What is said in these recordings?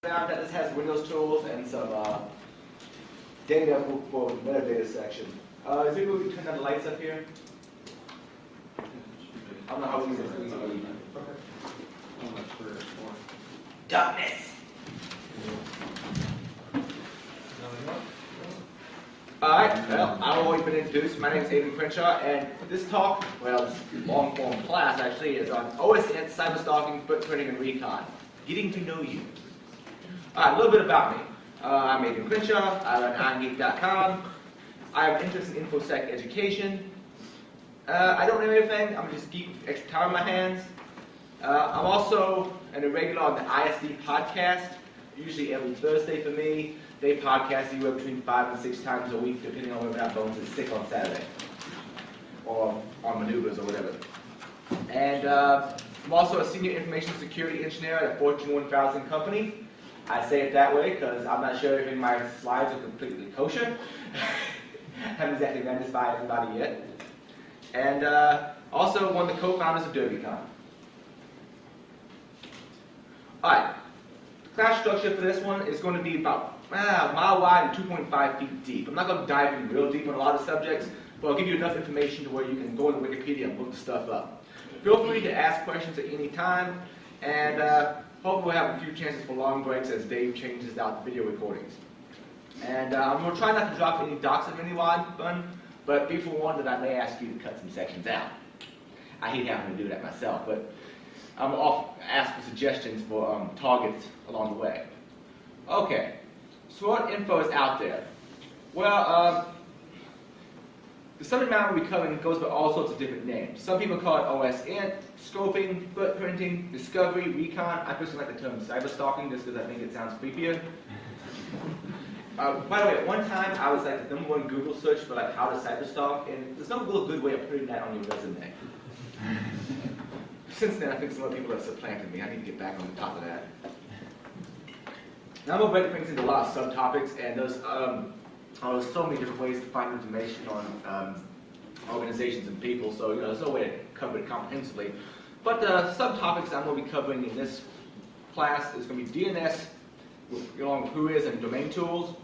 That this has Windows tools and some data for the metadata section. Is it moving to turn the lights up here? I don't know how we use this. Darkness. Alright, well, I've always been introduced. My name is Avery Crenshaw, and this talk, well, this long form class actually, is on OSN, cyberstalking, footprinting, and recon. Getting to know you. Alright, a little bit about me. I'm Avery Crenshaw. I run I'mGeek.com. I have interest in InfoSec education. I don't know everything. I'm just geek with extra time on my hands. I'm also an irregular on the ISD podcast, usually every Thursday for me. They podcast anywhere between 5 and 6 times a week, depending on whether or not Bones is sick on Saturday, or on maneuvers or whatever. And I'm also a senior information security engineer at a Fortune 1000 company. I say it that way because I'm not sure if my slides are completely kosher. I haven't exactly ran this by everybody yet. And also one of the co-founders of DerbyCon. Alright, the class structure for this one is going to be about a mile wide and 2.5 feet deep. I'm not going to dive in real deep on a lot of subjects, but I'll give you enough information to where you can go on Wikipedia and look the stuff up. Feel free to ask questions at any time, and hopefully we'll have a few chances for long breaks as Dave changes out the video recordings. And I'm going to try not to drop any docs of anyone, but be forewarned that I may ask you to cut some sections out. I hate having to do that myself, but I'm off ask for suggestions for targets along the way. Okay, so what info is out there? Well, the subject matter we're covering goes by all sorts of different names. Some people call it OSN, scoping, footprinting, discovery, recon. I personally like the term cyberstalking just because I think it sounds creepier. By the way, at one time I was like the #1 Google search for like how to cyberstalk, and there's no real good way of putting that on your resume. Since then, I think some other people have supplanted me. I need to get back on the top of that. Now I'm going to break things into a lot of subtopics, and there's so many different ways to find information on organizations and people, so there's no way to cover it comprehensively. But the subtopics I'm going to be covering in this class is going to be DNS, along with Whois and domain tools,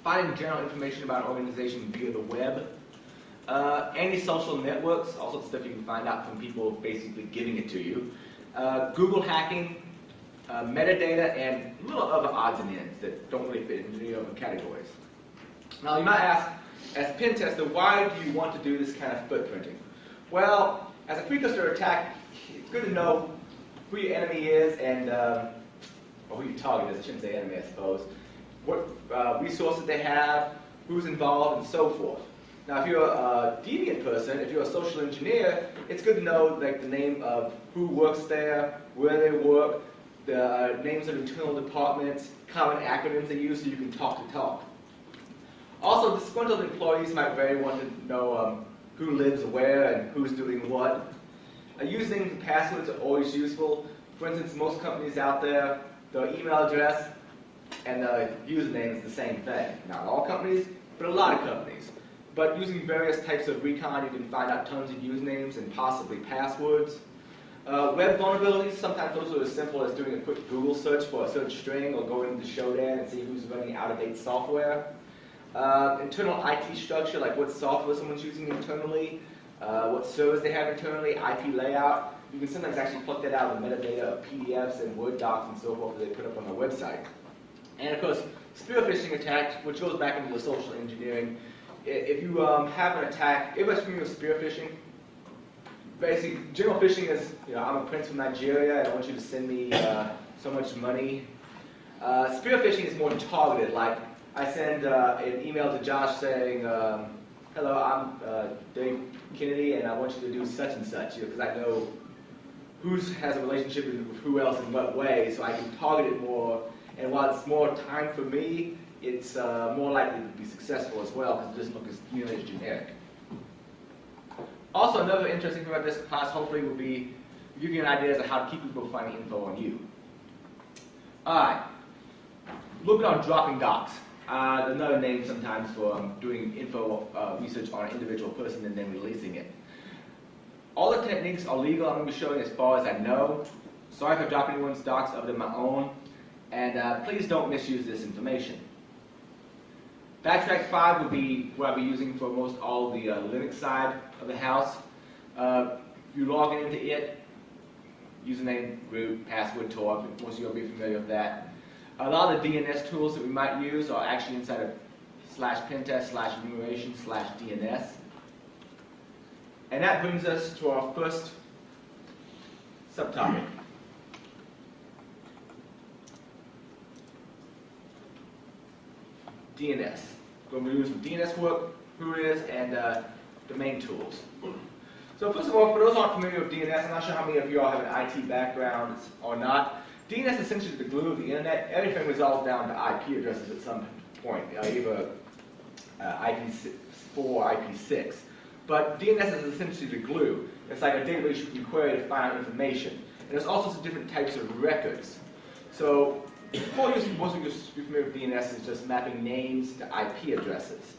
finding general information about an organization via the web, anti-social networks, all sorts of stuff you can find out from people basically giving it to you, Google hacking, metadata, and little other odds and ends that don't really fit into any other categories. Now you might ask, as a pen tester, why do you want to do this kind of footprinting? Well, as a precursor attack, it's good to know who your enemy is and or who your target is. I shouldn't say enemy, I suppose. What resources they have, who's involved, and so forth. Now, if you're a deviant person, if you're a social engineer, it's good to know like the name of who works there, where they work, the names of internal departments, common acronyms they use so you can talk to talk. Also, disgruntled employees might very want to know who lives where and who's doing what. Usernames and passwords are always useful. For instance, most companies out there, their email address and the username is the same thing. Not all companies, but a lot of companies. But using various types of recon, you can find out tons of usernames and possibly passwords. Web vulnerabilities, sometimes those are as simple as doing a quick Google search for a search string or going into Shodan and see who's running out-of-date software. Internal IT structure, like what software someone's using internally, what servers they have internally, IP layout. You can sometimes actually plug that out with metadata of PDFs and Word docs and so forth that they put up on their website. And of course, spear phishing attack, which goes back into the social engineering. If you have an attack, everybody's familiar with spear phishing. Basically, general phishing is, I'm a prince from Nigeria and I want you to send me so much money. Spear phishing is more targeted, like I send an email to Josh saying, hello, I'm Dave Kennedy and I want you to do such and such, because I know who has a relationship with who else in what way, so I can target it more. And while it's more time for me, it's more likely to be successful as well because it doesn't look as nearly as generic. Also, another interesting thing about this class hopefully will be give you an idea as to how to keep people finding info on you. Alright, a little bit on dropping docs. Another name sometimes for doing info research on an individual person and then releasing it. All the techniques are legal. I'm going to be showing as far as I know. Sorry if I drop anyone's docs other than my own. And please don't misuse this information. Backtrack 5 would be what I'll be using for most all the Linux side of the house. You log into it, username, root, password, Tor, most of you will be familiar with that. A lot of the DNS tools that we might use are actually inside of /pentest/enumeration/DNS. And that brings us to our first subtopic. DNS. We're going to use some DNS work, Whois, and domain tools. So first of all, for those who aren't familiar with DNS, I'm not sure how many of you all have an IT background or not. DNS is essentially the glue of the internet. Everything resolves down to IP addresses at some point, either IP4 or IP6. But DNS is essentially the glue. It's like a database you can query to find out information. And there's also some different types of records. So most of you familiar with DNS is just mapping names to IP addresses.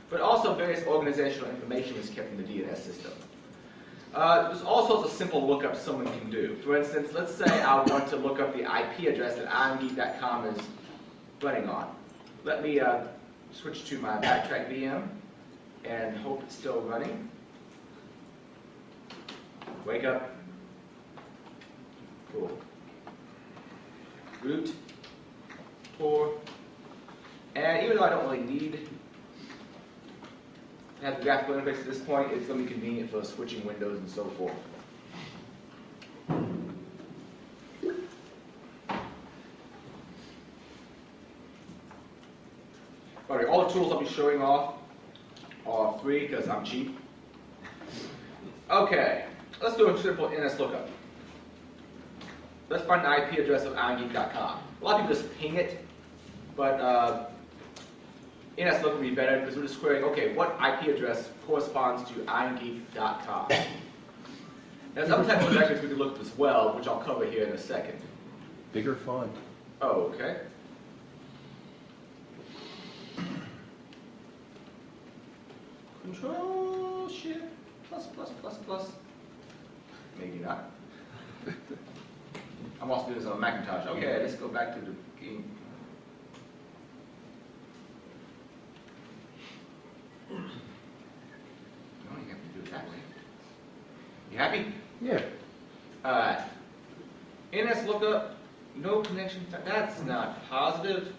But also various organizational information is kept in the DNS system. There's all sorts of simple lookups someone can do. For instance, let's say I want to look up the IP address that imgeek.com is running on. Let me switch to my backtrack VM and hope it's still running. Wake up. Cool. Root. Tor. And even though I don't really need to have the graphical interface at this point, it's going to be convenient for switching windows and so forth. Alright, all the tools I'll be showing off are free because I'm cheap. Okay, let's do a simple NS lookup. Let's find the IP address of imgeek.com. A lot of people just ping it, but NS lookup would be better because we're just querying, okay, what IP address corresponds to imgeek.com. There's other types of records we can look up as well, which I'll cover here in a second. Bigger font. Oh, okay. Control Shift ++++. Maybe not. I'm also doing this on a Macintosh. Okay, let's go back to the game. No, you have to do it that way. You happy? Yeah. Alright. NS lookup, no connection. That's not positive.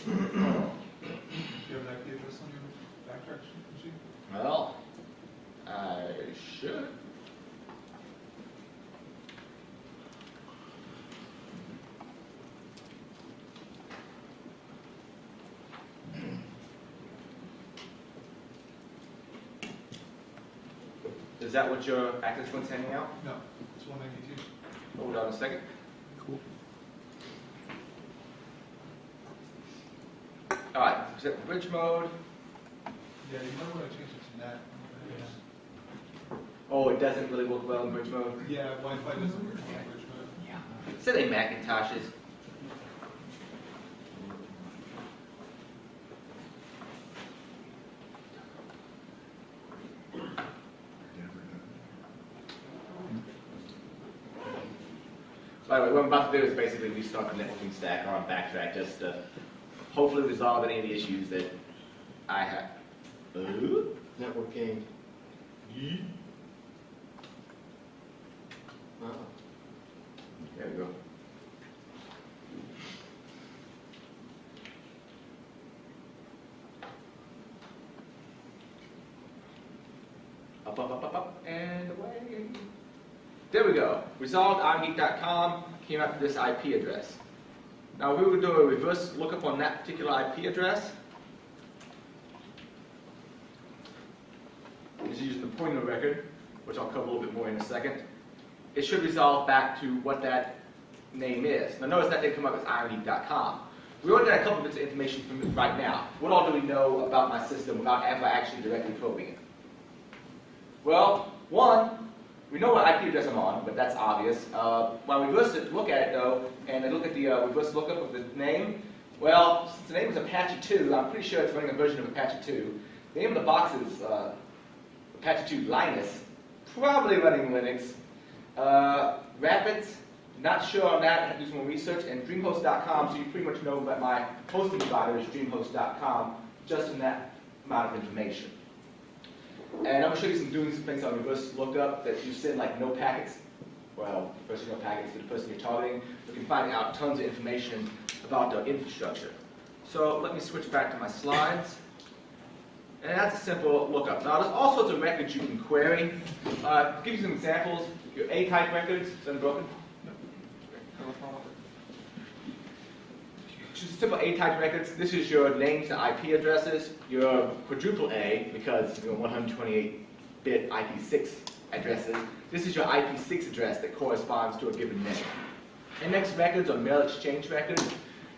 Do you have an IP address on your backtrack machine? Well, I should. Is that what your access point's handing out? No, it's 192. Hold on a second. Cool. Alright, set bridge mode. Yeah, you might want to change it to NAT. Oh, it doesn't really work well in bridge mode? Yeah, Wi-Fi doesn't work in bridge mode. Yeah. So they Macintoshes. By the way, what I'm about to do is basically restart the networking stack on backtrack just to hopefully resolve any of the issues that I have. Networking. Oh. There we go. Up, and away. There we go. Resolved imgeek.com came up with this IP address. Now we will do a reverse lookup on that particular IP address. It's using the pointer record, which I'll cover a little bit more in a second. It should resolve back to what that name is. Now notice that didn't come up as imgeek.com. We already got a couple bits of information from it right now. What all do we know about my system without ever actually directly probing it? Well, one, we know what IP address I'm on, but that's obvious. When we reverse look at it though, and I look at the reverse lookup of the name, well, since the name is Apache 2, I'm pretty sure it's running a version of Apache 2. The name of the box is Apache 2 Linus, probably running Linux. Rapids, not sure on that, I have to do some more research. And dreamhost.com, so you pretty much know that my hosting provider is dreamhost.com, just in that amount of information. And I'm going to show you doing some things on reverse lookup that you send like no packets. Well, first no packets to the person you're targeting. You can find out tons of information about the infrastructure. So let me switch back to my slides. And that's a simple lookup. Now there's all sorts of records you can query. Give you some examples. Your A-type records, is that unbroken? Just simple A-type records. This is your names and IP addresses. Your quadruple A, because 128-bit IP6 addresses. This is your IP6 address that corresponds to a given name. Index records or mail exchange records.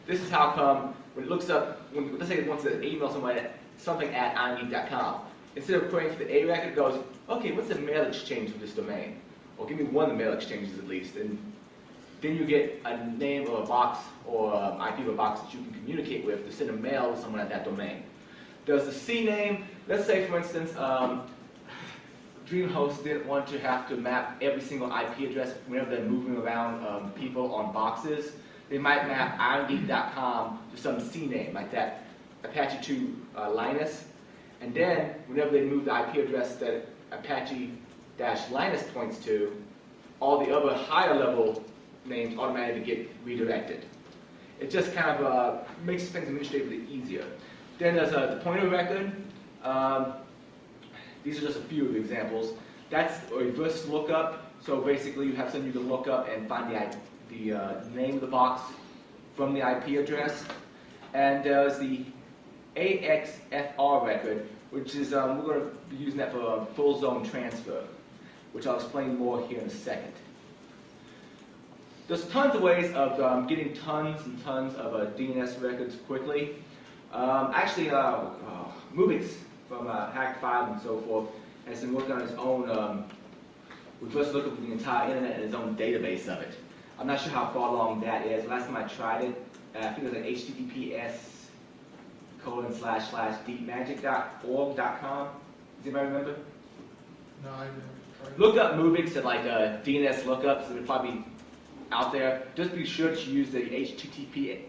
This is how come when it looks up, let's say it wants to email something at irongeek.com. Instead of querying for the A record, it goes, okay, what's the mail exchange for this domain? Or give me one of the mail exchanges at least. And then you get a name of a box or IP of a box that you can communicate with to send a mail to someone at that domain. There's the C name. Let's say, for instance, DreamHost didn't want to have to map every single IP address whenever they're moving around people on boxes. They might map irongeek.com to some C name, like that Apache 2 Linus. And then, whenever they move the IP address that Apache-Linus points to, all the other higher level names automatically get redirected. It just kind of makes things administratively easier. Then there's the pointer record. These are just a few of the examples. That's a reverse lookup. So basically, you have something you can look up and find the name of the box from the IP address. And there's the AXFR record, which is, we're going to be using that for full zone transfer, which I'll explain more here in a second. There's tons of ways of getting tons and tons of DNS records quickly. Actually, Mubix from Hack5 and so forth has been working on his own reverse lookup of the entire internet and his own database of it. I'm not sure how far along that is. Last time I tried it, I think it was at https://deepmagic.org.com. Does anybody remember? No, I didn't try. Look up Mubix and like DNS lookups. It'll probably be out there. Just be sure to use the HTTPS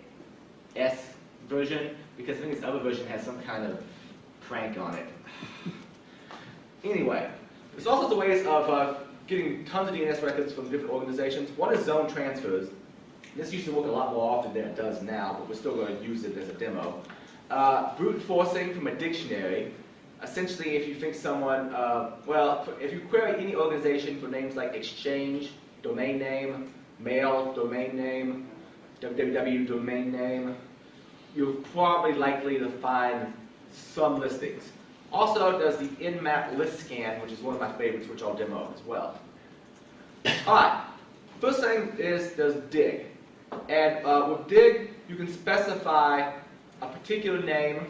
version, because I think this other version has some kind of prank on it. Anyway, there's all sorts of ways of getting tons of DNS records from different organizations. One is zone transfers. This used to work a lot more often than it does now, but we're still going to use it as a demo. Brute forcing from a dictionary. Essentially, if you think someone, if you query any organization for names like exchange, domain name, mail, domain name, www domain name, you're probably likely to find some listings. Also, there's the nmap list scan, which is one of my favorites, which I'll demo as well. Alright, first thing is there's dig. And with dig, you can specify a particular name,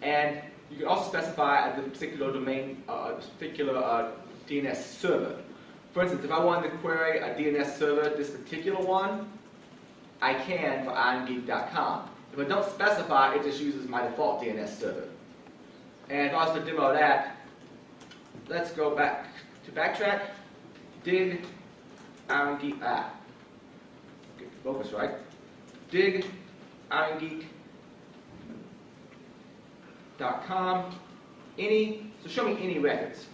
and you can also specify the particular domain, particular DNS server. For instance, if I wanted to query a DNS server, this particular one, I can for irongeek.com. If I don't specify, it just uses my default DNS server. And if I was to demo that, let's go back to backtrack. Dig irongeek. Get the focus right. Dig irongeek.com. So show me any records.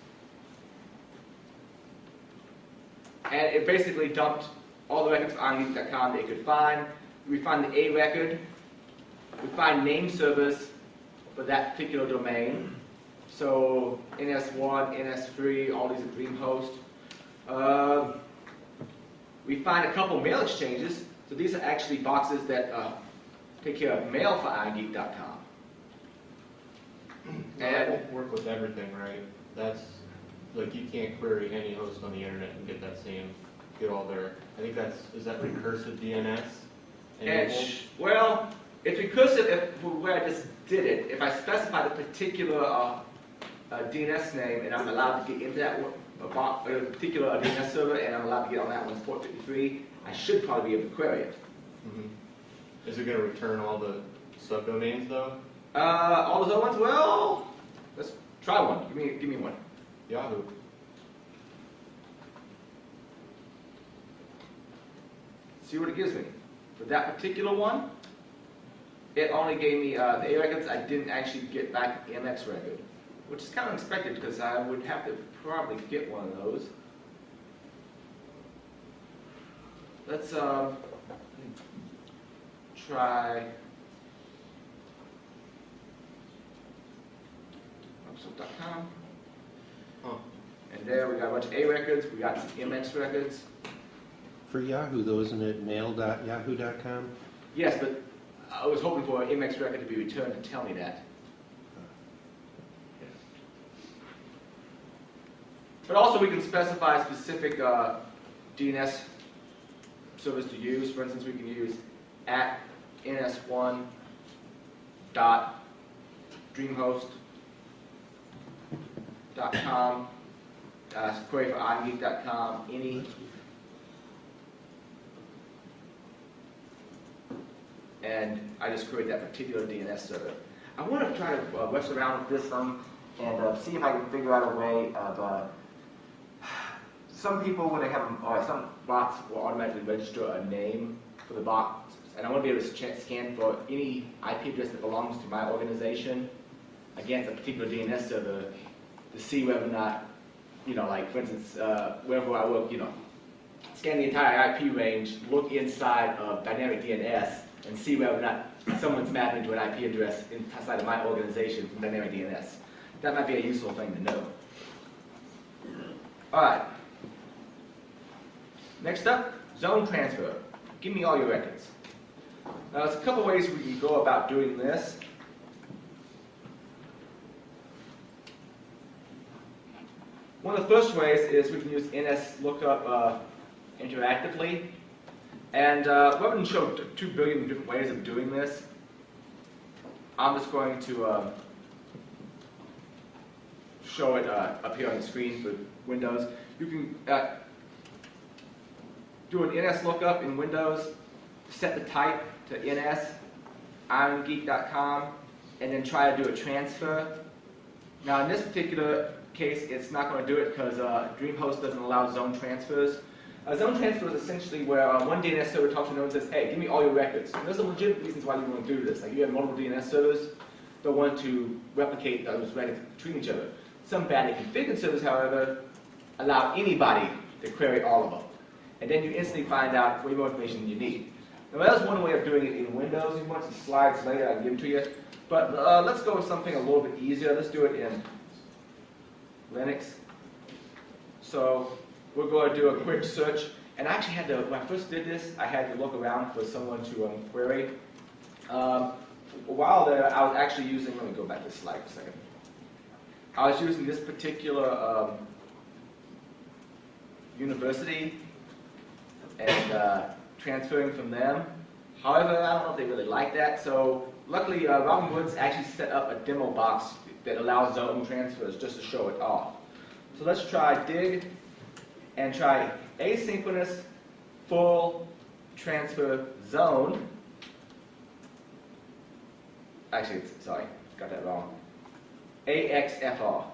And it basically dumped all the records on irongeek.com that it could find. We find the A record. We find name servers for that particular domain. So NS1, NS3, all these are DreamHost. We find a couple mail exchanges. So these are actually boxes that take care of mail for irongeek.com. That won't work with everything, right? That's like you can't query any host on the internet and get that same, get all their. I think is that recursive DNS? Well, it's recursive where I just did it. If I specify the particular DNS name and I'm allowed to get into that particular DNS server and I'm allowed to get on that one's port 53, I should probably be able to query it. Mm-hmm. Is it going to return all the subdomains though? All those other ones? Well, let's try one. Give me one. Yahoo. See what it gives me. For that particular one, it only gave me the A records. I didn't actually get back the MX record, which is kind of expected because I would have to probably get one of those. Let's try OffSec.com. Huh. And there we got a bunch of A records. We got some MX records. For Yahoo, though, isn't it mail.yahoo.com? Yes, but I was hoping for an MX record to be returned to tell me that. But also we can specify specific DNS service to use. For instance, we can use @ns1.dreamhost.com, query for iMgeek.com, any. And I just create that particular DNS server. I want to try to wrestle around with this and see if I can figure out a way of. Some people, when they have some bots, will automatically register a name for the bot, and I want to be able to scan for any IP address that belongs to my organization against a particular DNS server to see whether or not, like for instance, wherever I work, scan the entire IP range, look inside of dynamic DNS, and see whether or not someone's mapped into an IP address inside of my organization from dynamic DNS. That might be a useful thing to know. All right. Next up, zone transfer. Give me all your records. Now, there's a couple ways we can go about doing this. One of the first ways is we can use NS lookup interactively. And rather than show 2 billion different ways of doing this, I'm just going to show it up here on the screen for Windows. You can do an NS lookup in Windows, set the type to NS, irongeek.com, and then try to do a transfer. Now in this particular case, it's not going to do it because DreamHost doesn't allow zone transfers. A zone transfer is essentially where one DNS server talks to another and says, hey, give me all your records. And there's some legitimate reasons why you want to do this. Like you have multiple DNS servers that want to replicate those records between each other. Some badly configured servers, however, allow anybody to query all of them. And then you instantly find out way more information than you need. Now that's one way of doing it in Windows. If you want some slides later, I can give them to you. But let's go with something a little bit easier. Let's do it in Linux. So we're going to do a quick search. And I actually had to, when I first did this, I had to look around for someone to query. A while there, I was actually using, let me go back to the slide for a second. I was using this particular university and transferring from them. However, I don't know if they really like that. So luckily, Robin Woods actually set up a demo box that allows zone transfers just to show it off. So let's try dig and try asynchronous full transfer zone. Actually, sorry, got that wrong. AXFR,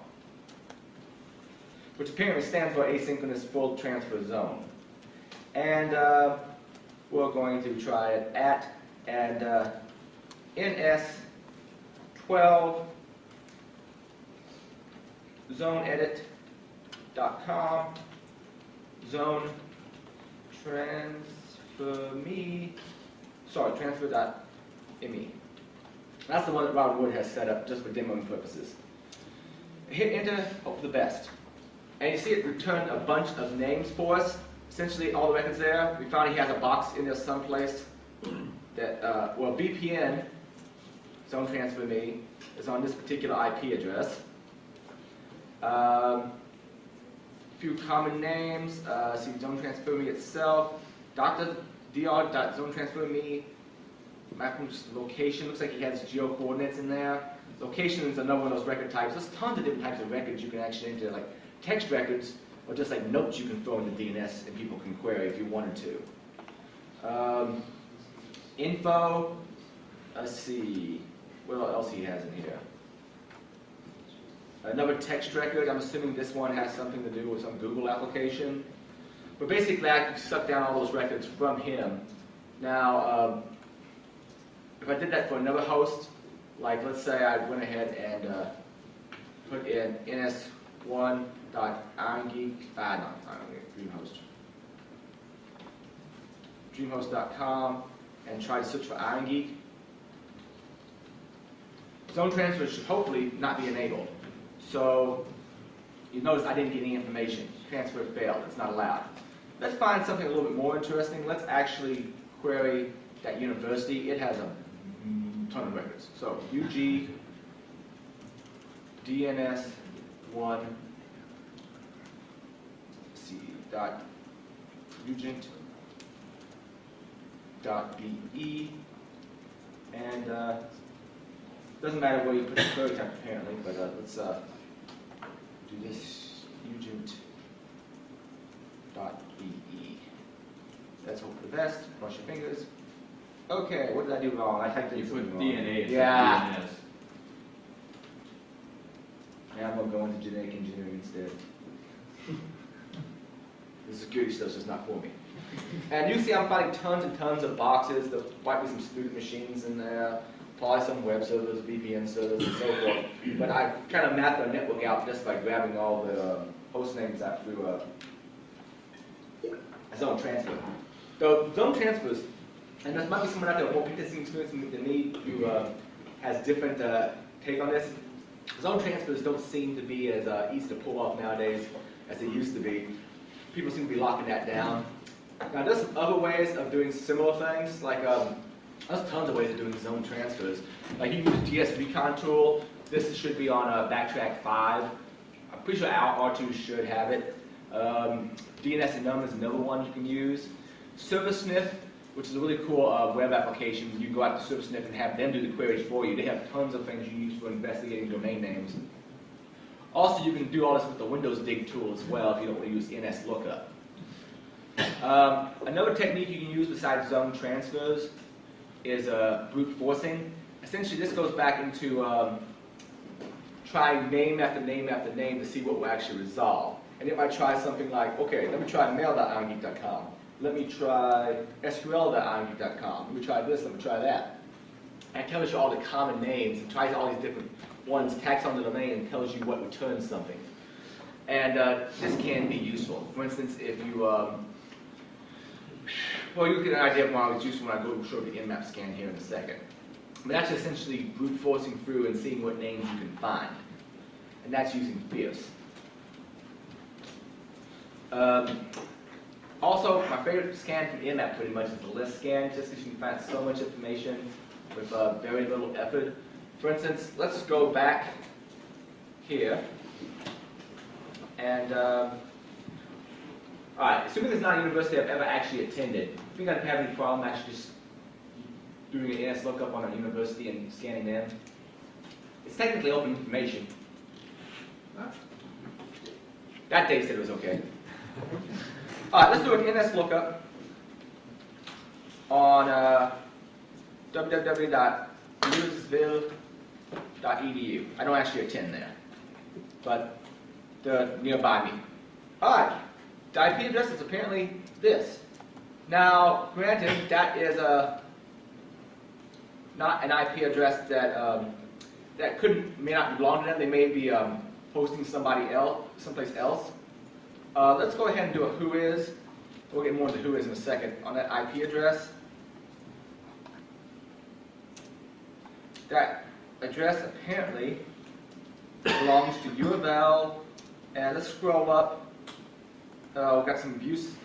which apparently stands for asynchronous full transfer zone. And we're going to try it at and NS12 zoneedit.com zone transfer.me. That's the one that Robin Wood has set up just for demoing purposes. Hit enter, hope for the best. And you see it returned a bunch of names for us. Essentially all the records there. We found he has a box in there someplace that, VPN, zone transfer me, is on this particular IP address. Few common names, see zone transfer me itself, dr.zone-transfer-me, Macron's location, looks like he has geo coordinates in there. Location is another one of those record types. There's tons of different types of records you can actually enter, like text records, or just like notes you can throw in the DNS and people can query if you wanted to. Info, let's see, what else he has in here. Another text record, I'm assuming this one has something to do with some Google application. But basically, I can suck down all those records from him. Now, if I did that for another host, like let's say I went ahead and put in ns1.irongeek, dreamhost.com, and try to search for IronGeek. Zone transfer should hopefully not be enabled. So you notice I didn't get any information. Transfer failed. It's not allowed. Let's find something a little bit more interesting. Let's actually query that university. It has a ton of records. So UG DNS1 dot ugent.be, and doesn't matter where you put the query type apparently, but let's do this ugent.be. Let's hope for the best. Cross your fingers. Okay, what did I do wrong? I typed in something wrong. DNA. Yeah. DNS. Now I'm going to go into genetic engineering instead. The security stuff's just not for me. And you see I'm finding tons and tons of boxes. There might be some student machines in there, probably some web servers, VPN servers, and so forth. But I kind of mapped our network out just by grabbing all the host names out through a zone transfer. So zone transfers, and there might be someone out there with more testing experience than me who has different take on this. Zone transfers don't seem to be as easy to pull off nowadays as they used to be. People seem to be locking that down. Now there's some other ways of doing similar things, like there's tons of ways of doing zone transfers. Like you can use the DS Recon tool. This should be on Backtrack 5. I'm pretty sure R2 should have it. DNS Enum is another one you can use. Server Sniff, which is a really cool web application. You can go out to Server Sniff and have them do the queries for you. They have tons of things you use for investigating domain names. Also, you can do all this with the Windows Dig tool as well if you don't want to use NS lookup. Another technique you can use besides zone transfers is brute forcing. Essentially, this goes back into trying name after name after name to see what will actually resolve. And it might try something like, okay, let me try mail.irongeek.com. Let me try sql.irongeek.com. Let me try this, let me try that. And it tells you all the common names and tries all these different ones, tacks on the domain, and tells you what returns something. And this can be useful. For instance, if you, well, you get an idea of why it's useful when I go show the Nmap scan here in a second. But that's essentially brute forcing through and seeing what names you can find. And that's using Fierce. Also, my favorite scan from Nmap pretty much is the list scan, just because you can find so much information with very little effort. For instance, let's go back here, and alright, assuming there's not a university I've ever actually attended, I think I'd have any problem actually just doing an NS lookup on a university and scanning them. It's technically open information. That day said it was okay. Alright, let's do an NS lookup on www.louisville.edu. I don't actually attend there, but the nearby me. Alright, the IP address is apparently this. Now, granted, that is not an IP address that that may not belong to them. They may be hosting somebody else, someplace else. Let's go ahead and do a Whois. We'll get more into Whois in a second on that IP address. That address apparently belongs to UofL, and let's scroll up. We've got some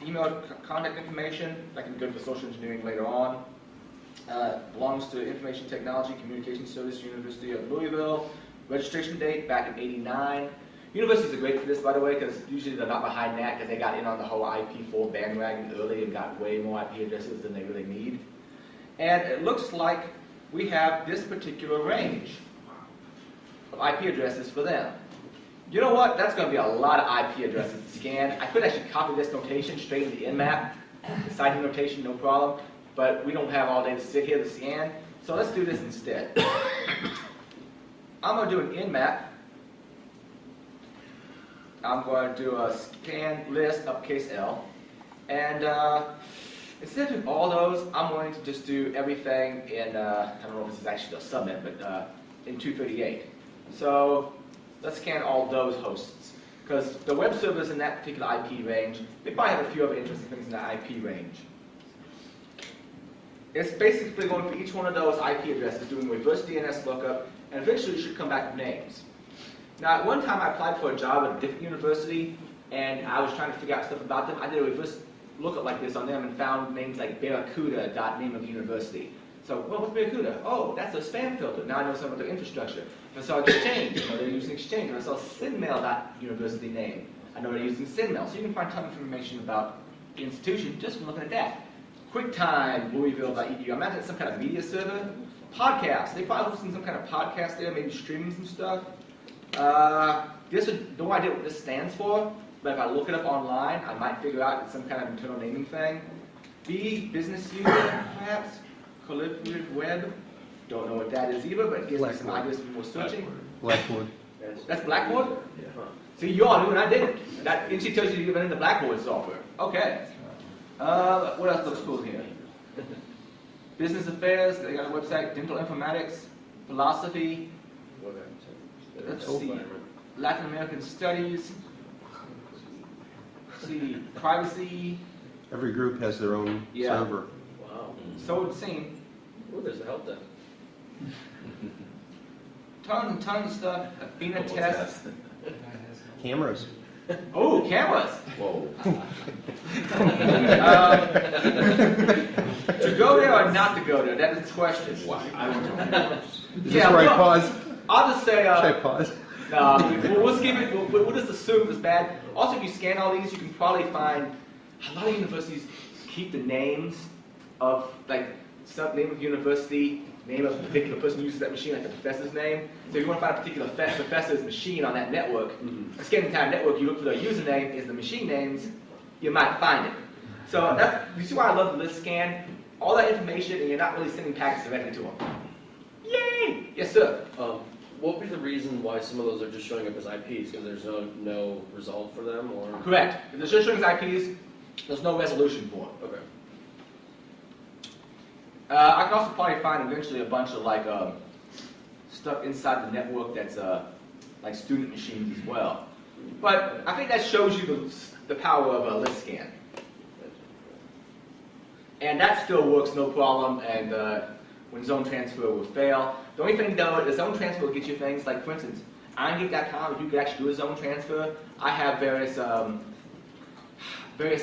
email contact information that can be good for social engineering later on. Belongs to Information Technology Communication Service, University of Louisville. Registration date back in '89. Universities are great for this, by the way, because usually they're not behind that because they got in on the whole IP4 bandwagon early and got way more IP addresses than they really need. And it looks like we have this particular range of IP addresses for them. You know what? That's going to be a lot of IP addresses to scan. I could actually copy this notation straight into Nmap, the citing notation, no problem, but we don't have all day to sit here to scan, so let's do this instead. I'm going to do an Nmap I'm going to do a scan list uppercase L. And instead of doing all those, I'm going to just do everything in, I don't know if this is actually a subnet, but in 238. So let's scan all those hosts. Because the web servers in that particular IP range, they probably have a few other interesting things in that IP range. It's basically going for each one of those IP addresses, doing reverse DNS lookup, and eventually it should come back with names. Now, at one time I applied for a job at a different university, and I was trying to figure out stuff about them. I did a reverse lookup like this on them and found names like Barracuda.name of university. So, well, what's Barracuda? Oh, that's a spam filter. Now I know something about their infrastructure. If I saw Exchange, I know they're using Exchange. If I saw SendMail.university name, I know they're using SendMail. So you can find tons of information about the institution just from looking at that. QuickTime, Louisville.edu. I imagine it's some kind of media server. Podcast. They probably hosting some kind of podcast there, maybe streaming some stuff. No idea what this stands for, but if I look it up online, I might figure out it's some kind of internal naming thing. B, business user, perhaps. Collaborative web. Don't know what that is either, but it gives me some ideas for more searching. Blackboard. That's Blackboard? Yeah. See, you all knew and I didn't. That actually tells you to get into Blackboard software. Okay. What else looks cool here? Business affairs, they got a website. Dental informatics, philosophy. Let's see. Latin American studies. Let's see. Privacy. Every group has their own server. Wow. So it would seem. Ooh, there's the help desk. Tons and tons of stuff. Athena test. Cameras. Oh, cameras. Whoa. To go there or not to go there? That is the question. I don't know. Is this where I well, pause? I'll just say. Should I pause? We'll skip it. We'll just assume it's bad. Also, if you scan all these, you can probably find a lot of universities keep the names of some name of university, name of a particular person who uses that machine, like the professor's name. So if you want to find a particular professor's machine on that network, scan the entire network, you look for the username, is the machine names, you might find it. So you see why I love the list scan? All that information, and you're not really sending packets directly to them. Yay! Yes, sir. What would be the reason why some of those are just showing up as IPs? Because there's no result for them, or? Correct. If they're just showing as IPs, there's no resolution for them. Okay. I can also probably find eventually a bunch of stuff inside the network that's like student machines as well. But I think that shows you the power of a list scan. And that still works no problem, and when zone transfer will fail. The only thing though, the zone transfer will get you things like, for instance, irongeek.com, if you could actually do a zone transfer, I have various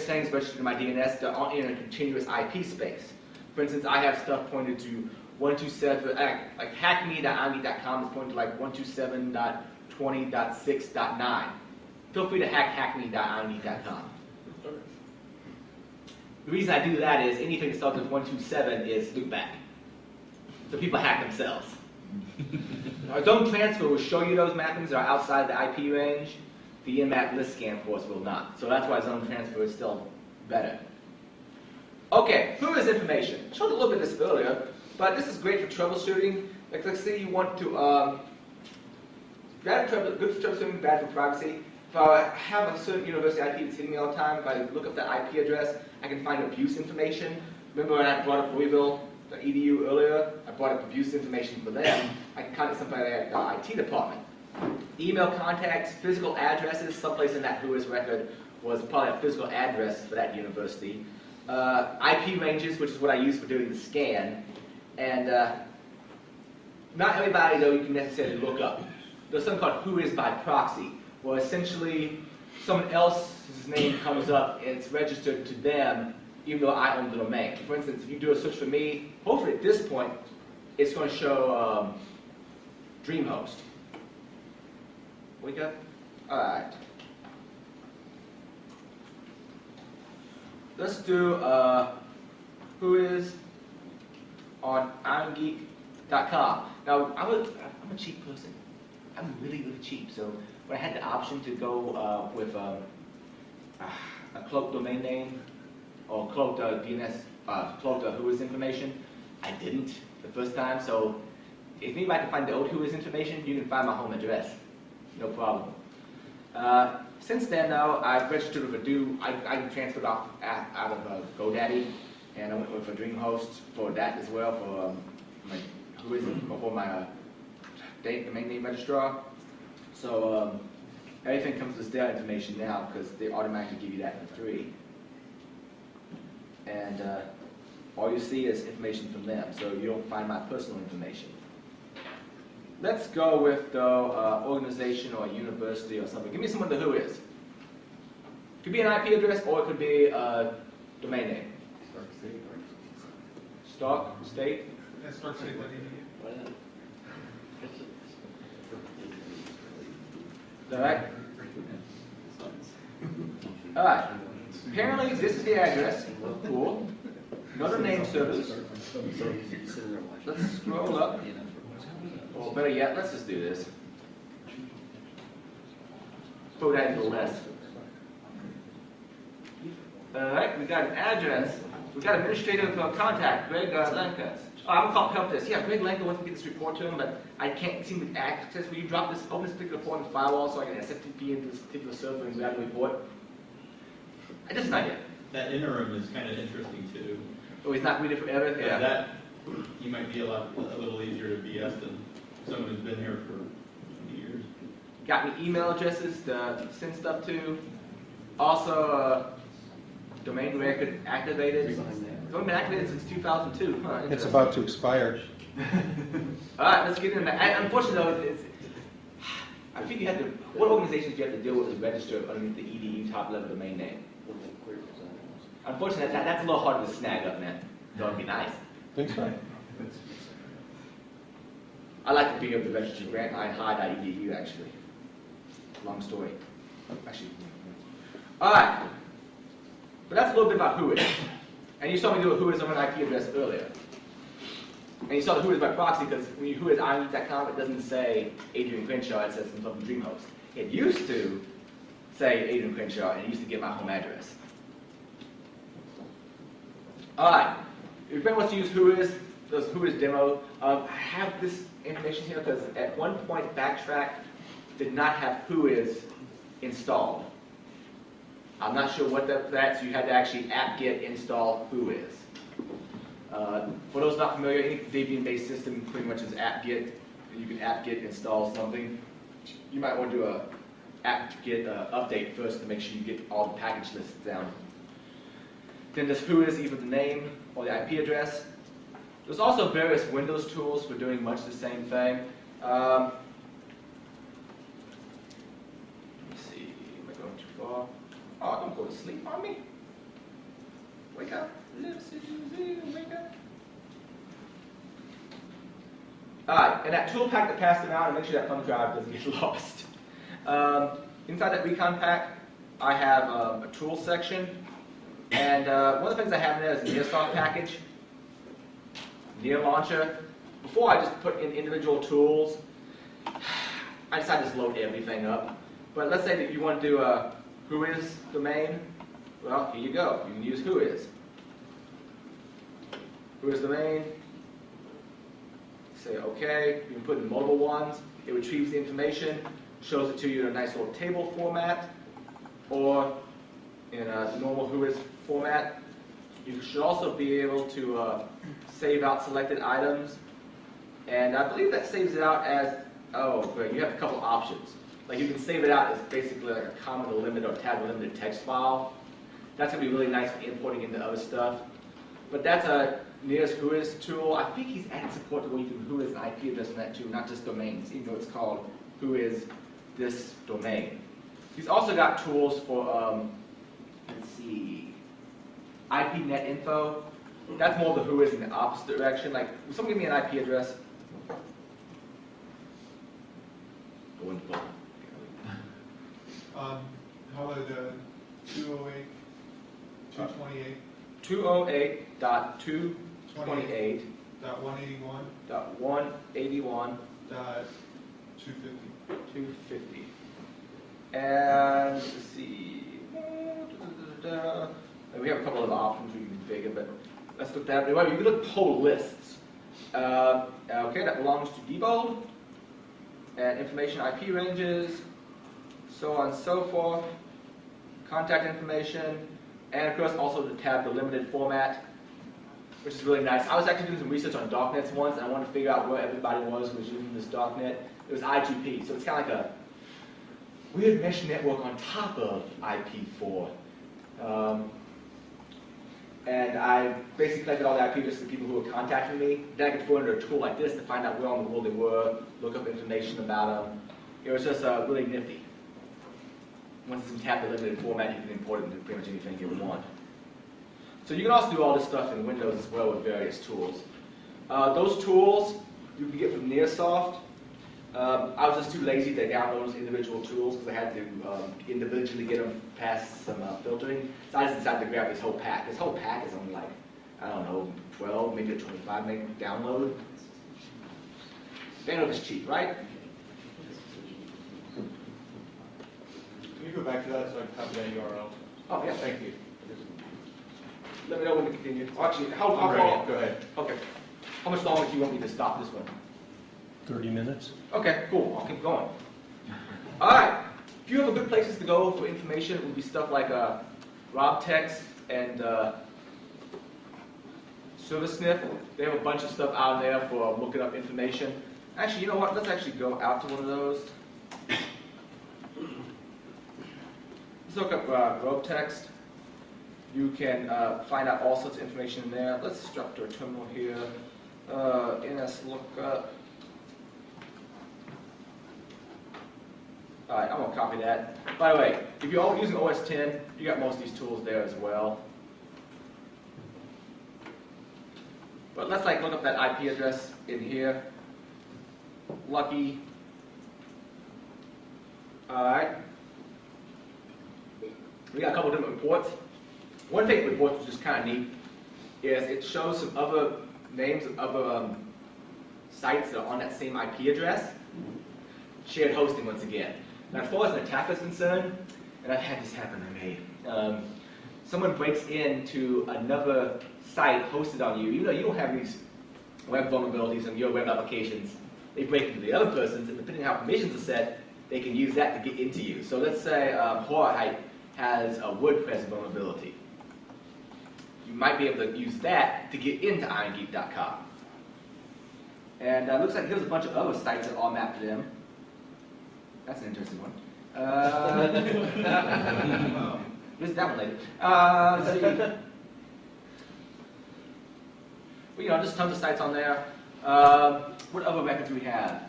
things registered in my DNS that aren't in a continuous IP space. For instance, I have stuff pointed to 127, like hackme.irongeek.com is pointed to like 127.20.6.9. Feel free to hack hackme.irongeek.com. The reason I do that is anything that starts with 127 is loopback. So people hack themselves. Our zone transfer will show you those mappings that are outside the IP range. The InMap list scan, of course, will not. So that's why zone transfer is still better. Okay, Whois information. I showed a little bit of this earlier, but this is great for troubleshooting. Like, let's say you want to, good for troubleshooting, bad for privacy. If I have a certain university IP that's hitting me all the time, if I look up that IP address, I can find abuse information. Remember when I brought up Louisville.edu earlier? I brought up abuse information for them. I can contact somebody at the IT department. Email contacts, physical addresses, someplace in that Whois record was probably a physical address for that university. IP ranges, which is what I use for doing the scan. And not everybody, though, you can necessarily look up. There's something called Whois by proxy, where essentially someone else's name comes up and it's registered to them, even though I own the domain. For instance, if you do a search for me, hopefully at this point, it's going to show DreamHost. Wake up? All right. Let's do Whois on irongeek.com. Now, I'm a cheap person. I'm really, really cheap. So when I had the option to go with a cloaked domain name or cloaked DNS, cloaked Whois information, I didn't the first time. So if anybody can find the old Whois information, you can find my home address. No problem. Since then, though, I've registered with a I transferred off out of GoDaddy, and I went with a DreamHost for that as well, for my for my domain name registrar. So everything comes with their information now because they automatically give you that for free. And all you see is information from them, so you don't find my personal information. Let's go with the organization or university or something. Give me someone the who is. Could be an IP address or it could be a domain name. Stark State. Yeah, Stark State, what do you need? Is that right? All right. Apparently, this is the address. Cool. Notre Dame service. Let's scroll up. Or better yet, let's just do this. Throw that into the list. All right, we got an address. We got administrative contact, Greg Lenka. Oh, I'm gonna help this. Yeah, Greg Lenka wants to get this report to him, but I can't seem to access. Will you drop this, open this particular report in the firewall so I can SFTP into this particular server and grab the report? I just not yet. That interim is kind of interesting too. Oh, he's not reading forever? Yeah. That, you might be a little easier to BS than someone who's been here for 20 years. Got me email addresses to send stuff to. Also, domain record activated. It's only been activated since 2002. Huh, It's about to expire. All right, let's get into that. Unfortunately, though, I think you have to. What organizations do you have to deal with is register underneath the EDU top level domain name? Unfortunately, that's a little harder to snag up, man. That would be nice. Think so? I like to be able to register grant hide.edu actually. Long story. Actually. All right. But that's a little bit about Whois. And you saw me do a Whois on an IP address earlier. And you saw the Whois by proxy because when you Whois iron.com, it doesn't say Adrian Crenshaw, it says something from DreamHost. It used to say Adrian Crenshaw, and it used to get my home address. All right. If anybody wants to use Whois, does Whois Demo, I have this information here because at one point Backtrack did not have Whois installed. I'm not sure what that's, so you had to actually apt-get install Whois. For those not familiar, any Debian-based system pretty much is apt-get. You can apt-get install something. You might want to do a apt-get update first to make sure you get all the package lists down. Then there's Whois, either the name or the IP address. There's also various Windows tools for doing much the same thing. Let me see, am I going too far? Oh, don't go to sleep on me. Wake up. Wake up. Alright, and that tool pack that passed it out, and make sure that thumb drive doesn't get lost. Inside that recon pack, I have a tool section. And one of the things I have in there is a Nearsoft package, Near Launcher. Before I just put in individual tools, I decided to just load everything up. But let's say that you want to do a Whois domain. Well, here you go. You can use Whois. Whois domain. Say OK. You can put in multiple ones. It retrieves the information, shows it to you in a nice little table format, or in a normal Whois format. You should also be able to save out selected items. And I believe that saves it out as, oh, great, you have a couple options. Like you can save it out as basically like a comma to limit or tab limited text file. That's going to be really nice for importing into other stuff. But that's a Nearest Whois tool. I think he's added support to where you can Whois an IP address on that too, not just domains, even though it's called Whois this domain. He's also got tools for, let's see, IPnet info. That's more of the Whois in the opposite direction. Like, will someone give me an IP address? Go into book. How about 208, 228, 208.228.181. dot 250. 250. And let's see. We have a couple of options we can configure, but let's look that up. Well, you can look poll lists. Okay, that belongs to debold. And information IP ranges. so on and so forth, contact information, and of course also the tab, the limited format, which is really nice. I was actually doing some research on darknets once, and I wanted to figure out where everybody was who was using this darknet. It was I2P, so it's kind of like a weird mesh network on top of IP4. And I basically collected all the IP addresses of people who were contacting me. Then I could throw under a tool like this to find out where on the world they were, look up information about them. It was just really nifty. Once it's in tab the limited format, you can import it into pretty much anything you want. So you can also do all this stuff in Windows as well with various tools. Those tools you can get from Nearsoft. I was just too lazy to download those individual tools because I had to individually get them past some filtering. So I just decided to grab this whole pack. This whole pack is only like, I don't know, 12, maybe a 25 meg download. They know if it's cheap, right? Can you go back to that so I can copy that URL? Oh, yeah. Thank you. Let me know when to continue. Actually, how I'm far? ready. Go ahead. Okay. How much longer do you want me to stop this one? 30 minutes? Okay, cool. I'll keep going. All right. A few other good places to go for information would be stuff like RobText and ServiceSniff. They have a bunch of stuff out there for looking up information. Actually, you know what? Let's actually go out to one of those. Let's look up RobText. You can find out all sorts of information in there. Let's drop to a terminal here. NS lookup. All right, I'm going to copy that. By the way, if you're using OS 10, you got most of these tools there as well. But let's look up that IP address in here. Lucky. All right. We got a couple different reports. One thing with reports which is kind of neat is it shows some other names of other sites that are on that same IP address. Shared hosting once again. Now, as far as an attack is concerned, and I've had this happen to me, someone breaks into another site hosted on you, even though you don't have these web vulnerabilities on your web applications, they break into the other person's, and depending on how permissions are set, they can use that to get into you. So let's say Whois has a WordPress vulnerability. You might be able to use that to get into irongeek.com. And it looks like here's a bunch of other sites that all mapped to them. That's an interesting one. Where's that one later? Let's see. Well, just tons of sites on there. What other records do we have?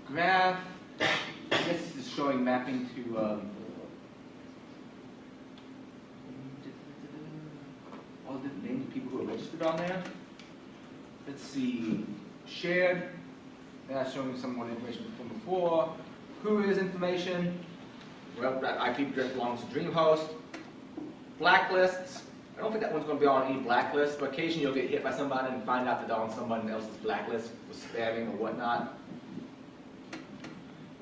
Graph. I guess this is showing mapping to all the different names of people who are registered on there. Let's see. Shared. That's showing some more information from before. Whois information. Well, that IP address belongs to DreamHost. Blacklists. I don't think that one's going to be on any blacklist, but occasionally you'll get hit by somebody and find out that they're on someone else's blacklist for spamming or whatnot.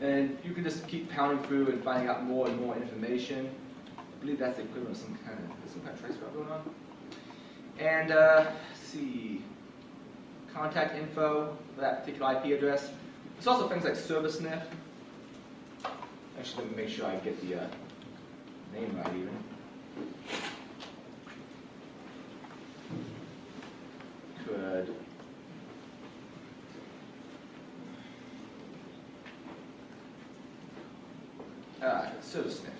And you can just keep pounding through and finding out more and more information. I believe that's the equivalent of some kind of traceroute going on. And let's see. Contact info for that particular IP address. There's also things like ServiceSniff. Actually, let me make sure I get the name right even. Could. ServiceSniff.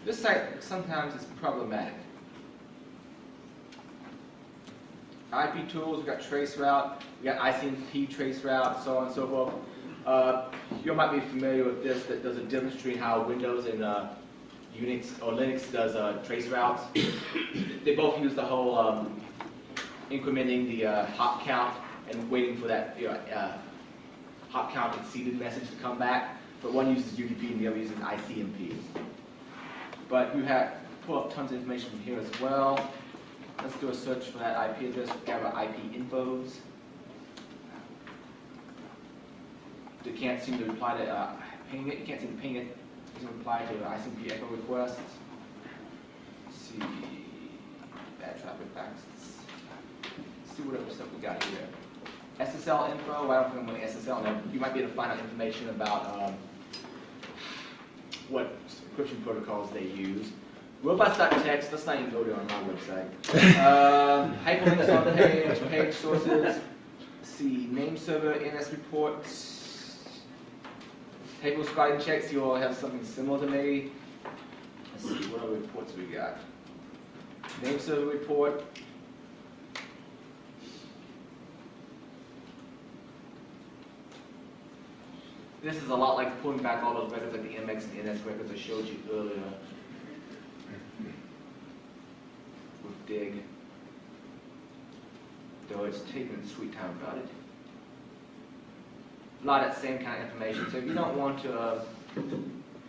This site sometimes is problematic. IP tools, we've got Traceroute, we got ICMP Traceroute, so on and so forth. You might be familiar with this, that there's a difference between how Windows and Unix or Linux does traceroutes. They both use the whole incrementing the hop count and waiting for that hop count exceeded message to come back. But one uses UDP and the other uses ICMP. But you have pull up tons of information from here as well. Let's do a search for that IP address. We have our IP infos. You can't seem to reply to ping it. You can't seem to ping it. It doesn't reply to ICMP echo requests. Let's see. Bad traffic backs. Let's see what other stuff we got here. SSL info. I don't think I'm going to SSL, and you might be able to find out information about what encryption protocols they use. Robots.txt, let's not even go there on my website. Hyperlinks on the page sources. Let's see, name server, NS reports. Table squatting checks, you all have something similar to me. Let's see, what other reports we got? Name server report. This is a lot like pulling back all those records like the MX and NS records I showed you earlier. With Dig. Though it's taking sweet time about it. A lot of that same kind of information. So if you don't want to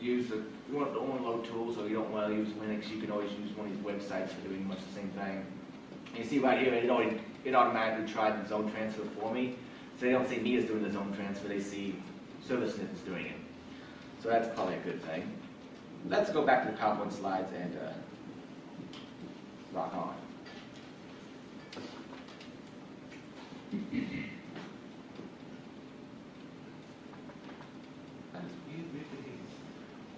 use the, you don't want to load tools or you don't want to use Linux, you can always use one of these websites for doing much the same thing. And you see right here, it automatically tried the zone transfer for me. So they don't see me as doing the zone transfer, they see ServerSniff is doing it. So that's probably a good thing. Let's go back to the PowerPoint slides and rock on.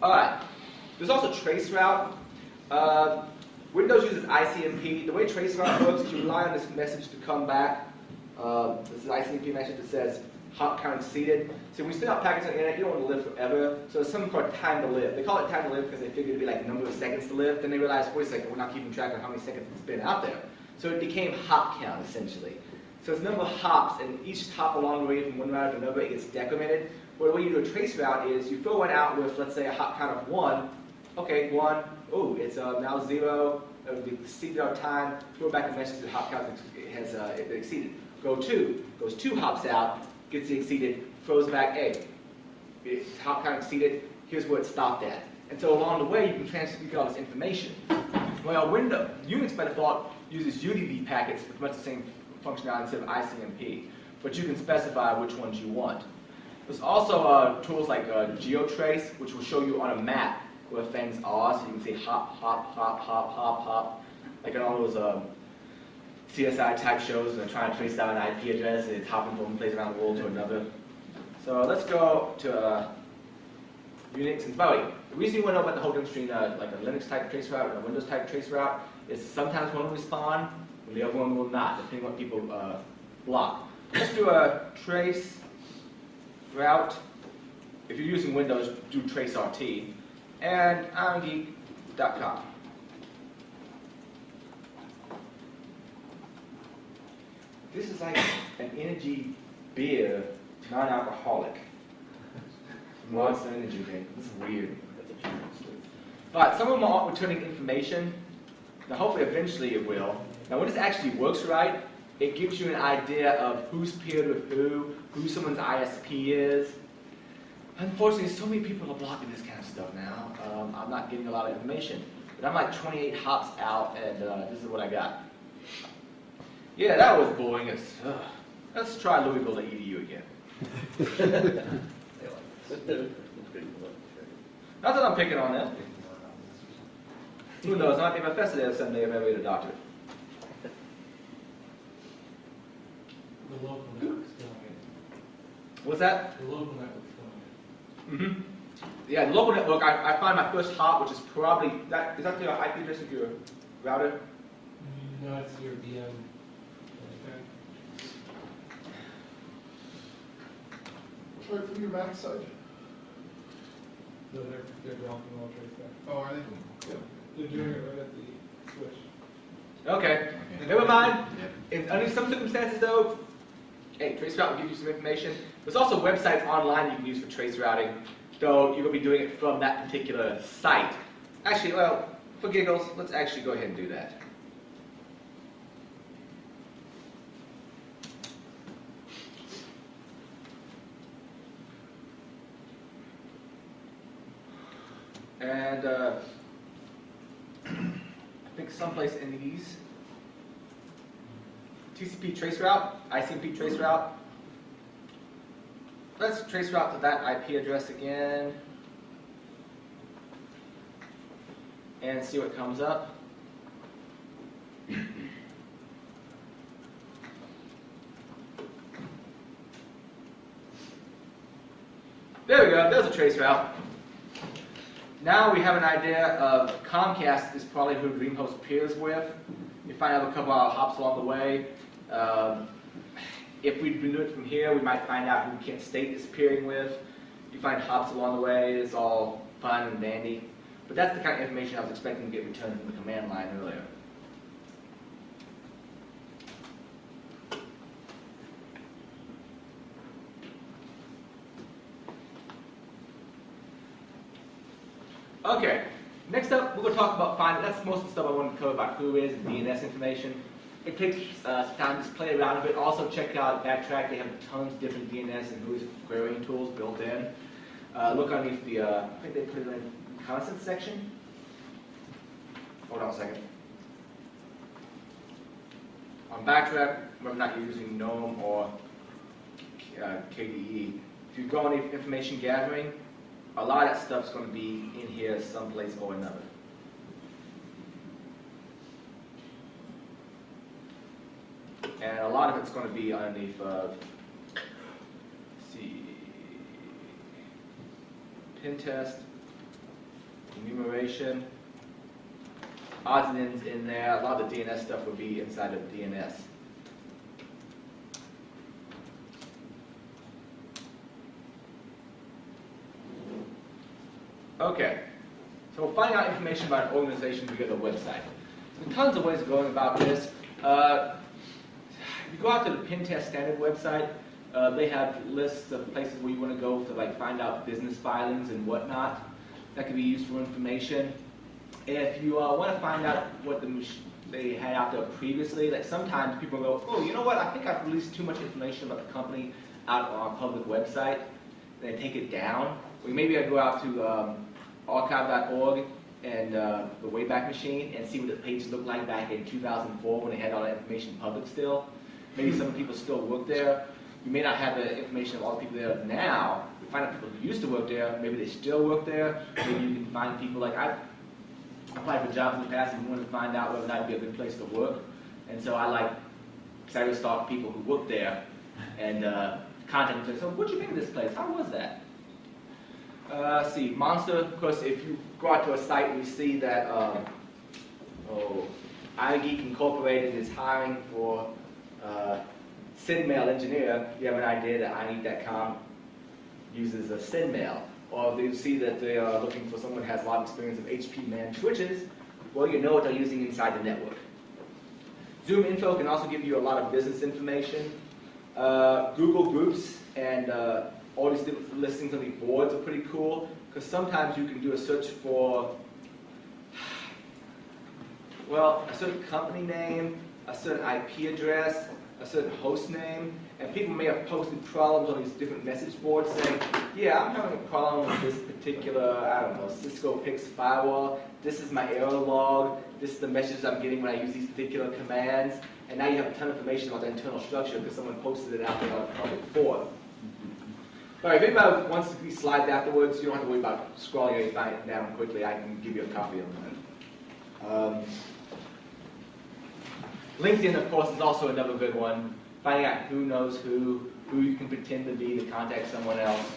All right. There's also Traceroute. Windows uses ICMP. The way Traceroute works is you rely on this message to come back. This is an ICMP message that says hop count exceeded. So when you send out packets on the internet, you don't want to live forever. So there's something called time to live. They call it time to live because they figured it'd be like the number of seconds to live. Then they realized, wait a second, we're not keeping track of how many seconds it's been out there. So it became hop count essentially. So it's a number of hops, and each hop along the way from one route to another, it gets decremented. Well, the way you do a trace route is you fill one out with, let's say, a hop count of 1. Okay, 1. Oh, it's now 0. We exceeded our time. Throw back a message that hop count has exceeded. Go 2. Goes 2 hops out, gets the exceeded, throws back, hey, hop count exceeded. Here's where it stopped at. And so along the way, you can transfer all this information. Well, Unix by default uses UDP packets with much the same functionality instead of ICMP, but you can specify which ones you want. There's also tools like GeoTrace, which will show you on a map where things are, so you can say hop, hop, hop, hop, hop, hop, like in all those CSI type shows, and they're trying to trace down an IP address, and it's hopping from one place around the world to another. So let's go to Unix. And by the way, the reason you want to know about the whole difference between like a Linux type trace route and a Windows type trace route is sometimes one will respond, and the other one will not, depending on what people block. Let's do a trace route. If you're using Windows, do traceRT, and imgeek.com. This is like an energy beer, non-alcoholic. Monster energy drink. This is weird. But some of them are returning information. Now hopefully eventually it will. Now when this actually works right, it gives you an idea of who's paired with who someone's ISP is. Unfortunately, so many people are blocking this kind of stuff now. I'm not getting a lot of information. But I'm like 28 hops out, and this is what I got. Yeah, that was boring. Let's try Louisville.edu again. Not that I'm picking on them. Who knows? I might be a professor there someday if I ever get a doctorate. The local network's killing it. What's that? The local network's killing it. Mm-hmm. Yeah, the local network, I find my first hop, which is probably, is that the IP address of your router? No, it's your VM. Try it from your Mac side. No, they're blocking all trace back. Oh, are they? Yeah. They're doing it right at the switch. Okay, never mind. Under some circumstances though, hey, Traceroute will give you some information. There's also websites online you can use for trace routing, though you're going to be doing it from that particular site. Actually, well, for giggles, let's actually go ahead and do that. And I think someplace in these, TCP traceroute, ICMP traceroute. Let's traceroute to that IP address again and see what comes up. Traceroute. Now we have an idea of Comcast is probably who DreamHost peers with. You find out a couple of hops along the way. If we do it from here, we might find out who Kent State is peering with. You find hops along the way. It's all fun and dandy. But that's the kind of information I was expecting to get returned from the command line earlier. Okay, next up we're going to talk about finding, that's most of the stuff I wanted to cover about Whois and DNS information. It takes some time to just play around a bit. Also check out Backtrack, they have tons of different DNS and Whois querying tools built in. Look underneath the, I think they put it in the constant section. Hold on a second. On Backtrack, we're not using GNOME or KDE. If you go on information gathering, a lot of that stuff's going to be in here someplace or another. And a lot of it's going to be underneath pin test, enumeration, odds and ends in there. A lot of the DNS stuff would be inside of DNS. Okay, so finding out information about an organization via the website. There's tons of ways of going about this. If you go out to the Pin Test Standard website, they have lists of places where you want to go to like find out business filings and whatnot. That can be useful information. If you want to find out what they had out there previously, like sometimes people go, oh, you know what, I think I've released too much information about the company out on our public website. They take it down. Or maybe I go out to archive.org and the Wayback Machine and see what the page looked like back in 2004 when they had all that information public still. Maybe some people still work there. You may not have the information of all the people there now. You find out people who used to work there, maybe they still work there. Maybe you can find people like I've applied for jobs in the past and wanted to find out whether that would be a good place to work. And so I would stalk people who worked there and contact them and say, so what do you think of this place? How was that? Let's see, Monster, of course, if you go out to a site and you see that iGeek Incorporated is hiring for SendMail engineer, you have an idea that iGeek.com uses a SendMail. Or if you see that they are looking for someone who has a lot of experience of HP man switches, well, you know what they're using inside the network. Zoom Info can also give you a lot of business information. Google Groups and all these different listings on the boards are pretty cool, because sometimes you can do a search for, well, a certain company name, a certain IP address, a certain host name, and people may have posted problems on these different message boards saying, yeah, I'm having a problem with this particular, I don't know, Cisco Pix firewall, this is my error log, this is the messages I'm getting when I use these particular commands, and now you have a ton of information about the internal structure because someone posted it out there on a public forum. All right, if anybody wants these slides afterwards, you don't have to worry about scrolling anything down quickly. I can give you a copy of them. LinkedIn, of course, is also another good one. Finding out who knows who you can pretend to be to contact someone else.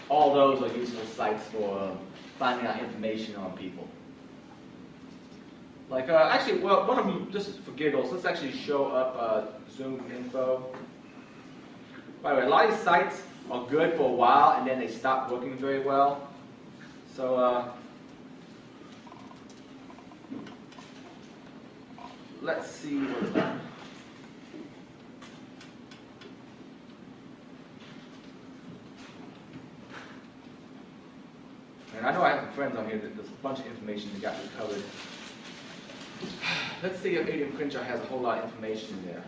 All those are useful sites for finding out information on people. Like, actually, well, one of them, just for giggles, let's actually show up Zoom Info. By the way, a lot of these sites are good for a while and then they stop working very well. So let's see what's that. And I know I have some friends on here that there's a bunch of information that got me covered. Let's see if Adrian Crenshaw has a whole lot of information there.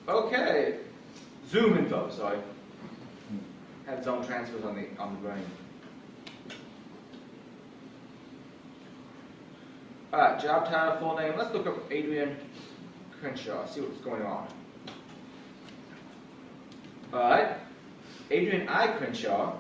Okay. Zoom Info, sorry. Had zone transfers on the brain. Alright, job title, full name. Let's look up Adrian Crenshaw, see what's going on. Alright. Adrian I. Crenshaw.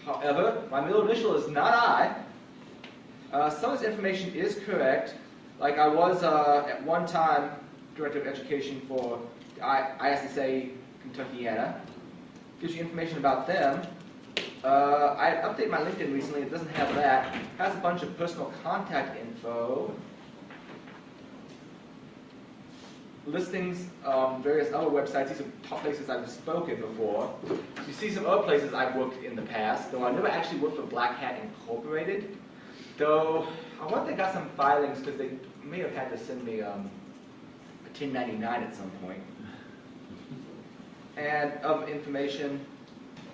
However, my middle initial is not I. Some of this information is correct. Like I was at one time Director of Education for ISSA Kentuckiana. Gives you information about them. I updated my LinkedIn recently. It doesn't have that. It has a bunch of personal contact info, listings, various other websites. These are top places I've spoken before. You see some other places I've worked in the past, though I never actually worked for Black Hat Incorporated. Though I wonder if they got some filings because they may have had to send me a 1099 at some point. And of information,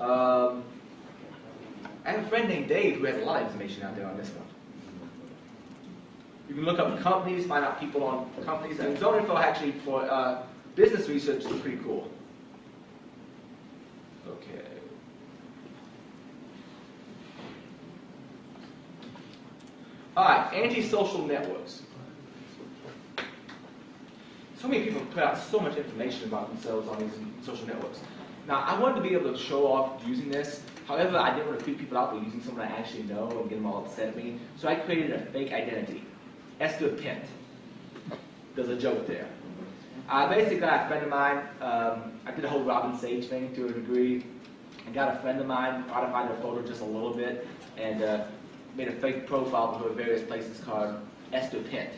I have a friend named Dave who has a lot of information out there on this one. You can look up companies, find out people on companies, and zone info actually for business research is pretty cool. Okay. All right, anti-social networks. So many people put out so much information about themselves on these social networks. Now, I wanted to be able to show off using this. However, I didn't want to creep people out by using someone I actually know and get them all upset at me. So I created a fake identity. Esther Pent. There's a joke there. Basically, got a friend of mine. I did a whole Robin Sage thing to a degree. I got a friend of mine, modified their photo just a little bit, and made a fake profile for various places called Esther Pent.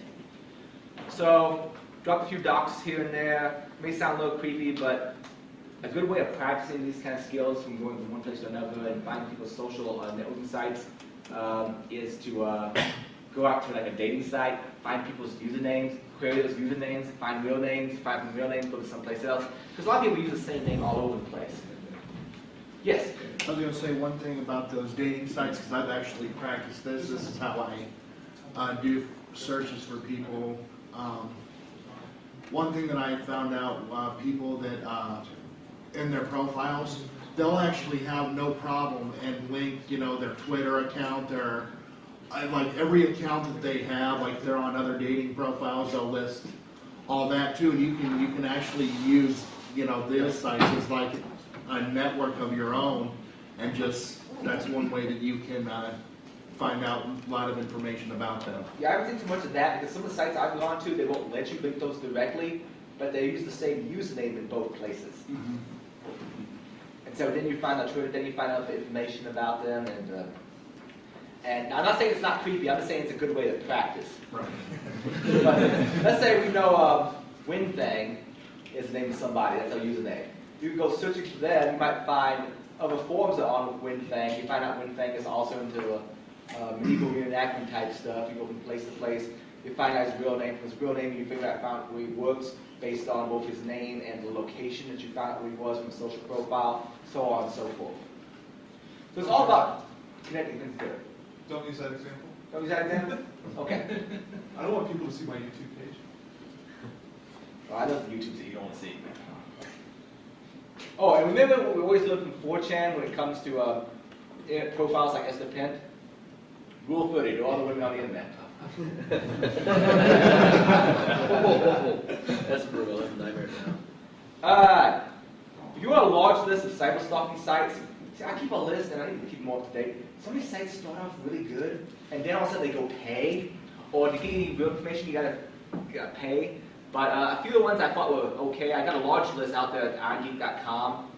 So, dropped a few docs here and there. May sound a little creepy, but a good way of practicing these kind of skills from going from one place to another and finding people's social networking sites is to go out to like a dating site, find people's usernames, query those usernames, find real names, find real names, go to someplace else. Because a lot of people use the same name all over the place. Yes? I was going to say one thing about those dating sites, because I've actually practiced this. This is how I do searches for people. One thing that I found out, people that in their profiles, they'll actually have no problem and link, their Twitter account, their like every account that they have, like they're on other dating profiles, they'll list all that too. And you can actually use, these sites as like a network of your own, and just that's one way that you can find out a lot of information about them. Yeah, I haven't seen too much of that because some of the sites I've gone to, they won't let you link those directly, but they use the same username in both places. Mm-hmm. And so then you find out Twitter, then you find out the information about them, and I'm not saying it's not creepy, I'm just saying it's a good way to practice. Right. But let's say we know Winfang is the name of somebody, that's our username. You can go searching for them, you might find other forums that are on with Winfang. You find out Winfang is also into medieval reenactment type stuff. You go from place to place. You find out his real name. From his real name, you figure out where he works based on both his name and the location that you found out where he was from a social profile, so on and so forth. So it's all about connecting things together. Don't use that example. Don't use that example? Okay. I don't want people to see my YouTube page. Well, I know the YouTubes that you don't want to see. Oh, and remember, we're always looking for 4chan when it comes to profiles like Esther Pent. Rule 30, to all the women on the internet. That's brutal. That's a nightmare now. Alright. If you want a large list of cyber stalking sites, see, I keep a list and I need to keep them all up to date. Some of these sites start off really good, and then all of a sudden they go pay, or to get any real information, you gotta pay. But a few of the ones I thought were okay. I got a large list out there at irongeek.com.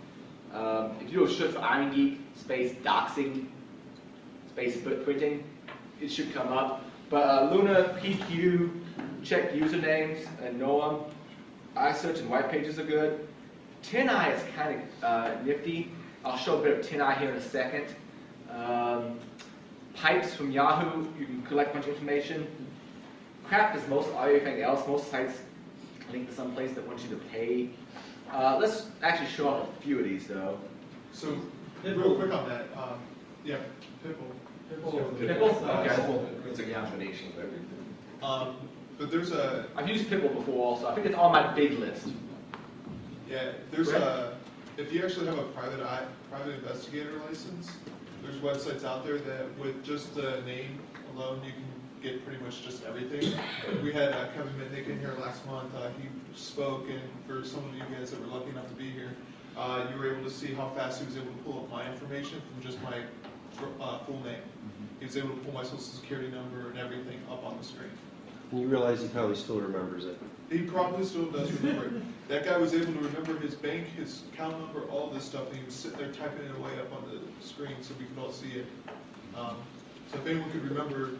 If you do a search for Iron Geek, space doxing, space footprinting, it should come up. But Luna, PQ, check usernames and know them. iSearch and white pages are good. TinEye is kind of nifty. I'll show a bit of TinEye here in a second. Pipes from Yahoo, you can collect a bunch of information. Crap is most everything else. Most sites link to some place that wants you to pay. Let's actually show off a few of these though. So, real quick on that, yeah, Pipple. Pipple? Okay. It's a combination of everything. But there's a, I've used Pipple before also. I think it's on my big list. yeah, there's a, if you actually have a private investigator license, there's websites out there that with just the name alone, you can get pretty much just everything. We had Kevin Mitnick in here last month. He spoke, and for some of you guys that were lucky enough to be here, you were able to see how fast he was able to pull up my information from just my full name. He was able to pull my social security number and everything up on the screen. And you realize he probably still remembers it. He probably still does remember it. That guy was able to remember his bank, his account number, all this stuff, and he was sitting there typing it away up on the screen so we could all see it. So if anyone could remember,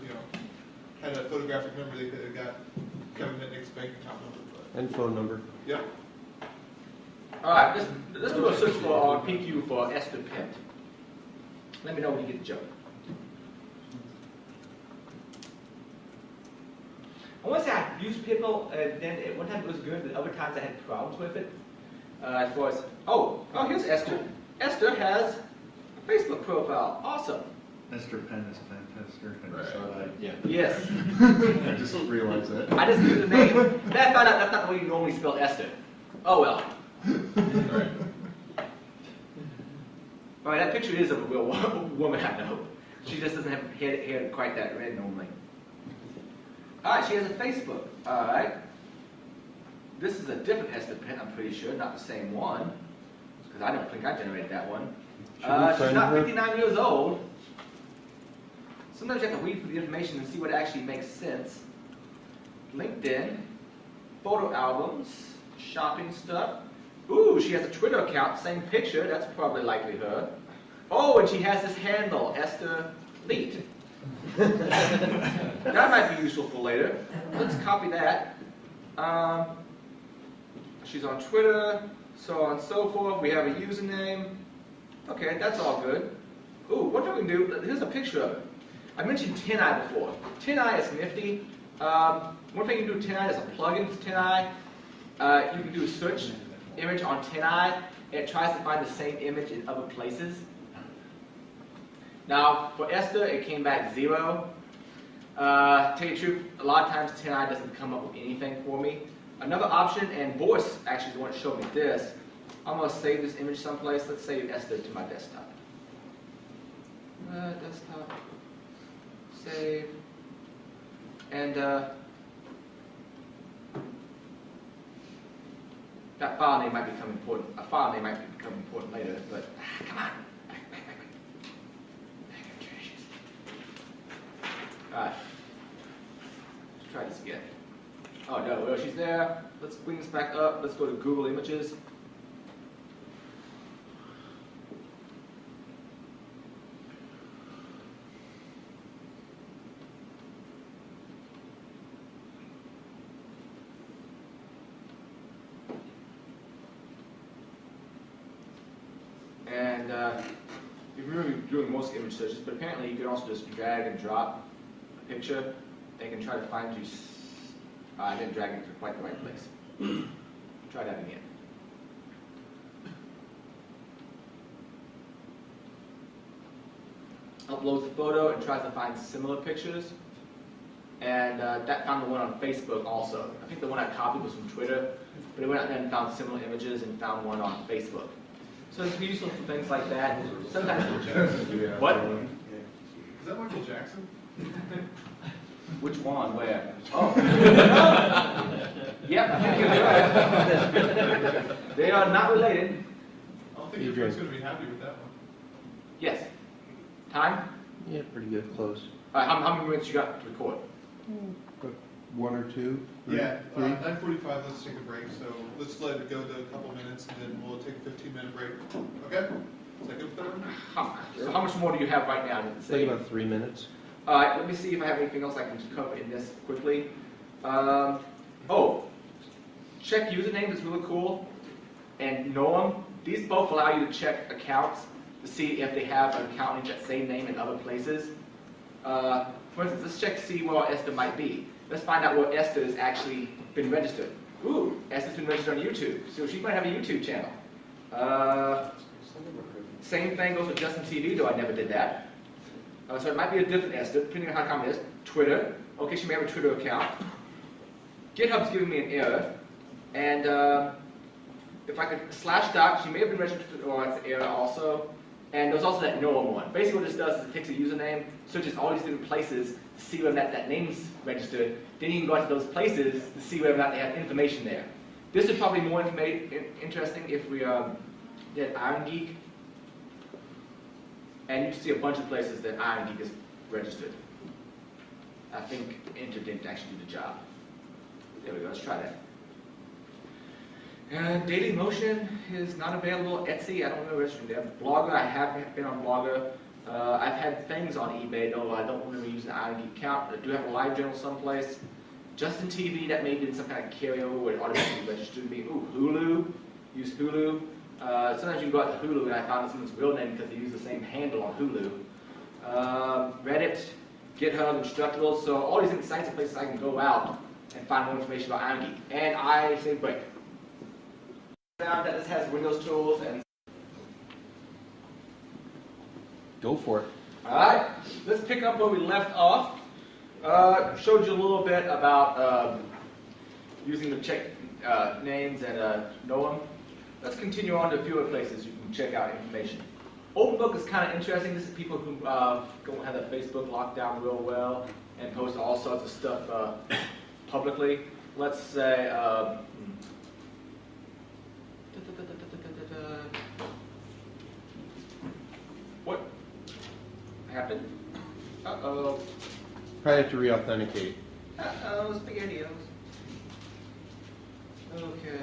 had a photographic memory, they could have got Kevin Mitnick's bank account number. But, And phone number. yeah. All right, let's do a search for PQ for Esther Pent. Let me know when you get the joke. I want to say I used people, and then at one time it was good, but other times I had problems with it. As far as, here's Esther. Esther has a Facebook profile. Awesome. Mr. Penn is Penn-Tester, I just saw that. Yeah. Yes. I just realized that. I just knew the name. Then I found out that's not the way you normally spell Esther. Oh well. Right. All right, that picture is of a real woman I know. She just doesn't have hair quite that red normally. All right, she has a Facebook. All right. This is a different Esther Pent, I'm pretty sure, not the same one, because I don't think I generated that one. Should we She's find not her? 59 years old. Sometimes you have to read through the information and see what actually makes sense. LinkedIn, photo albums, shopping stuff. Ooh, she has a Twitter account, same picture, that's probably likely her. Oh, and she has this handle, Esther Leet. That might be useful for later. Let's copy that. She's on Twitter, so on and so forth. We have a username. Okay, that's all good. Ooh, what do we do? Here's a picture of it. I mentioned TinEye before. TinEye is nifty. One thing you can do with TinEye is a plugin for TinEye. You can do a search image on TinEye, and it tries to find the same image in other places. Now, for Esther, it came back 0. Tell you the truth, a lot of times TinEye doesn't come up with anything for me. Another option, and Boris actually is the one that showed me this. I'm going to save this image someplace. Let's save Esther to my desktop. Desktop. Save. And that file name might become important. A file name might become important later, but come on. Alright. Let's try this again. Oh no, well she's there. Let's bring this back up. Let's go to Google Images. And you remember doing most image searches, but apparently you can also just drag and drop a picture. They can try to find you. I didn't drag it to quite the right place. Try that again. Uploads the photo and tries to find similar pictures. And that found the one on Facebook also. I think the one I copied was from Twitter, but it went out there and found similar images and found one on Facebook. So it's useful for things like that. Sometimes. What? Is that Michael Jackson? Which one? Where? Oh. Yep, I think you're right. They are not related. I don't think your friend's going to be happy with that one. Yes. Time? Yeah, pretty good, close. How many minutes you got to record? But 1 or 2? Yeah, 3? 9:45, let's take a break. So let's let it go to a couple minutes, and then we'll take a 15-minute break. Okay? Is that good for everyone? So how much more do you have right now? Say about 3 minutes. All right, let me see if I have anything else I can cover in this quickly. Check usernames is really cool. And know them. These both allow you to check accounts to see if they have an account in that same name in other places. For instance, let's check to see where Esther might be. Let's find out where Esther has actually been registered. Ooh, Esther's been registered on YouTube, so she might have a YouTube channel. Same thing goes with Justin TV, though I never did that. So it might be a different Esther, depending on how common it is. Twitter, okay, she may have a Twitter account. GitHub's giving me an error, and if I could /doc, she may have been registered, or it's an error also. And there's also that Noam one. Basically what this does is it takes a username, searches all these different places to see whether or not that name's registered. Then you can go out to those places to see whether or not they have information there. This is probably more interesting if we did Iron Geek. And you can see a bunch of places that Iron Geek is registered. I think Enter didn't actually do the job. There we go, let's try that. Dailymotion is not available. Etsy, I don't know where it's from there. Blogger, I have been on Blogger. I've had things on eBay, though I don't remember using the Iron Geek account. I do have a live journal someplace. Justin TV, that may have been some kind of carryover where it automatically registered me. Ooh, Hulu, use Hulu. Sometimes you can go out to Hulu and I found someone's real name because they use the same handle on Hulu. Reddit, GitHub, Instructables, so all these different sites and places I can go out and find more information about Iron Geek. And I say break. Found that this has Windows tools and Go for it. alright, let's pick up where we left off. Showed you a little bit about using the check names and know them. Let's continue on to a few other places you can check out information. OpenBook is kind of interesting. This is people who don't have their Facebook locked down real well and post all sorts of stuff publicly. Let's say, what happened? Uh-oh. Probably have to re-authenticate. Uh-oh, SpaghettiOs. Okay.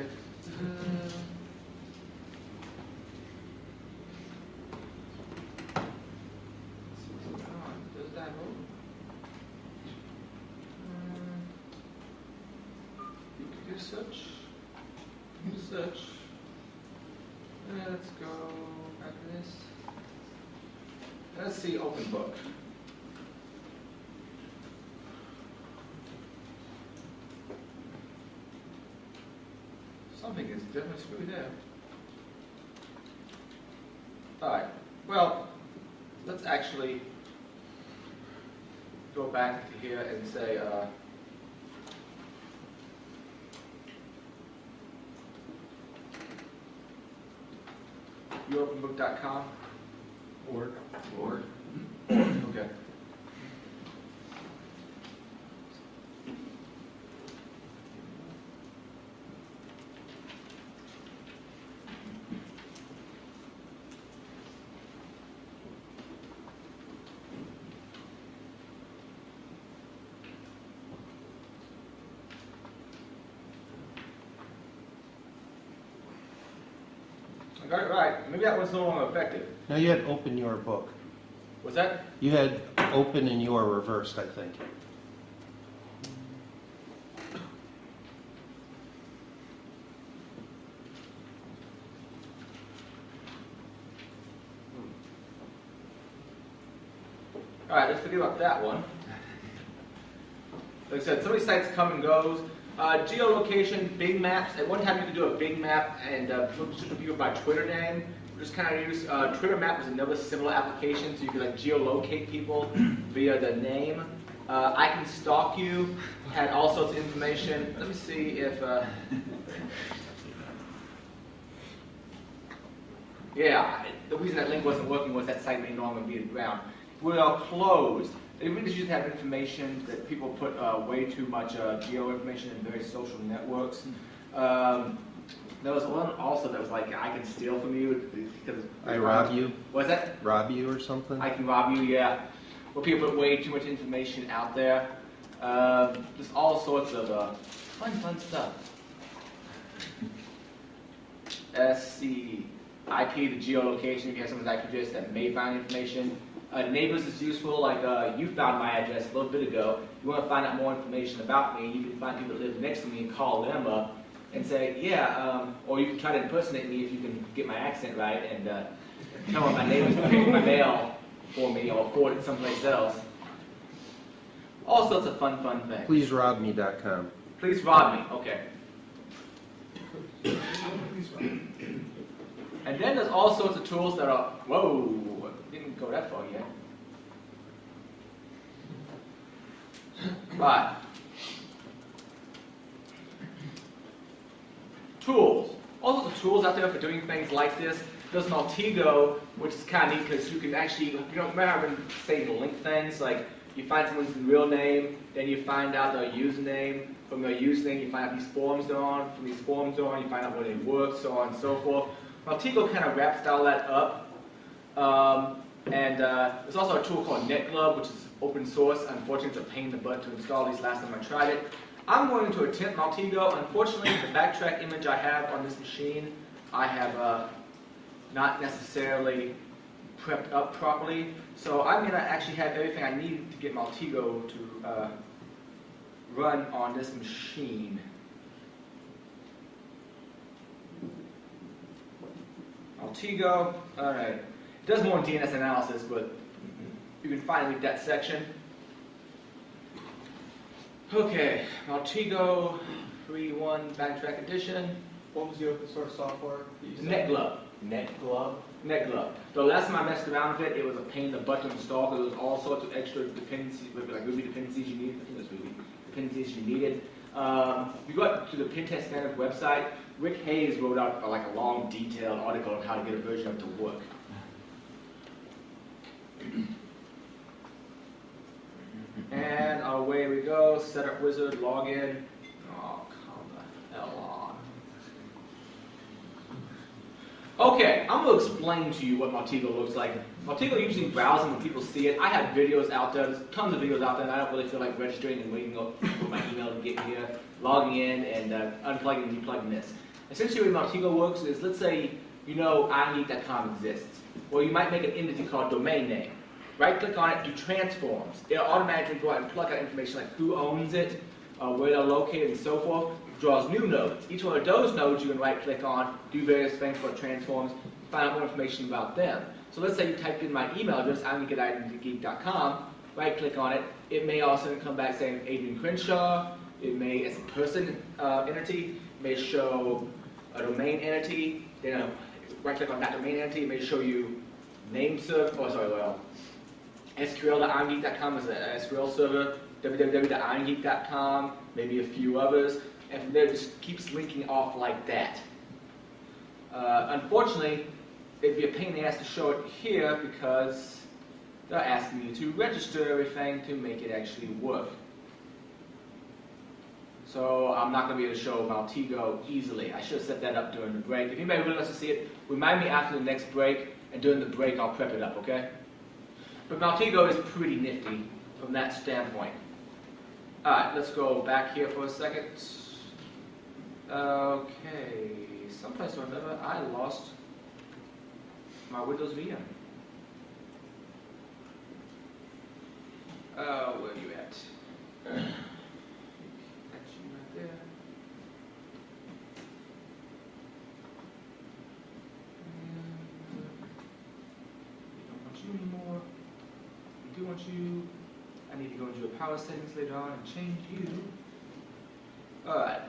Does that move? You can do search. Do search. Let's go after this. Let's see OpenBook. Something is definitely screwed there. Alright, well, let's actually go back to here and say, youropenbook.com? Org. Okay. I got it right. Maybe that was no longer effective. No, you had open your book. Was that? You had open and your reversed, I think. All right, let's forget about that one. Like I said, so many sites come and goes. Geolocation, Bing Maps. At one time you could do a Bing Map and switch people by Twitter name. Just kind of use Twitter Map was another similar application, so you could like geolocate people via the name. I Can Stalk You had all sorts of information. Let me see if. Yeah, the reason that link wasn't working was that site may no longer be around. We're all closed. They really just used to have information that people put way too much geo information in various social networks. There was one also that was like, I can steal from you because I rob you? What's that? Rob you or something? I can rob you, yeah. Where people put way too much information out there. Just all sorts of fun stuff. SC, IP, the geolocation, if you have someone's IP address that may find information. Neighbors is useful, like you found my address a little bit ago. You want to find out more information about me, you can find people that live next to me and call them up and say, yeah, or you can try to impersonate me if you can get my accent right and tell my neighbors to pick my mail for me or forward it someplace else. All sorts of fun things. PleaseRobMe.com. Please rob me, okay. And then there's all sorts of tools that are, whoa, didn't go that far yet. Right. Tools. All sorts of tools out there for doing things like this. There's Maltego, which is kind of neat because you can actually, you know, remember I've been saying link things, like you find someone's real name, then you find out their username. From their username, you find out these forums they're on. From these forums they're on, you find out where they work, so on and so forth. Maltego kind of wraps all that up. And there's also a tool called NetGlove, which is open source. Unfortunately, it's a pain in the butt to install. At least last time I tried it. I'm going to attempt Maltego. Unfortunately, the backtrack image I have on this machine, I have not necessarily prepped up properly. So I'm going to actually have everything I need to get Maltego to run on this machine. Maltego, all right. It does more DNS analysis, but you can finally read that section. Okay, Maltego 3.1 backtrack edition. What was the open source software that you said? NetGlove. NetGlove? NetGlove. The last time I messed around with it, it was a pain in the butt to install because there was all sorts of extra dependencies, like Ruby dependencies you needed. I think it was Ruby dependencies you needed. If you go up to the Pentest Standard website, Rick Hayes wrote out like a long, detailed article on how to get a version of it to work. And away we go. Setup wizard, login. Oh, come the hell on. Okay, I'm going to explain to you what Maltego looks like. Maltego usually browsing when people see it. I have videos out there. There's tons of videos out there, and I don't really feel like registering and waiting up for my email to get here, logging in, and unplugging and deplugging this. Essentially, what Maltego works is, let's say you know iNeat.com exists. Well, you might make an entity called domain name. Right-click on it, do transforms. It'll automatically go out and plug out information like who owns it, where they're located, and so forth. Draws new nodes. Each one of those nodes you can right-click on, do various things for transforms, find out more information about them. So let's say you typed in my email address, ineatgeek.com, right-click on it. It may also come back saying Adrian Crenshaw. It may, as a person entity, may show a domain entity. Then right-click on that domain entity. It may show you name server. Oh, sorry, well. SQL.irongeek.com is an SQL server, www.irongeek.com, maybe a few others, and from there it just keeps linking off like that. Unfortunately, it'd be a pain in the ass to show it here because they're asking you to register everything to make it actually work. So I'm not going to be able to show Maltego easily. I should have set that up during the break. If anybody really wants to see it, remind me after the next break, and during the break I'll prep it up, okay? But Maltego is pretty nifty from that standpoint. Alright, let's go back here for a second. Okay, someplace or another I lost my Windows VM. Where are you at? That's you right there. We don't want you anymore. I do want you. I need to go into your power settings later on and change you. Alright.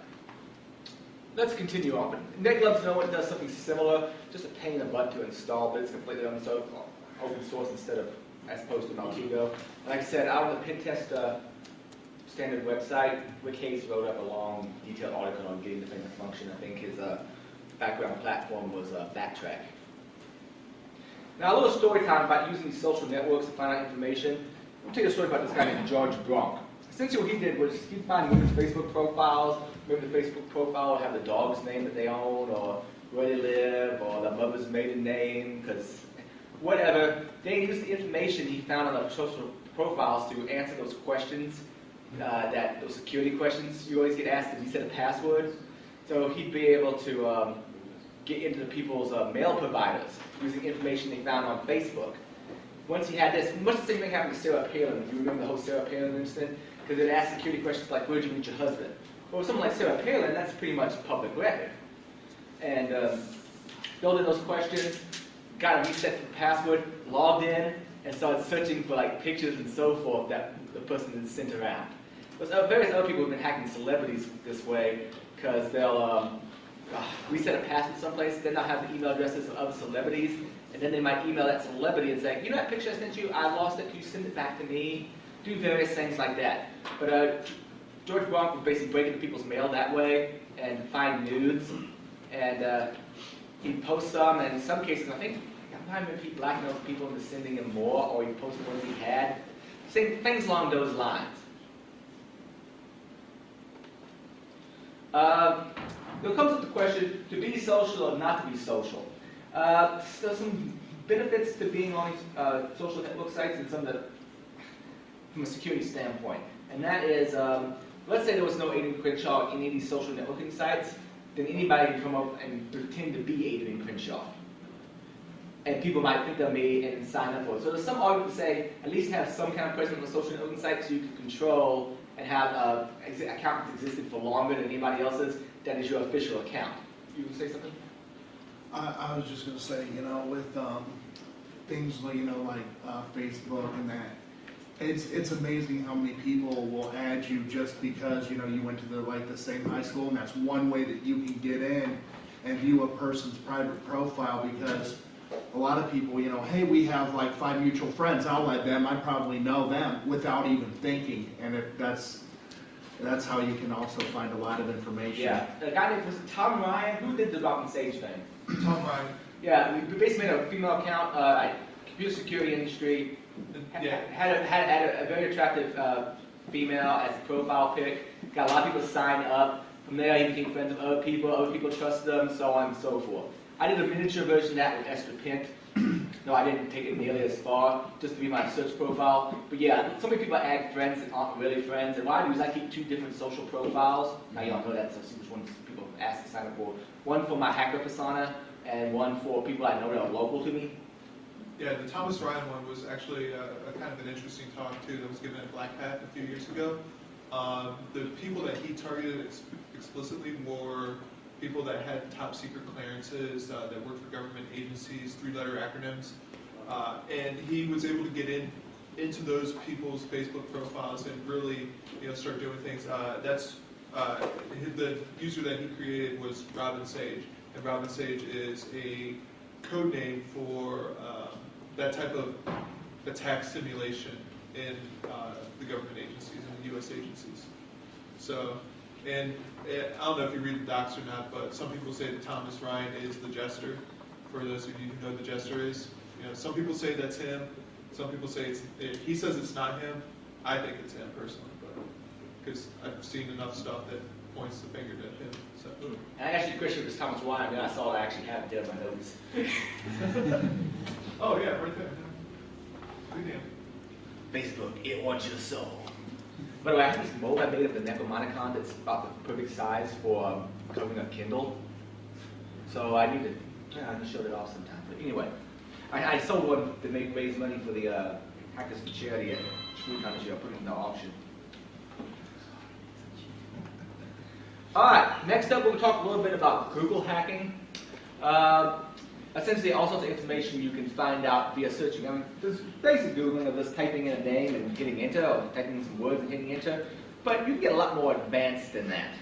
Let's continue on. But NetGlove's know it does something similar, just a pain in the butt to install, but it's completely open source instead of as opposed to Maltego. Like I said, out on the Pentest standard website, Rick Hayes wrote up a long, detailed article on getting the thing to function. I think his background platform was Backtrack. Now, a little story time about using these social networks to find out information. I'll tell you a story about this guy named George Bronk. Essentially what he did was he'd find women's Facebook profiles. Maybe the Facebook profile would have the dog's name that they own, or where they live, or the mother's maiden name, because whatever. Then he used the information he found on the social profiles to answer those questions, those security questions you always get asked if you set a password. So he'd be able to get into the people's mail providers using information they found on Facebook. Once he had this, much the same thing happened to Sarah Palin, if you remember the whole Sarah Palin incident, because it asked security questions like, where'd you meet your husband? Well, with someone like Sarah Palin, that's pretty much public record. And filled in those questions, got a reset the password, logged in, and started searching for like pictures and so forth that the person had sent around. There's various other people who've been hacking celebrities this way, because they'll reset a password someplace, then they'll have the email addresses of other celebrities, and then they might email that celebrity and say, you know that picture I sent you, I lost it, can you send it back to me? Do various things like that. But George Bronk would basically break into people's mail that way and find nudes, and he'd post some, and in some cases, I think, I don't remember if he blackmailed people into sending him more, or he posted ones he had. Same things along those lines. There comes up the question, to be social or not to be social. There's some benefits to being on these social network sites and some of the, from a security standpoint. And that is, let's say there was no Adrian Crenshaw on any of these social networking sites, then anybody can come up and pretend to be Adrian Crenshaw. And people might think of me and sign up for it. So there's some argument to say, at least have some kind of presence on a social networking site so you can control and have an account that's existed for longer than anybody else's, that is your official account. You would say something? I was just gonna say, you know, with things like, you know, like Facebook and that, it's amazing how many people will add you just because, you know, you went to the same high school, and that's one way that you can get in and view a person's private profile, because a lot of people, you know, hey, we have like 5 mutual friends, I'll add them, I probably know them without even thinking, and that's how you can also find a lot of information. Yeah, the guy named, was it Tom Ryan? Who did the Rock and Sage thing? Tom Ryan. Yeah, we basically made a female account, computer security industry, Yeah. had a very attractive female as a profile pic, got a lot of people sign up. From there, he became friends with other people trusted them, so on and so forth. I did a miniature version of that with Esther Pint. No, I didn't take it nearly as far, just to be my search profile. But yeah, so many people add friends that aren't really friends. And what I do is I keep 2 different social profiles. Now you all know that, so see which ones people ask to sign up for. One for my hacker persona, and one for people I know that are local to me. Yeah, the Thomas Ryan one was actually a kind of an interesting talk too that was given at Black Hat a few years ago. The people that he targeted explicitly were people that had top secret clearances, that worked for government agencies, 3-letter acronyms, and he was able to get into those people's Facebook profiles and really, you know, start doing things. The user that he created was Robin Sage, and Robin Sage is a code name for that type of attack simulation in the government agencies and the U.S. agencies. So, and I don't know if you read the docs or not, but some people say that Thomas Ryan is the Jester. For those of you who know who the Jester is, you know, some people say that's him. Some people say he says it's not him. I think it's him personally, but because I've seen enough stuff that points the finger at him. So. And I asked you a question if it's Thomas Ryan, and I saw I actually have it there in my notes. Oh yeah, right there. Good name. Facebook, it wants your soul. By the way, I have this mold I made of the Necromonicon that's about the perfect size for covering a Kindle. So I need to, I can show it off sometime. But anyway, I sold one to raise money for the Hackers for Charity at Screwtown this year. I put it in the auction. Alright, next up we'll talk a little bit about Google hacking. Essentially all sorts of information you can find out via searching. I mean, there's basic Googling of just typing in a name and hitting enter, or typing in some words and hitting enter, but you can get a lot more advanced than that.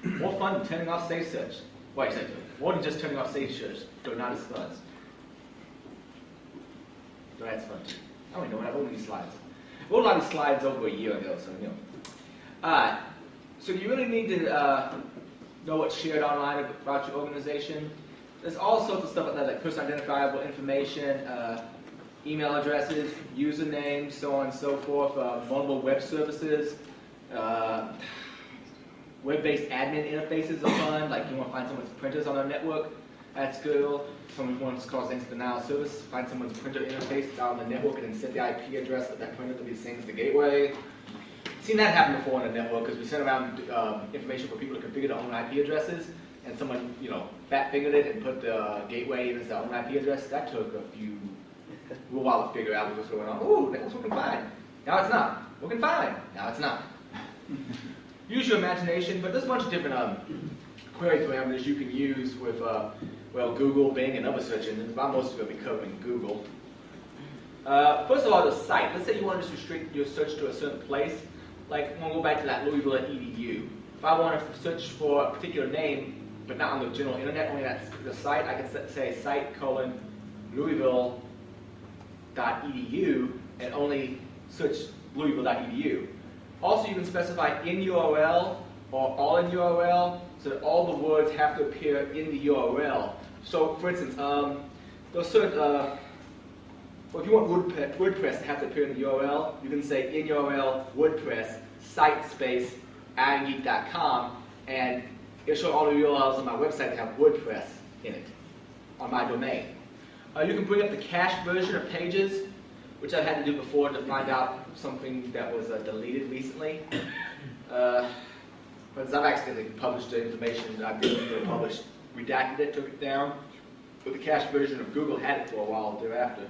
More fun than turning off safe search. Wait, sorry, more than just turning off safe search, but not as fun. So that's fun too. I don't know, I wrote these slides. I wrote a lot of these slides over a year ago, so you know. Alright, so you really need to know what's shared online about your organization. There's all sorts of stuff like that, like personal identifiable information, email addresses, usernames, so on and so forth, vulnerable web services, web-based admin interfaces are fun, like you want to find someone's printers on their network, that's good. Someone wants to cause things to denial of service, find someone's printer interface out on the network and then set the IP address of that printer to be the same as the gateway. Seen that happen before on a network because we sent around information for people to configure their own IP addresses, and someone, you know, fat-fingered it and put the gateway as their own IP address. That took a while to figure out what was going on. Ooh, that was working fine. Now it's not. Working fine. Now it's not. Use your imagination, but there's a bunch of different query parameters you can use with, well, Google, Bing, and other search engines. But I'm mostly going to be covering Google. First of all, the site. Let's say you want to restrict your search to a certain place. Like, we'll go back to that Louisville.edu. If I want to search for a particular name, but not on the general internet, only at the site, I can say site:"Louisville.edu and only search Louisville.edu. Also, you can specify in URL or all in URL, so that all the words have to appear in the URL. So, for instance, they'll search, well, if you want WordPress to have to appear in the URL, you can say in URL WordPress site space irongeek.com, and it'll show all the URLs on my website that have WordPress in it. on my domain. You can bring up the cached version of pages, which I've had to do before to find out something that was deleted recently. But I've accidentally published the information that I didn't need to publish, redacted it, took it down. But the cached version of Google had it for a while thereafter.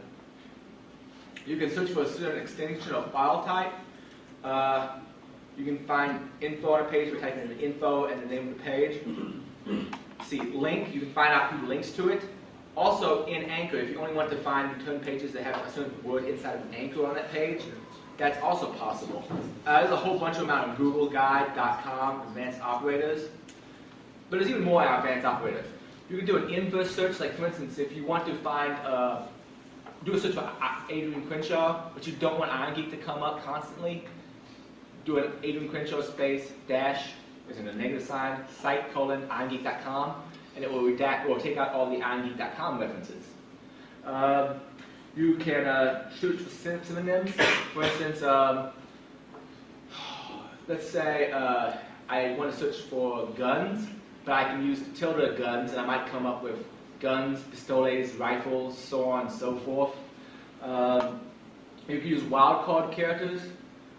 You can search for a certain extension or file type. You can find info on a page by typing in the info and the name of the page. See, link, you can find out who links to it. Also, in Anchor, if you only want to find return pages that have a certain word inside of an anchor on that page, that's also possible. There's a whole bunch of them out on googleguide.com, advanced operators. But there's even more advanced operators. You can do an inverse search, like for instance, if you want to find, do a search for Adrian Crenshaw, but you don't want IronGeek to come up constantly, do an Adrian Crenshaw space dash, there's a negative sign, site : irongeek.com, and it will redact or take out all the irongeek.com references. You can search for synonyms. For instance, let's say I want to search for guns, but I can use tilde guns, and I might come up with guns, pistoles, rifles, so on and so forth. You can use wildcard characters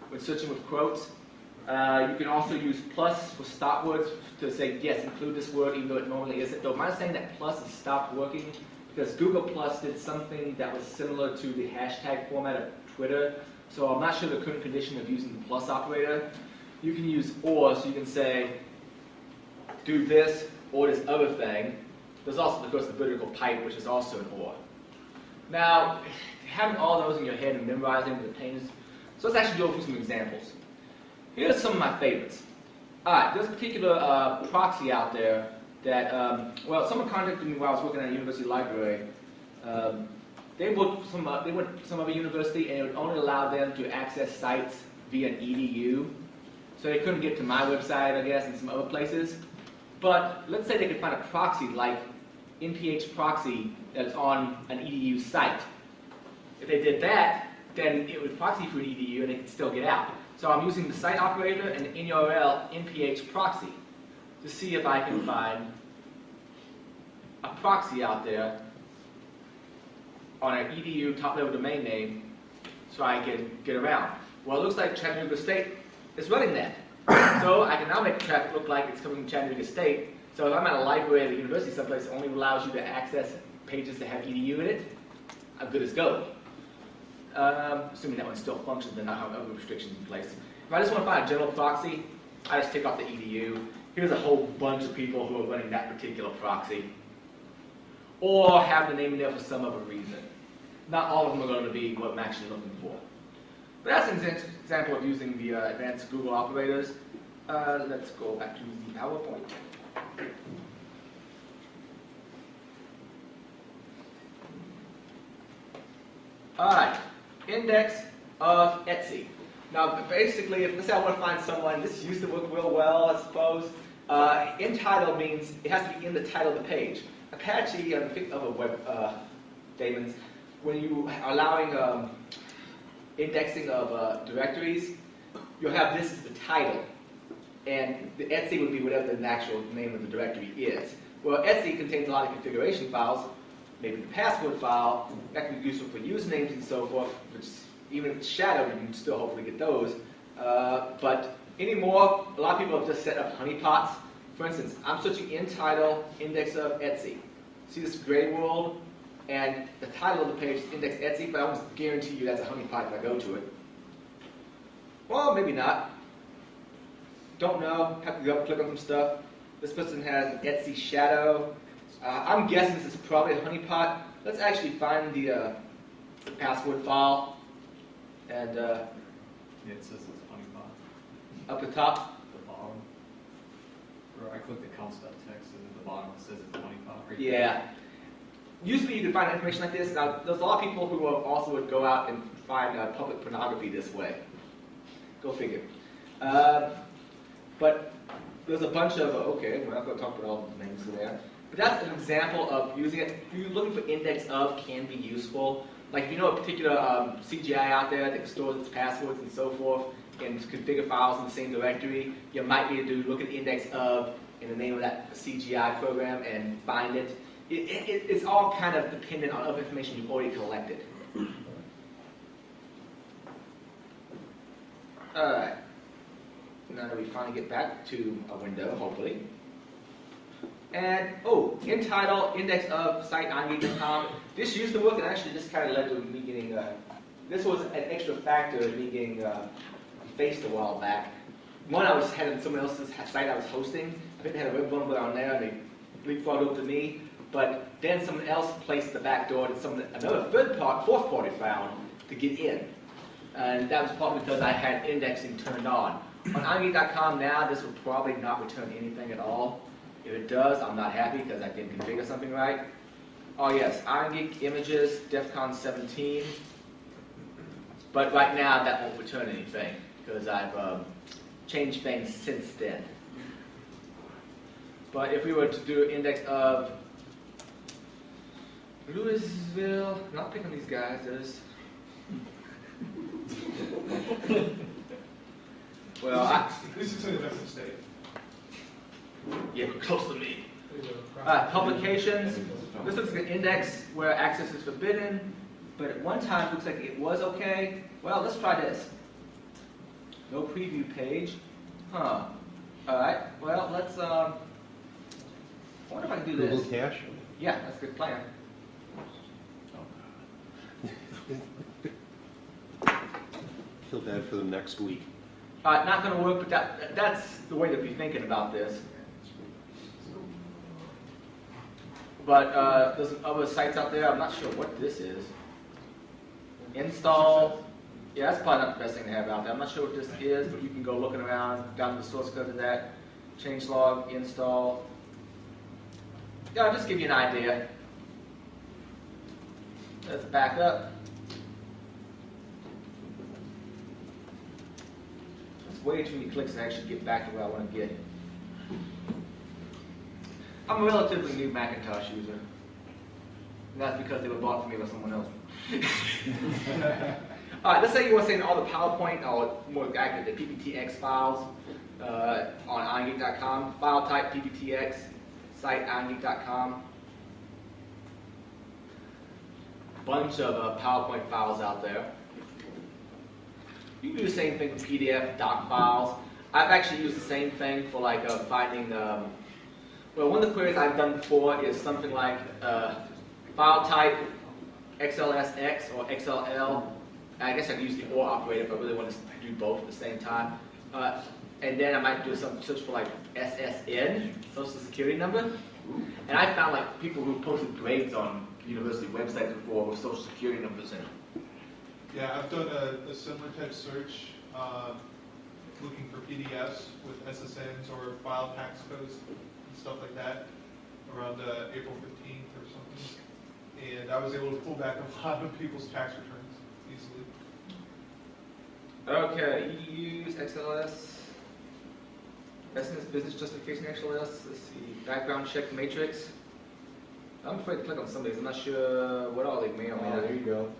when searching with quotes. You can also use plus for stop words to say, yes, include this word, even though it normally isn't. Though my saying that plus has stopped working because Google Plus did something that was similar to the hashtag format of Twitter. So I'm not sure the current condition of using the plus operator. You can use or, so you can say, do this or this other thing. There's also, of course, the vertical pipe, which is also an or. Now, having all those in your head and memorizing the pains, so let's actually go through some examples. Here's some of my favorites. Alright, there's a particular proxy out there that, well, someone contacted me while I was working at a university library. They went to some other university and it would only allow them to access sites via an edu. So they couldn't get to my website, I guess, and some other places. But let's say they could find a proxy like NPH proxy that's on an edu site. If they did that, then it would proxy for an edu and they could still get out. So I'm using the site operator and the NURL NPH proxy to see if I can find a proxy out there on an edu top-level domain name so I can get around. Well, it looks like Chattanooga State is running that. So I can now make traffic look like it's coming from Chattanooga State. So if I'm at a library at a university someplace that only allows you to access pages that have edu in it, I'm good as gold. Assuming that one still functions and not have other restrictions in place. If I just want to find a general proxy, I just take off the edu. Here's a whole bunch of people who are running that particular proxy. Or have the name in there for some other reason. Not all of them are going to be what I'm actually looking for. But that's an example of using the advanced Google operators. Let's go back to the PowerPoint. Alright, index of Etsy. Now basically, let's say I want to find someone, this used to work real well, I suppose. In title means it has to be in the title of the page. Apache, other web daemons, when you are allowing indexing of directories, you'll have this as the title. And the Etsy would be whatever the actual name of the directory is. Well, Etsy contains a lot of configuration files, maybe the password file, that can be useful for usernames and so forth, which even if it's shadowed, you can still hopefully get those. But anymore, a lot of people have just set up honeypots. For instance, I'm searching in title, index of Etsy. See this gray world? And the title of the page is index Etsy, but I almost guarantee you that's a honeypot if I go to it. Well, maybe not. Don't know. Have to go click on some stuff. This person has an Etsy shadow. I'm guessing this is probably a honeypot. Let's actually find the password file. And Yeah, it says it's a honeypot. up the top. The bottom. Or I clicked the counts.txt and at the bottom it says it's a honeypot. Right Yeah. there. Usually you can find information like this. Now, there's a lot of people who also would go out and find public pornography this way. Go figure. But there's a bunch of, okay, we're not going to talk about all the names there. But that's an example of using it. If you're looking for index of can be useful. Like if you know a particular CGI out there that stores its passwords and so forth and configure files in the same directory, you might be able to look at the index of in the name of that CGI program and find it. It's all kind of dependent on other information you've already collected. Alright. Now that we finally get back to a window, hopefully. And, in title, index of site ongeek.com. This used to work, and actually this kind of led to me getting, this was an extra factor in me getting faced a while back. One, I was having someone else's site I was hosting. I think they had a web vulnerability on there, and they leapfrogged over to me. But then someone else placed the back door that another fourth party found to get in. And that was partly because I had indexing turned on. On ongeek.com now, this will probably not return anything at all. If it does, I'm not happy because I didn't configure something right. Oh yes, OnGeek images, DEFCON 17. But right now, that won't return anything because I've changed things since then. But if we were to do an index of Louisville, not picking these guys, there's... Well, At least it's in a different state. Yeah, close to me. Publications. This looks like an index where access is forbidden, but at one time it looks like it was okay. Well, let's try this. No preview page. Huh. Alright, well, let's, I wonder if I can do Google this. Cache? Yeah, that's a good plan. Feel bad for them next week. Not going to work, but that's the way to be thinking about this. But there's other sites out there. I'm not sure what this is. Install. Yeah, that's probably not the best thing to have out there. I'm not sure what this is, but you can go looking around, down the source code of that. Changelog, install. Yeah, I'll just give you an idea. Let's back up. That's way too many clicks to actually get back to where I want to get. I'm a relatively new Macintosh user. And that's because they were bought for me by someone else. All right, let's say you want to send all the PowerPoint, or more accurate, the PPTX files on ongeek.com. File type PPTX, site ongeek.com. Bunch of PowerPoint files out there. You can do the same thing with PDF, doc files. I've actually used the same thing for like finding, well, one of the queries I've done before is something like file type XLSX or XLL. I guess I can use the OR operator if I really want to do both at the same time. And then I might do some search for like SSN, Social Security number. And I found like people who posted grades on university websites before with Social Security numbers in them. Yeah, I've done a similar type search, looking for PDFs with SSNs or file tax codes and stuff like that around April 15th or something. And I was able to pull back a lot of people's tax returns easily. Okay, use XLS. Business justification XLS. Let's see. Background check matrix. I'm afraid to click on some of these. I'm not sure what all they may or may Oh, not. there you go.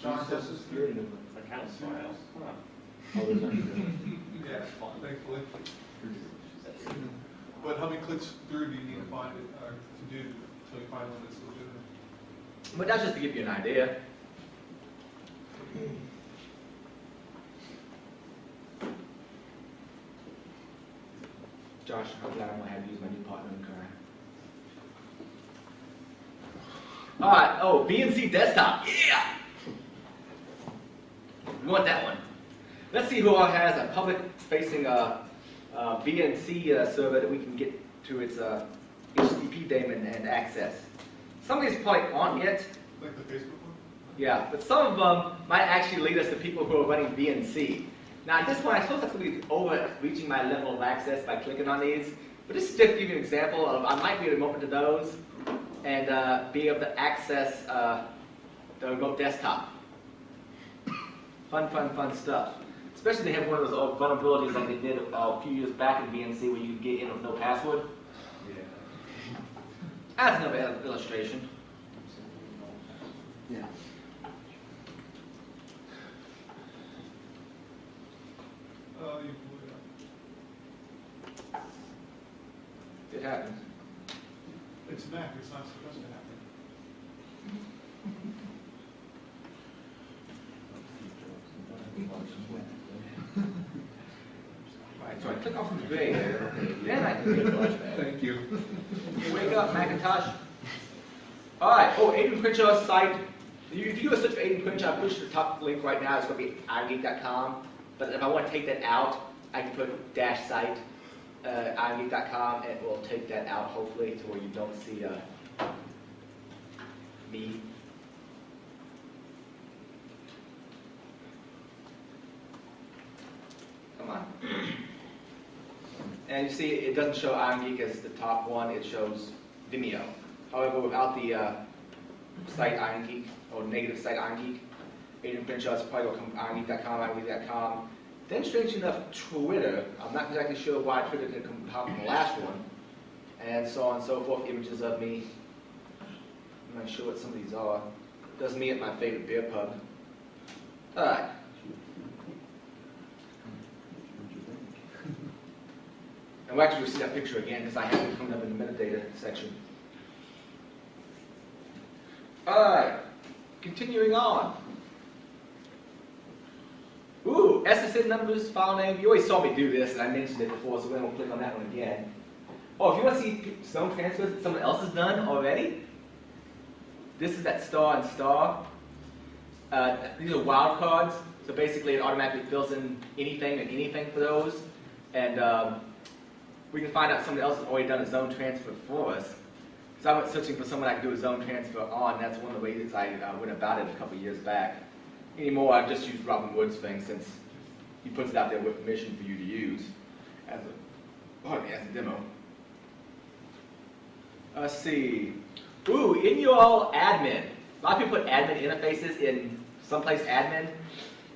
John, Social Security number. Accounts files. Oh, there's not. Yeah, thankfully. But how many clicks through do you need to find it, or to do until you find one that's legitimate? But that's just to give you an idea. Josh, I'm glad I'm going to have to use my new partner in the car. Alright, oh, VNC desktop, yeah! We want that one. Let's see who all has a public-facing VNC server that we can get to its HTTP daemon and access. Some of these probably aren't yet. Like the Facebook one? Yeah, but some of them might actually lead us to people who are running VNC. Now at this point, I suppose that's going to be overreaching my level of access by clicking on these. But this is just to give you an example of, I might be able to open to those and be able to access the remote desktop. Fun stuff. Especially they have one of those vulnerabilities like they did a few years back in VNC where you could get in with no password. Yeah. That's another illustration. Yeah. You blew it up. It happens. It It's Mac, it's not supposed to happen. Alright, so I click off of the gray there, then I can get the flashback. Thank you. Wake up, Macintosh. Alright, Aiden Crenshaw's site. If you do a search for Aiden Crenshaw, push the top link right now, it's going to be irongeek.com. But if I want to take that out, I can put -site, irongeek.com, and it will take that out, hopefully, to where you don't see me. Come on. And you see, it doesn't show Iron Geek as the top one, it shows Vimeo. However, without the site Iron Geek, or negative site Iron Geek, Aiden Crenshaw's probably will come irongeek.com, irongeek.com. Then, strange enough, Twitter. I'm not exactly sure why Twitter didn't come top in the last one. And so on and so forth, images of me. I'm not sure what some of these are. Does me at my favorite beer pub. Alright. And we'll actually see that picture again because I have it coming up in the metadata section. Alright, continuing on. Ooh, SSN numbers, file name. You always saw me do this, and I mentioned it before, so we're going to click on that one again. Oh, if you want to see zone transfers that someone else has done already, this is that star and star. These are wildcards, so basically it automatically fills in anything and anything for those. And we can find out someone else has already done a zone transfer for us. So I went searching for someone I could do a zone transfer on. That's one of the ways I went about it a couple of years back. Anymore, I just use Robin Wood's thing since he puts it out there with permission for you to use as a demo. Let's see. Ooh, in your admin. A lot of people put admin interfaces in someplace admin.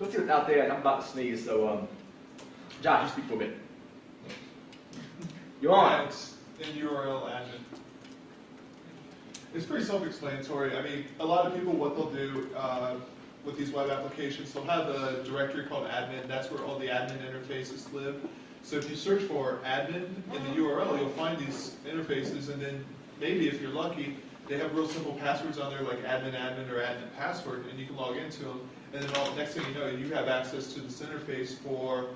Let's see what's out there. And I'm about to sneeze, so Josh, you speak for a bit. You're on. Yeah, it's in URL admin. It's pretty self-explanatory. I mean, a lot of people, what they'll do with these web applications, they'll have a directory called admin. That's where all the admin interfaces live. So if you search for admin in the URL, you'll find these interfaces, and then maybe if you're lucky, they have real simple passwords on there like admin or admin password, and you can log into them. And then next thing you know, you have access to this interface for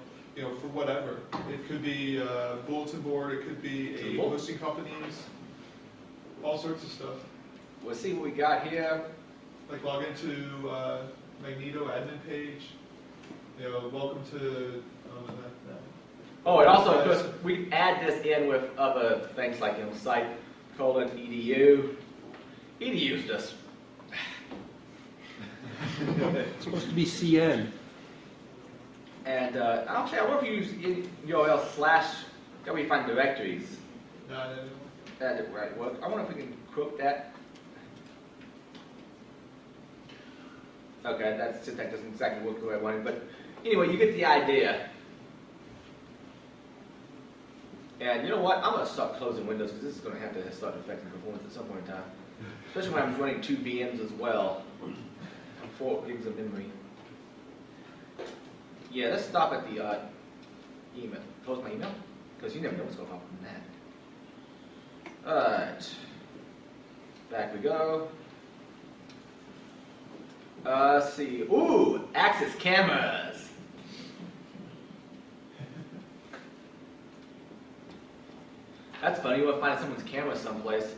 for whatever. It could be a bulletin board, it could be a hosting companies, all sorts of stuff. We'll see what we got here. Like log into Magneto admin page. Welcome to. Oh, and also, of course, we add this in with other things like site:/edu. Edu is just. It's supposed to be CN. And actually, I wonder if you use URL / that way you find directories. No. That didn't right work. I wonder if we can quote that. Okay, that syntax doesn't exactly work the way I wanted, but anyway, you get the idea. And you know what? I'm going to start closing windows because this is going to have to start affecting performance at some point in time. Especially when I'm running 2 VMs as well. 4 gigs of memory. Yeah, let's stop at the email. Close my email? Because you never know what's going to happen from that. Alright. Back we go. Let's see. Ooh, Axis cameras. That's funny. You want to find someone's camera someplace.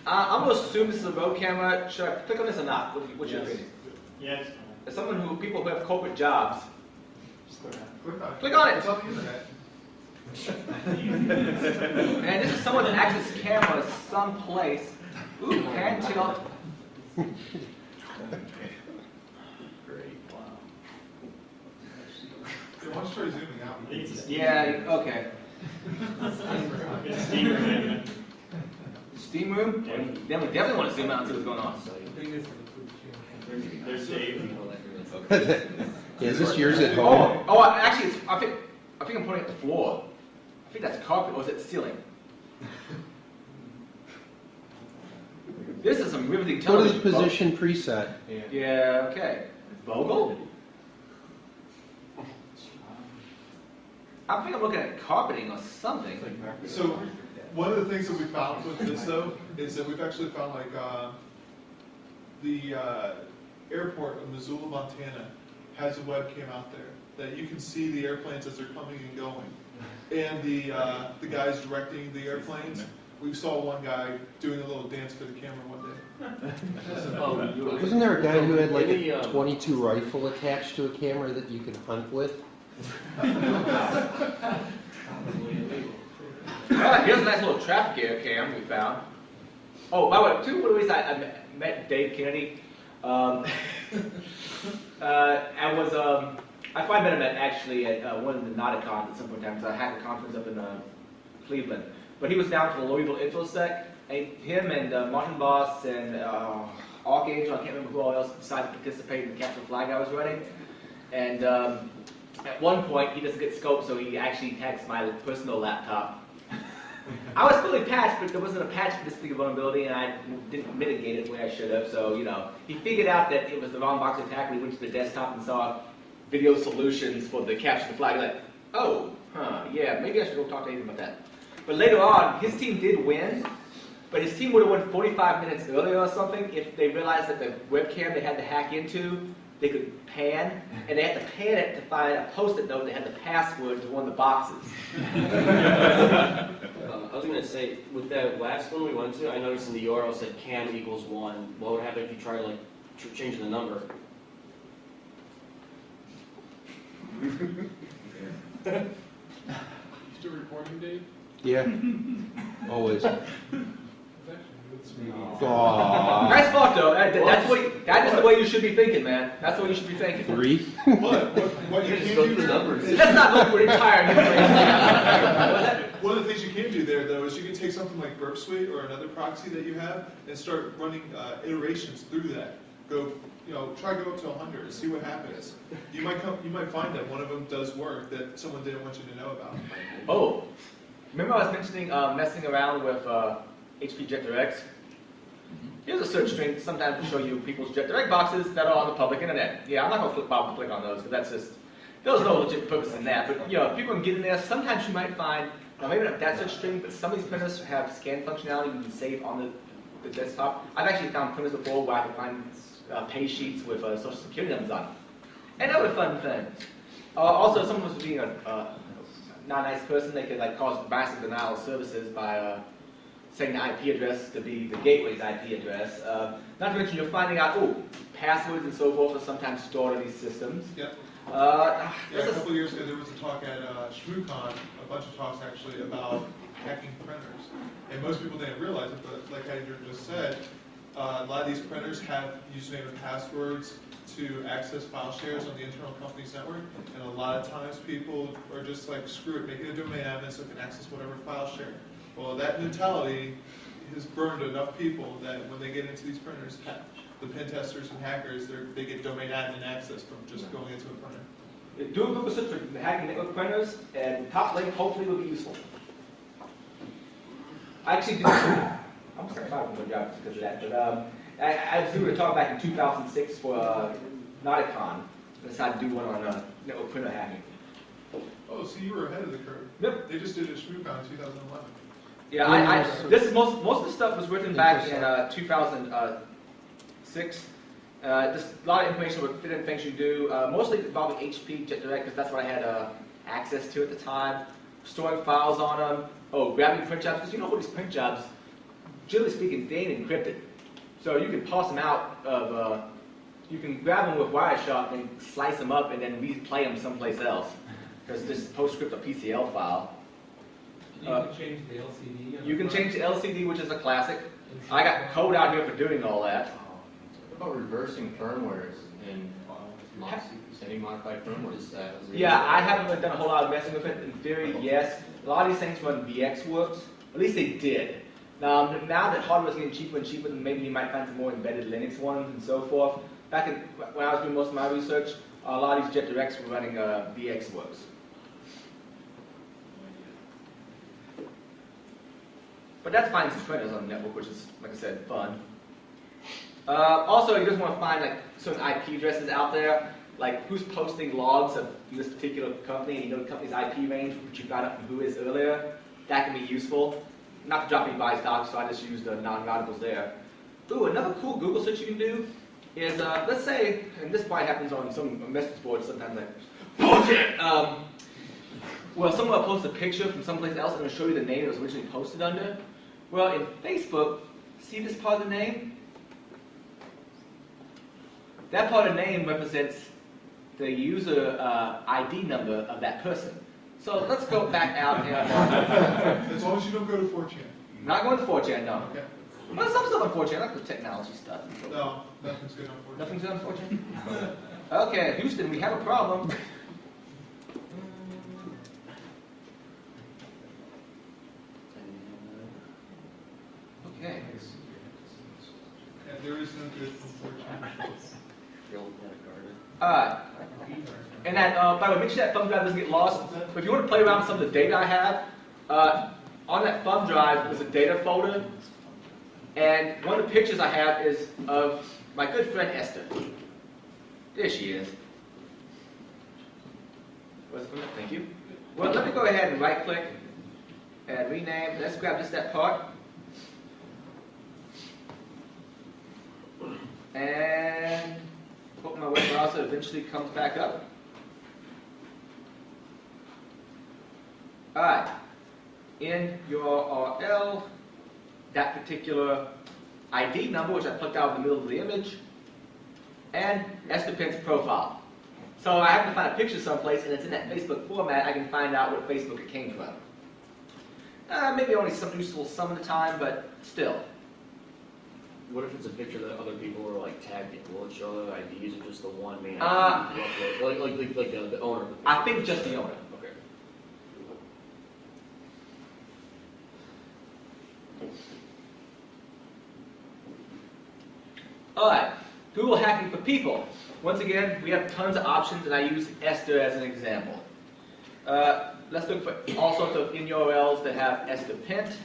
I'm going to assume this is a road camera. Should I click on this or not? What's your opinion? Yes. As people who have corporate jobs. Click on it. Click on it. It's on the internet. And this is someone's Axis camera someplace. Ooh, hand tilt. Great, wow. Why don't you try zooming out? Yeah, okay. It's Steam Room. Steam room? Then we definitely want to zoom out and see what's going on. They're saved. Yeah, is this yours at home? Actually, I think I'm pointing at the floor. I think that's carpet, or is it ceiling? This is some riveting Go to television. the position preset. Yeah, okay. Vogel? I think I'm looking at carpeting or something. So One of the things that we found with this though, is that we've actually found like, the airport of Missoula, Montana has a webcam out there that you can see the airplanes as they're coming and going. And the guys directing the airplanes, we saw one guy doing a little dance for the camera one day. Wasn't there a guy who had like Maybe, a .22 rifle attached to a camera that you could hunt with? Here's a nice little traffic air cam we found. Oh, by the way, too, what I met Dave Kennedy. I met him actually at one of the Nauticons at some point in time, because I had a conference up in Cleveland. But he was down for the Louisville InfoSec, and him and Martin Boss and Archangel, I can't remember who all else, decided to participate in the capture flag I was running. And at one point, he doesn't get scoped, so he actually tags my personal laptop. I was fully patched, but there wasn't a patch for this big vulnerability, and I didn't mitigate it the way I should have. So, he figured out that it was the wrong box attack. We went to the desktop and saw video solutions for the capture the flag. Like, oh, yeah, maybe I should go talk to him about that. But later on, his team did win, but his team would have won 45 minutes earlier or something if they realized that the webcam they had to hack into, they could pan, and they had to pan it to find a post-it note that had the password to one of the boxes. I was going to say, with that last one we went to, I noticed in the URL it said cam equals 1. What would happen if you try to change the number? Still recording, Dave? Yeah, always. Nice thought, though. That is the way you should be thinking, man. That's the way you should be thinking. 3? What you can do there, Let's not go for the entire number. one of the things you can do there, though, is you can take something like Burp Suite or another proxy that you have and start running iterations through that. Try go up to 100 and see what happens. You might find that one of them does work that someone didn't want you to know about. Oh, remember I was mentioning messing around with HP JetDirect? Here's a search string sometimes to show you people's JetDirect boxes that are on the public internet. Yeah, I'm not going to click on those because there's no legit purpose in that. But people can get in there. Sometimes you might find, maybe not that search string, but some of these printers have scan functionality you can save on the desktop. I've actually found printers before where I can find pay sheets with social security numbers on them. And other fun things. Also, someone was being a not nice person, they could cause massive denial of services by setting the IP address to be the gateway's IP address. Not to mention you're finding out, passwords and so forth are sometimes stored in these systems. Yep. A couple of years ago there was a talk at ShmooCon, a bunch of talks actually, about hacking printers. And most people didn't realize it, but like Andrew just said, a lot of these printers have username and passwords to access file shares on the internal company's network, and a lot of times people are just like, screw it, make it a domain admin so it can access whatever file share. Well, that mentality has burned enough people that when they get into these printers, the pen testers and hackers, they get domain admin access from just going into a printer. Do a Google search for hacking network printers, and the top link hopefully will be useful. I actually did. I'm sorry, I'm going to job because of that. But I was doing a talk back in 2006 for Nauticon. I decided to do one on network printer hacking. Oh, so you were ahead of the curve. Yep. They just did a ShmooCon in 2011. Yeah, this is most of the stuff was written back in 2006. Just a lot of information with different things you do, mostly involving HP JetDirect because that's what I had access to at the time. Storing files on them. Grabbing print jobs because all these print jobs, generally speaking, they ain't encrypted. So you can parse them out of. You can grab them with Wireshark and slice them up and then replay them someplace else because this is PostScript or PCL file. You can change the LCD. You can change the LCD, which is a classic. I got code out here for doing all that. What about reversing firmwares and setting modified firmwares? Yeah, I haven't really done a whole lot of messing with it. In theory, yes. A lot of these things run VxWorks. At least they did. Now that hardware is getting cheaper and cheaper, then maybe you might find some more embedded Linux ones and so forth. Back when I was doing most of my research, a lot of these JetDirects were running VxWorks. But that's fine some printers on the network, which is, like I said, fun. Also, you just want to find certain IP addresses out there, like who's posting logs of this particular company, and you know the company's IP range, which you got up from Whois earlier. That can be useful. not to drop any biased docs, so I just use the non-routables there. Ooh, another cool Google search you can do is, let's say, and this probably happens on some message boards sometimes, like, bullshit! Well, someone will post a picture from someplace else and it'll show you the name it was originally posted under. Well, in Facebook, see this part of the name? That part of the name represents the user ID number of that person. So let's go back out and... As long as you don't go to 4chan. Not going to 4chan, no. Okay. Well, some stuff on 4chan, like the technology stuff. No, nothing's good on 4chan. Nothing's good on 4chan? Okay, Houston, we have a problem. Okay. Yeah, there is no good from 4chan. Alright. And that, by the way, make sure that thumb drive doesn't get lost. But if you want to play around with some of the data I have, on that thumb drive is a data folder. And one of the pictures I have is of my good friend Esther. There she is. Was it from that? Thank you. Well, let me go ahead and right click and rename. Let's grab just that part. And hope my web browser eventually comes back up. Alright. In your URL, that particular ID number, which I plucked out in the middle of the image, and Esther Penn's profile. So I have to find a picture someplace, and it's in that Facebook format. I can find out what Facebook it came from. Maybe only some useful some of the time, but still. What if it's a picture that other people are like tagged in? Will it show their IDs or just the one main ID? Like the owner of the picture? I think just the owner. Okay. Alright, Google hacking for people. Once again, we have tons of options, and I use Esther as an example. Let's look for all sorts of in-URLs that have Esther Pent.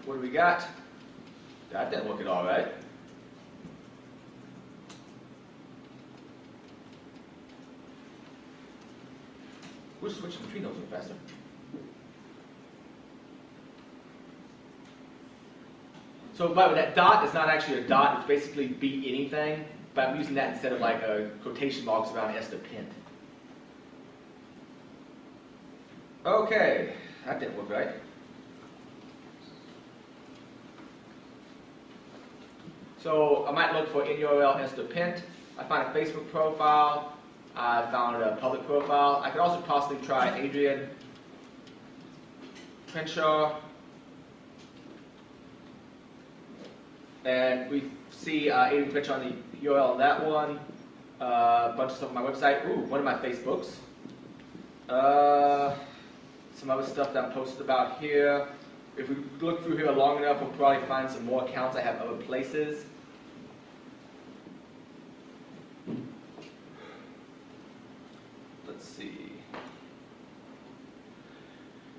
What do we got? That didn't look at all right. We'll just switch between those a little faster. So, by the way, that dot is not actually a dot, it's basically be anything, but I'm using that instead of like a quotation marks around Esther Pent. Okay, that didn't look right. So I might look for in URL Esther Pent. I find a Facebook profile. I found a public profile. I could also possibly try Adrian Crenshaw. And we see Adrian Crenshaw on the URL on that one. A bunch of stuff on my website. Ooh, one of my Facebooks. Some other stuff that I'm posted about here. If we look through here long enough, we'll probably find some more accounts I have other places. Let's see.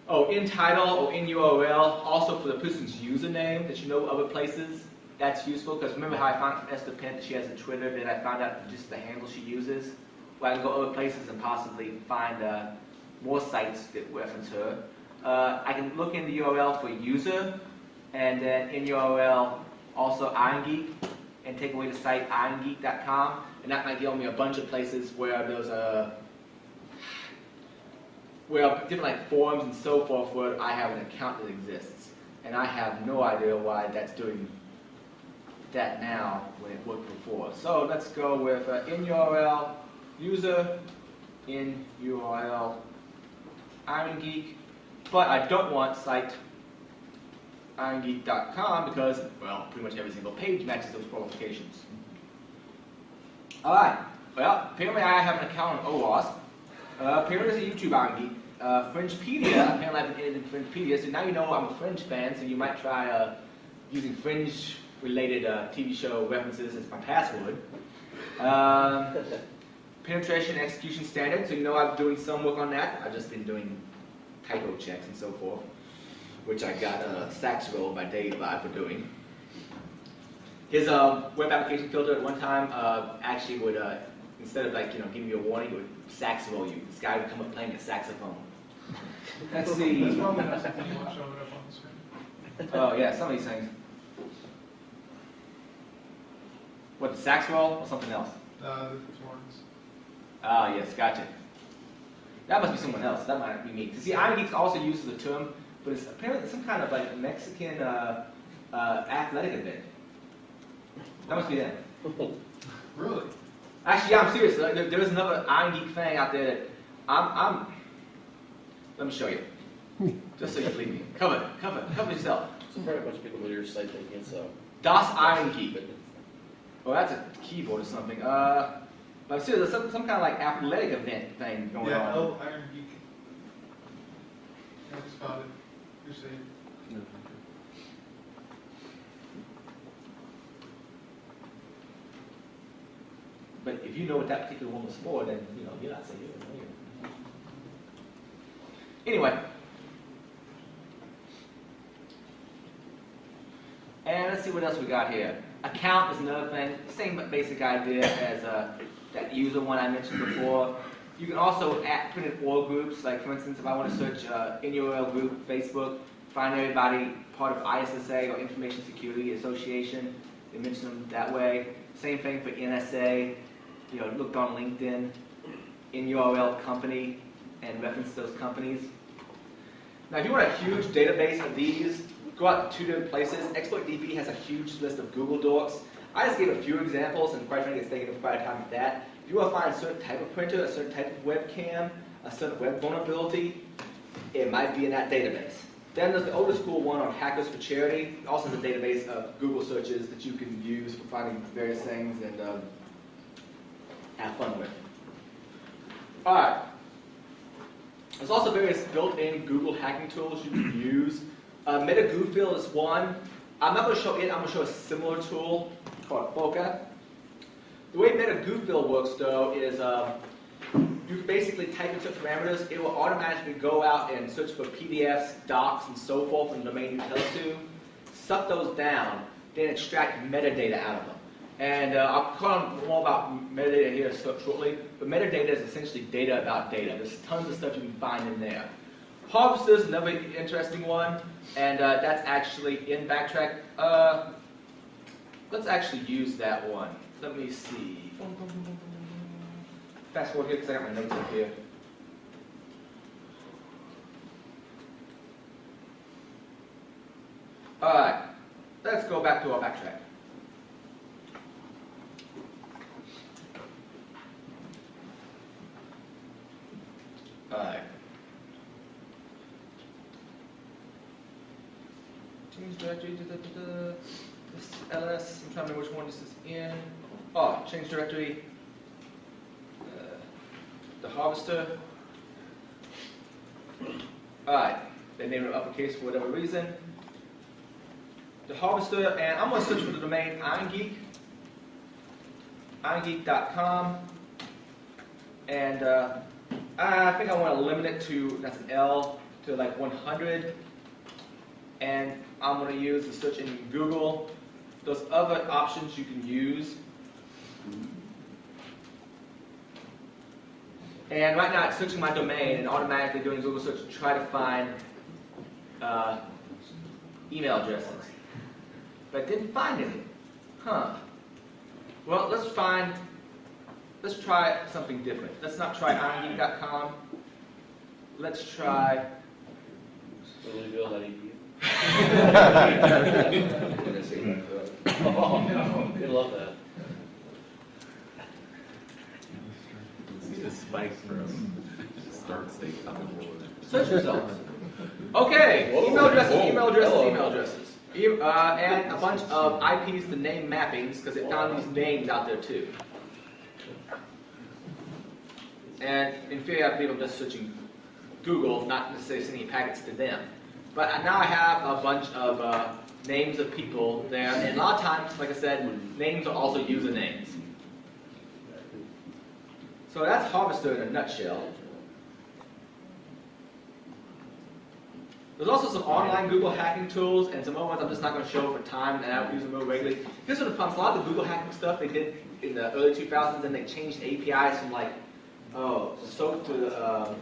Oh, in title or in URL, also for the person's username that you know other places. That's useful because remember how I found from Esther Pent that she has a Twitter, then I found out just the handle she uses. Well, I can go other places and possibly find more sites that reference her. I can look in the URL for user, and then in URL also IronGeek, and take away the site irongeek.com, and that might give me a bunch of places where there's different like forums and so forth where I have an account that exists, and I have no idea why that's doing that now when it worked before. So let's go with in URL user, in URL IronGeek. But I don't want site irongeek.com because, well, pretty much every single page matches those qualifications. Alright, well, apparently I have an account on OWASP. Apparently there's a YouTube IronGeek. Fringepedia, apparently I've been editing Fringepedia, so now you know I'm a Fringe fan, so you might try using Fringe-related TV show references as my password. Penetration and execution standard, so you know I'm doing some work on that. I've just been doing typo checks and so forth, which I got sacks rolled by Dave for doing. His web application filter at one time actually would instead of like, giving you a warning, it would saxophone you. This guy would come up playing a saxophone. Let's see. That's probably not something you want showing up on the screen. Oh yeah, some of these things. What, the sax roll or something else? The horns. Ah, yes, gotcha. That must be someone else. That might be me. See, Iron Geeks also uses the term, but it's apparently some kind of like Mexican athletic event. That must be them. Really? Actually, yeah, I'm serious. Like, there is another Iron Geek thing out there that I'm. Let me show you, just so you believe me. Cover yourself. So probably a bunch of people go to your site thinking it's Das Iron Geek. Oh, that's a keyboard or something. But I'm serious. There's some kind of like athletic event thing going Yeah, on. L Iron Geek. I just found it. You're safe. But if you know what that particular one was for, then you're not saying it. Anyway, and let's see what else we got here. Account is another thing. Same basic idea as that user one I mentioned before. You can also put in all groups. Like for instance, if I want to search in your group, Facebook, find everybody part of ISSA or Information Security Association, they mention them that way. Same thing for NSA. Look on LinkedIn, in URL company, and reference those companies. Now, if you want a huge database of these, go out to 2 different places. ExploitDB has a huge list of Google Docs. I just gave a few examples, and quite frankly, it's taking up quite a time with that. If you want to find a certain type of printer, a certain type of webcam, a certain web vulnerability, it might be in that database. Then there's the older school one on Hackers for Charity. It also has a database of Google searches that you can use for finding various things and have fun with. All right. There's also various built-in Google hacking tools you can use. MetaGoofil is one. I'm not going to show it. I'm going to show a similar tool called Foca. The way MetaGoofil works, though, is you can basically type in certain parameters. It will automatically go out and search for PDFs, docs, and so forth from the domain you tell it to, suck those down, then extract metadata out of them. And I'll talk more about metadata here shortly, but metadata is essentially data about data. There's tons of stuff you can find in there. Harvester is another interesting one, and that's actually in Backtrack. Let's actually use that one. Let me see. Fast forward here because I got my notes up here. All right, let's go back to our Backtrack. Alright. Change directory, this ls, I'm trying to remember which one this is in. Oh, change directory, the harvester. Alright, they named it uppercase for whatever reason. The harvester, and I'm going to search for the domain irongeek, irongeek.com, and I think I want to limit it to, that's an L, to like 100. And I'm going to use the search in Google. Those other options you can use. And right now it's searching my domain and automatically doing Google search to try to find email addresses. But I didn't find any. Huh. Well, let's try something different. Let's not try irongeek.com. Let's try. Good love that. See the spikes for us. Start state coming forward. Search results. Okay, email addresses. And a bunch of IPs to name mappings because it found these names out there too. And in theory, I believe I'm just searching Google, not necessarily sending packets to them. But now I have a bunch of names of people there, and a lot of times, like I said, names are also usernames. So that's Harvester in a nutshell. There's also some online Google hacking tools and some other ones I'm just not going to show for time, and I don't use them real regularly. Here's one of the problems. A lot of the Google hacking stuff they did in the early 2000s, and they changed APIs from like, SOAP to, a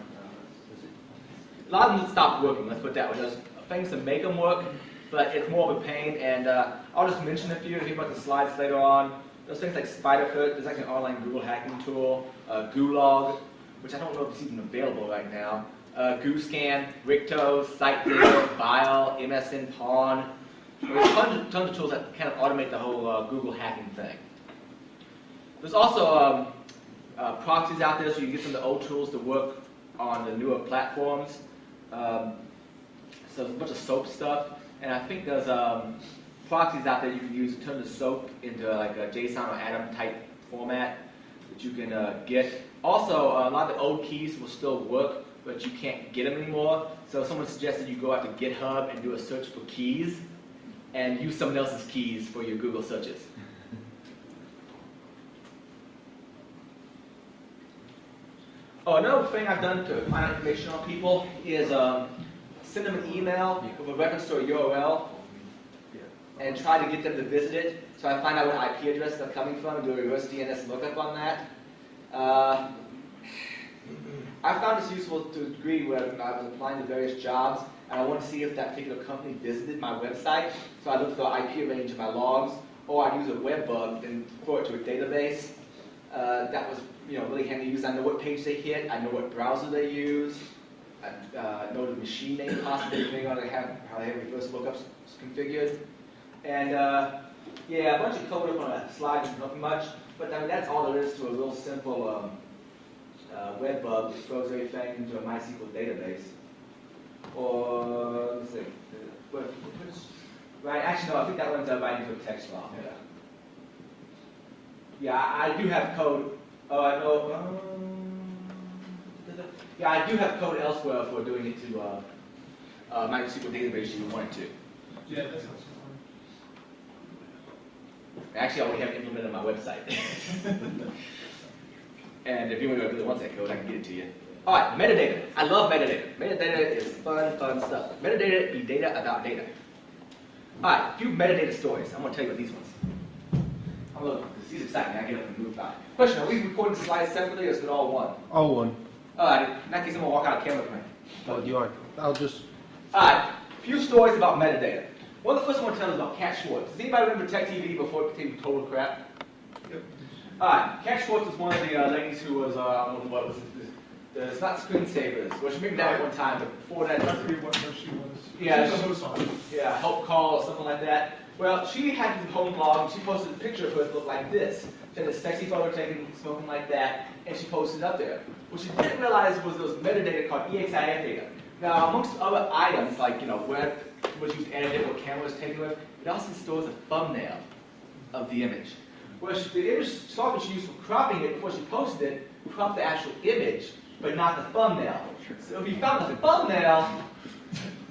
lot of them stopped working, let's put it that way. There's things to make them work, but it's more of a pain, and I'll just mention a few, hear about the slides later on. There's things like Spiderfoot, there's like an online Google hacking tool, Gulag, which I don't know if it's even available right now. GooScan, Ricto, SiteDigger, Bile, MSN Pawn. There's tons of tools that kind of automate the whole Google hacking thing. There's also proxies out there, so you can get some of the old tools to work on the newer platforms. So there's a bunch of SOAP stuff, and I think there's proxies out there you can use to turn the SOAP into like a JSON or Atom type format that you can get. Also, a lot of the old keys will still work, but you can't get them anymore. So someone suggested you go out to GitHub and do a search for keys and use someone else's keys for your Google searches. Oh, another thing I've done to find out information on people is send them an email with a reference to a URL and try to get them to visit it. So I find out what IP address they're coming from and do a reverse DNS lookup on that. I found this useful to a degree when I was applying to various jobs, and I want to see if that particular company visited my website. So I look for the IP range of my logs, or I use a web bug and throw it to a database. That was really handy to use. I know what page they hit, I know what browser they use, I know the machine name possibly, depending on how they have reverse lookups configured. And yeah, a bunch of code up on a slide doesn't help me much, but I mean, that's all there is to a real simple web bug that throws everything into a MySQL database. Or, let's see, right, actually no, I think that one's right into a text file. Yeah, I do have code. Oh, I know. Yeah, I do have code elsewhere for doing it to MySQL database if you wanted to. Yeah, that sounds fun. Actually, I already have it implemented on my website. And if you really want that code, I can get it to you. All right, metadata. I love metadata. Metadata is fun stuff. Metadata be data about data. All right, a few metadata stories. I'm going to tell you about these ones. I'm looking, because these are exciting. I get up and move by. Question, are we recording slides separately, or is it all one? All one. All right, in that case, I'm going to walk out of camera frame. Oh, you aren't. I'll just. All right, a few stories about metadata. One of the first one I want to tell is about Cat Schwartz. Does anybody remember Tech TV before it became total crap? Yep. All right, Cat Schwartz was one of the ladies who was, what was it? It's not screensavers. Well, she made that at one time, but before that, That's pretty much where she was. Yeah, She's the host on it. yeah, help call or something like that. Well, she had this home blog, and she posted a picture of her that looked like this. She had a sexy photo taken smoking like that, and she posted it up there. What she didn't realize was those metadata called EXIF data. Now, amongst other items, like, where it was used to edit it, what camera was taken with, it also stores a thumbnail of the image. Well, the image software she used for cropping it before she posted it, cropped the actual image, but not the thumbnail. So if you found the thumbnail,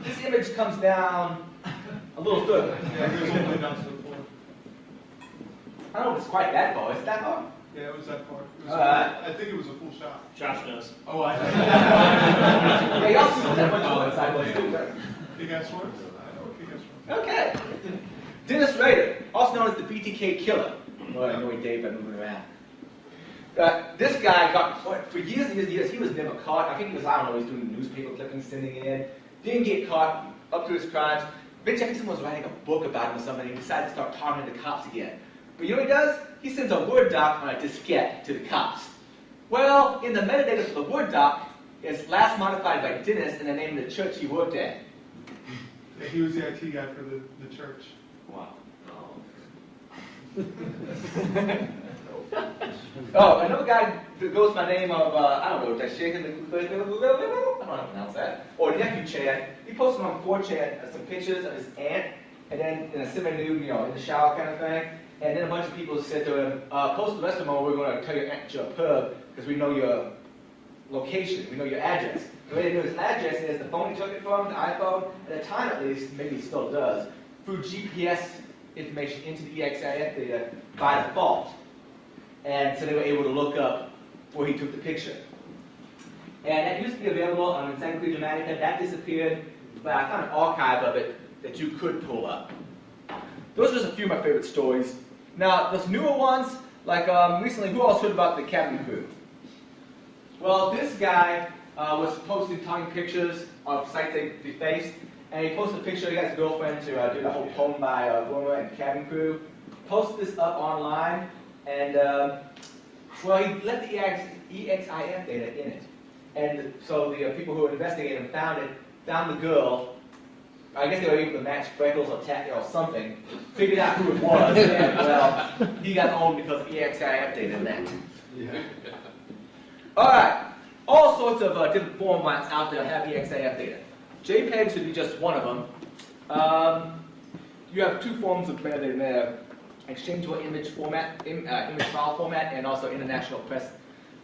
this image comes down a little further. Yeah, it goes all the way down to the floor. I don't know if it's quite that far. Is it that far? Yeah, it was that far. It was I think it was a full shot. Josh knows. Oh, I Yeah, y'all see that much on the side. Big ass Schwartz? I know what Big ass Schwartz. Okay. Dennis Rader, also known as the BTK Killer. Oh, I know Dave, I'm moving around. This guy got, for years and years, he was never caught. I think he was, I don't know, he was doing newspaper clippings, sending it in. Didn't get caught, up to his crimes. Eventually, I think someone was writing a book about him or something, and he decided to start talking to the cops again. But you know what he does? He sends a Word doc on a diskette to the cops. Well, in the metadata for the Word doc, it's last modified by Dennis and the name of the church he worked at. Yeah, he was the IT guy for the church. Wow. Oh, another guy that goes by the name of, I don't know, Shaken, I don't know how to pronounce that, or Nephew Chad. He posted on 4chan some pictures of his aunt, and then in a semi-nude, in the shower kind of thing. And then a bunch of people said to him, post the rest of them, or we're going to tell your aunt you're a perv, because we know your location, we know your address. The way they knew his address is the phone he took it from, the iPhone, at the time at least, maybe he still does, threw GPS information into the EXIF data by default. And so they were able to look up where he took the picture. And that used to be available on Encyclopedia Dramatica. That disappeared but I found an archive of it that you could pull up. Those are just a few of my favorite stories. Now, those newer ones, like recently, who else heard about the cabin crew? Well, this guy was posting talking pictures of sites they defaced, and he posted a picture. He got his girlfriend to do the whole poem by Roma and cabin crew. Posted this up online, and well, he left the EXIF data in it, and so the people who were investigating found the girl. I guess they were able to match freckles or or something. Figured out who it was, and well, he got owned because of EXIF data in that. Yeah. All right, all sorts of different formats out there have EXIF data. JPEGs would be just one of them. You have two forms of metadata there: exchangeable image format, image file format, and also International Press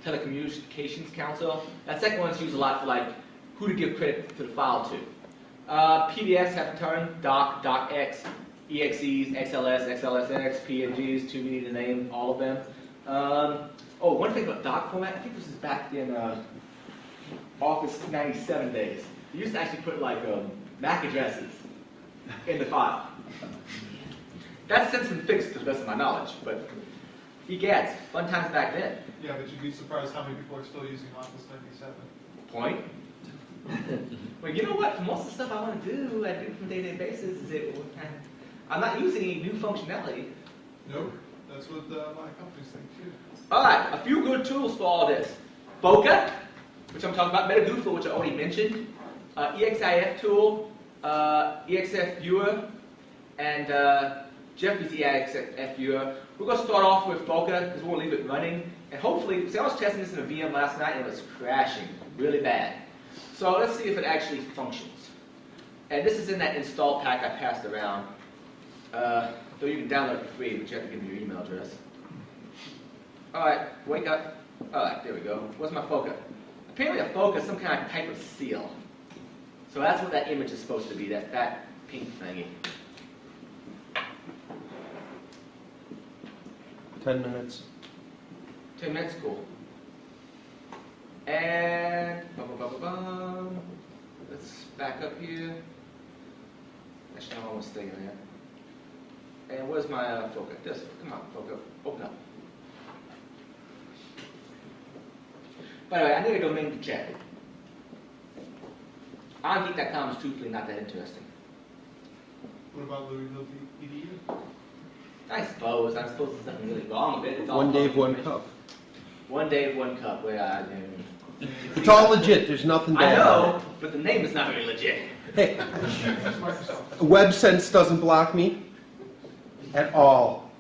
Telecommunications Council. That second one's used a lot for like who to give credit to the file to. PDFs have turned doc, docx, exes, XLS, XLSX, PNGs, too many to name all of them. Oh, one thing about doc format, I think this is back in Office 97 days. You used to actually put like MAC addresses in the file. That's since been fixed to the best of my knowledge, but egads, fun times back then. Yeah, but you'd be surprised how many people are still using Office 97. Point. Well, you know what? For most of the stuff I want to do, I do from day-to-day basis. I'm not using any new functionality. Nope, that's what my companies think too. All right, a few good tools for all this. Foca, which I'm talking about, Metagoofle, which I already mentioned, EXIF tool, EXF viewer, and Jeffrey's EXF viewer. We're going to start off with Foca because we're going to leave it running, and hopefully, see, I was testing this in a VM last night and it was crashing really bad. So let's see if it actually functions. And this is in that install pack I passed around. Though you can download it for free, but you have to give me your email address. All right, wake up. All right, there we go. What's my Foca? Apparently a Foca is some kind of type of seal. So that's what that image is supposed to be, that fat pink thingy. 10 minutes. 10 minutes, cool. And let's back up here. Actually, I almost stay in there. And where's my Foca? This, come on, Foca, open up. By the way, I need a domain to check. OnGeek.com is truthfully not that interesting. What about Louisville EDU? I suppose there's nothing really wrong with it. It's all One Dave, one image. cup. One Dave, one cup. Where I It's all legit. There's nothing I bad. know, but the name is not very legit. Hey, That's Microsoft. WebSense doesn't block me at all.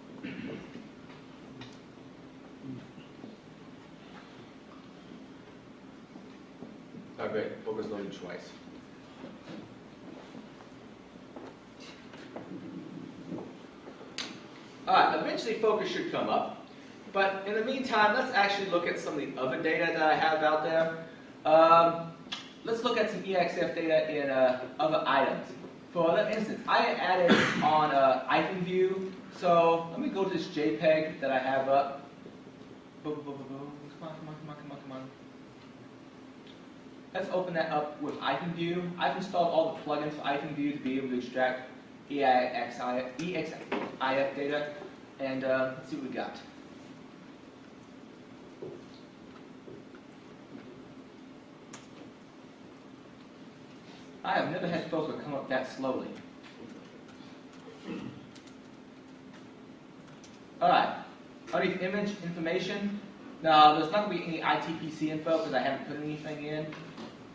Oh, great. Foca's loaded twice. Alright, eventually Foca should come up. But in the meantime, let's actually look at some of the other data that I have out there. Let's look at some EXF data in other items. For instance, I added on item view. So let me go to this JPEG that I have up. Come on. Let's open that up with item view. I've installed all the plugins for item view to be able to extract EXIF data. And let's see what we got. I have never had Foca come up that slowly. Alright, underneath image information. Now, there's not going to be any ITPC info because I haven't put anything in.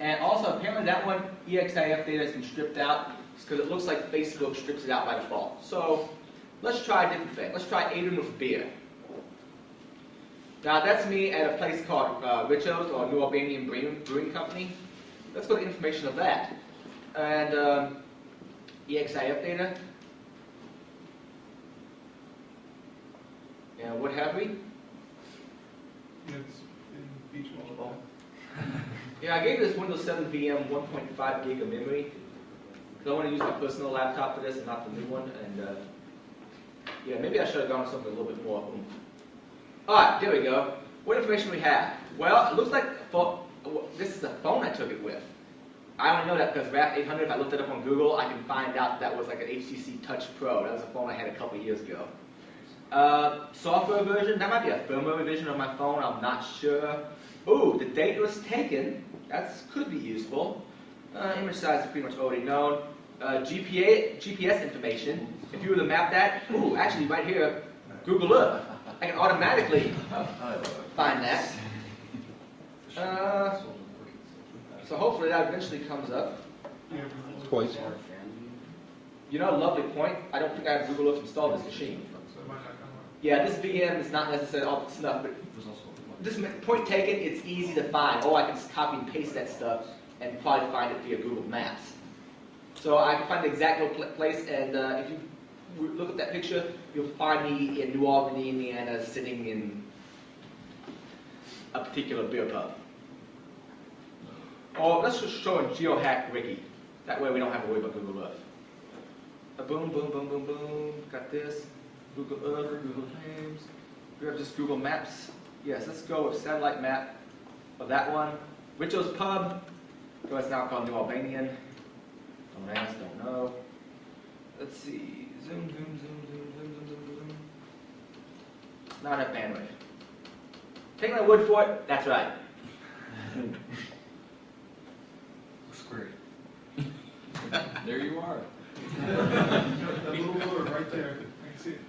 And also, apparently that one, EXIF data has been stripped out because it looks like Facebook strips it out by default. So, let's try a different thing. Let's try Aiden with beer. Now, that's me at a place called Richo's, or New Albanian Brewing Company. Let's go to information of that. And EXIF data. And what have we? It's in Beach Ball. Yeah, I gave this Windows 7 VM 1.5 gig of memory because I want to use my personal laptop for this and not the new one. And yeah, maybe I should have gone with something a little bit more. All right, there we go. What information we have? Well, it looks like this is the phone I took it with. I only know that because RAF 800, if I looked it up on Google, I can find out that was like an HTC Touch Pro. That was a phone I had a couple years ago. Software version, that might be a firmware revision of my phone, I'm not sure. Ooh, the date was taken. That could be useful. Image size is pretty much already known. GPS information. If you were to map that, ooh, actually right here, Google Earth. I can automatically find that. So hopefully that eventually comes up. It's quite smart. You know, a lovely point. I don't think I have Google Earth installed on this machine. Yeah, this VM is not necessarily all the stuff, but this point taken, it's easy to find. Or I can just copy and paste that stuff and probably find it via Google Maps. So I can find the exact place, and if you look at that picture, you'll find me in New Albany, Indiana, sitting in a particular beer pub. Or let's just show a geohack wiki. That way we don't have to worry about Google Earth. Boom, boom, boom, boom, boom. Got this. Google Earth, Google Claims. We have just Google Maps. Yes, let's go with satellite map of that one. Richard's Pub. So it's now called New Albanian. Don't ask, don't know. Let's see. Zoom, zoom, zoom, zoom, zoom, zoom, zoom, zoom. Not enough bandwidth. Take my word for it, that's right. Looks great. There you are. That little blur right there, I can see it.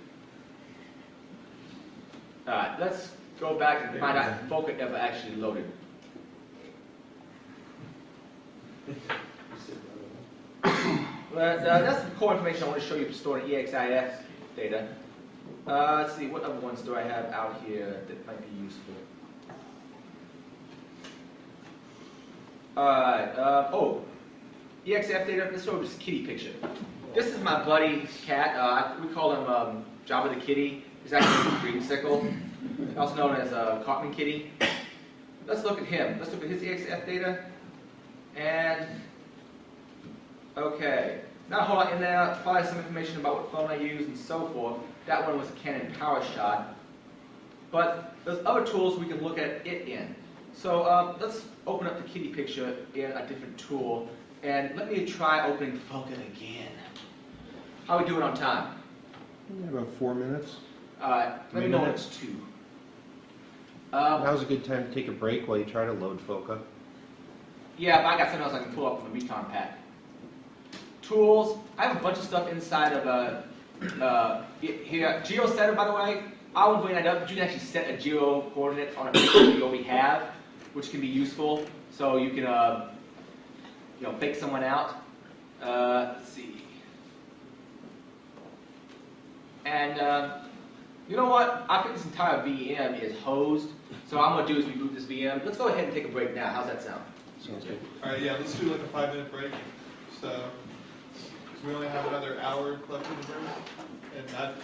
Alright, let's go back and find out if Foca ever actually loaded. But that's the core information I want to show you stored in EXIF data. Let's see, what other ones do I have out here that might be useful? Alright, EXIF data, let's show this kitty picture. This is my buddy's cat. We call him Java the Kitty. He's actually a dreamsicle, also known as Cartman Kitty. Let's look at him. Let's look at his EXIF data. And, okay, not a whole lot in there. Probably some information about what phone I use and so forth. That one was a Canon PowerShot. But there's other tools we can look at it in. So let's open up the kitty picture in a different tool. And let me try opening Foca again. How are we doing on time? About 4 minutes. Let me know when it's 2. Now's a good time to take a break while you try to load Foca. Yeah, but I got something else I can pull up from the Recon pack. Tools. I have a bunch of stuff inside of here. GeoSetter, by the way, I won't bring that up, but you can actually set a geo coordinates on a picture we already have, which can be useful. So you can, fake someone out. Let's see. And you know what? I think this entire VM is hosed. So what I'm going to do is reboot this VM. Let's go ahead and take a break now. How's that sound? Sounds good. All right, yeah, let's do like a 5-minute break. So we only have another hour left in the break, and I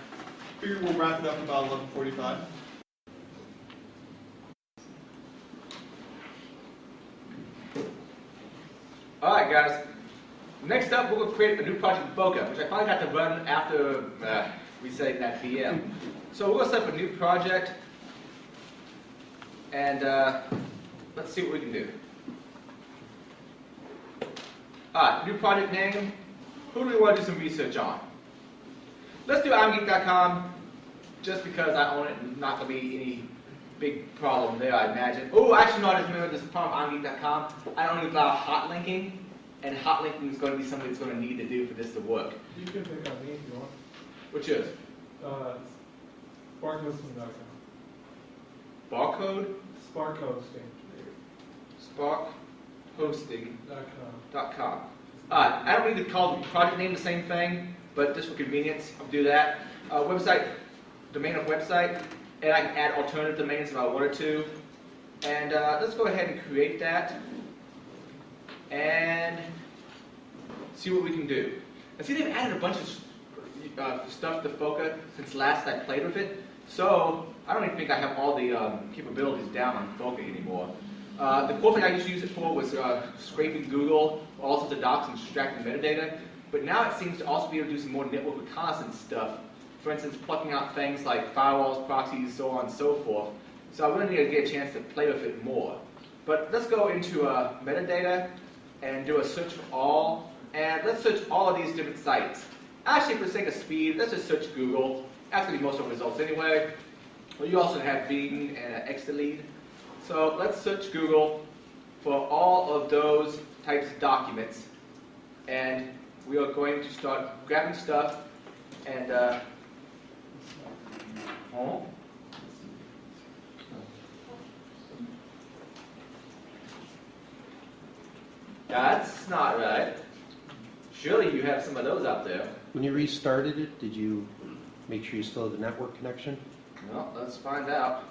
figure we'll wrap it up about 11:45. All right, guys. Next up, we're going to create a new project in Foca, which I finally got to run after resetting that VM. So we're going to set up a new project, and let's see what we can do. All right, new project name. Who do we want to do some research on? Let's do imgeek.com, just because I own it and not going to be any big problem there, I imagine. Oh, actually, no, I just remembered this problem with imgeek.com. I don't allow hot linking, and hot linking is going to be something that's going to need to do for this to work. You can pick on me if you want. Which is? Sparkhosting.com. Barcode? Sparkhosting. Sparkhosting.com. I don't need to call the project name the same thing, but just for convenience, I'll do that. Website, domain of website, and I can add alternative domains if I wanted to. And let's go ahead and create that and see what we can do. And see, they've added a bunch of stuff to Foca since last I played with it. So I don't even think I have all the capabilities down on Foca anymore. The core thing I used to use it for was scraping Google, all sorts of docs and extracting metadata. But now it seems to also be able to do some more network reconnaissance stuff. For instance, plucking out things like firewalls, proxies, so on and so forth. So I really need to get a chance to play with it more. But let's go into metadata, and do a search for all, and let's search all of these different sites. Actually, for the sake of speed, let's just search Google. That's going to be most of the results anyway. Well, you also have Bing and Excelid. So let's search Google for all of those types of documents, and we are going to start grabbing stuff and oh. That's not right. Surely you have some of those out there. When you restarted it, did you make sure you still have the network connection? Well, let's find out.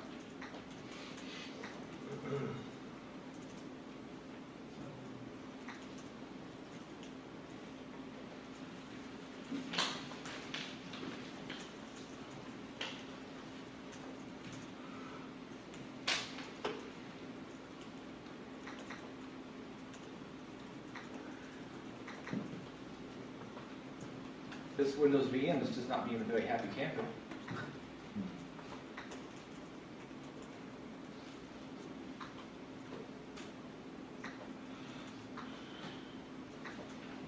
This Windows VM is just not being a very happy camper.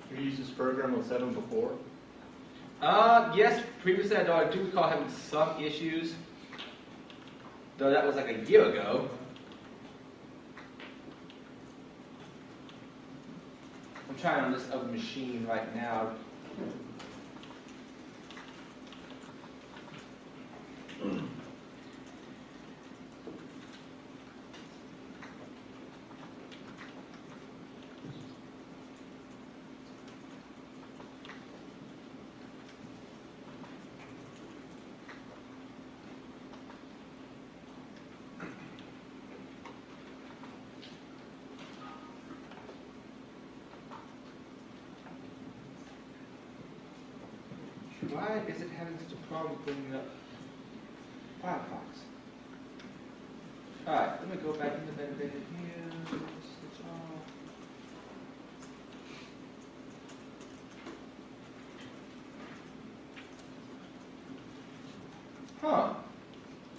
Have you used this program on 7 before? Yes, previously I do recall having some issues, though that was like a year ago. I'm trying on this other machine right now. Why is it having such a problem bringing up Firefox? Alright, let me go back into metadata here. Switch off. Huh.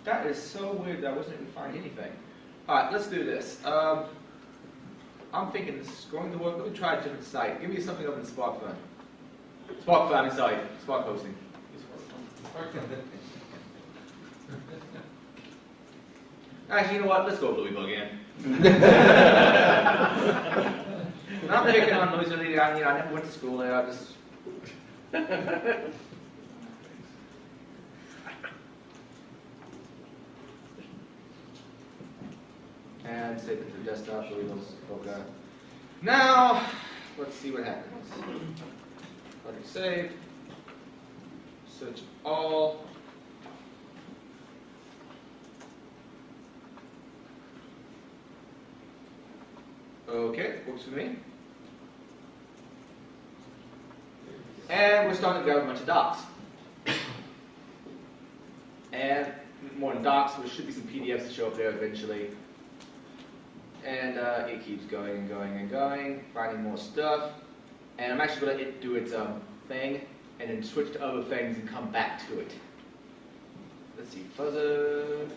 That is so weird that I wasn't able to find anything. Alright, let's do this. I'm thinking this is going to work. Let me try a different site. Give me something up in SparkFun. SparkFun, sorry. Spark hosting. Actually, you know what? Let's go Louisville again. I'm picking on Louisville. I never went to school there. I just. And save it to the desktop. Louisville's okay. Now, let's see what happens. Project save. Search all. Okay, works for me. And we're starting to grab a bunch of docs. And more than docs, there should be some PDFs to show up there eventually. And it keeps going and going and going, finding more stuff. And I'm actually going to let it do its thing, and then switch to other things and come back to it. Let's see, fuzzer.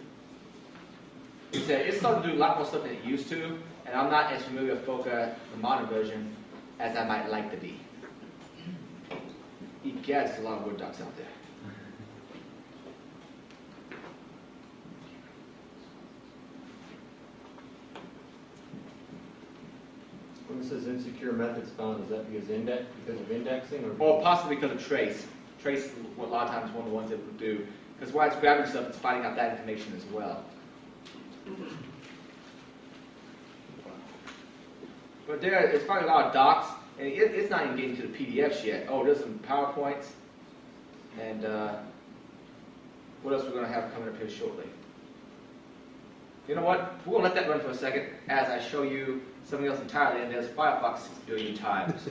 It's starting to do a lot more stuff than it used to, and I'm not as familiar with Foca, the modern version, as I might like to be. Egads, there's a lot of Word docs out there. When it says insecure methods found, is that because of indexing, Or possibly because of trace. Trace is a lot of times one of the ones that would do. Because while it's grabbing stuff, it's finding out that information as well. But there, it's finding a lot of docs, and it's not even getting to the PDFs yet. Oh, there's some PowerPoints, and what else we're going to have coming up here shortly. You know what? We're going to let that run for a second as I show you something else entirely, and there's Firefox 6 billion times.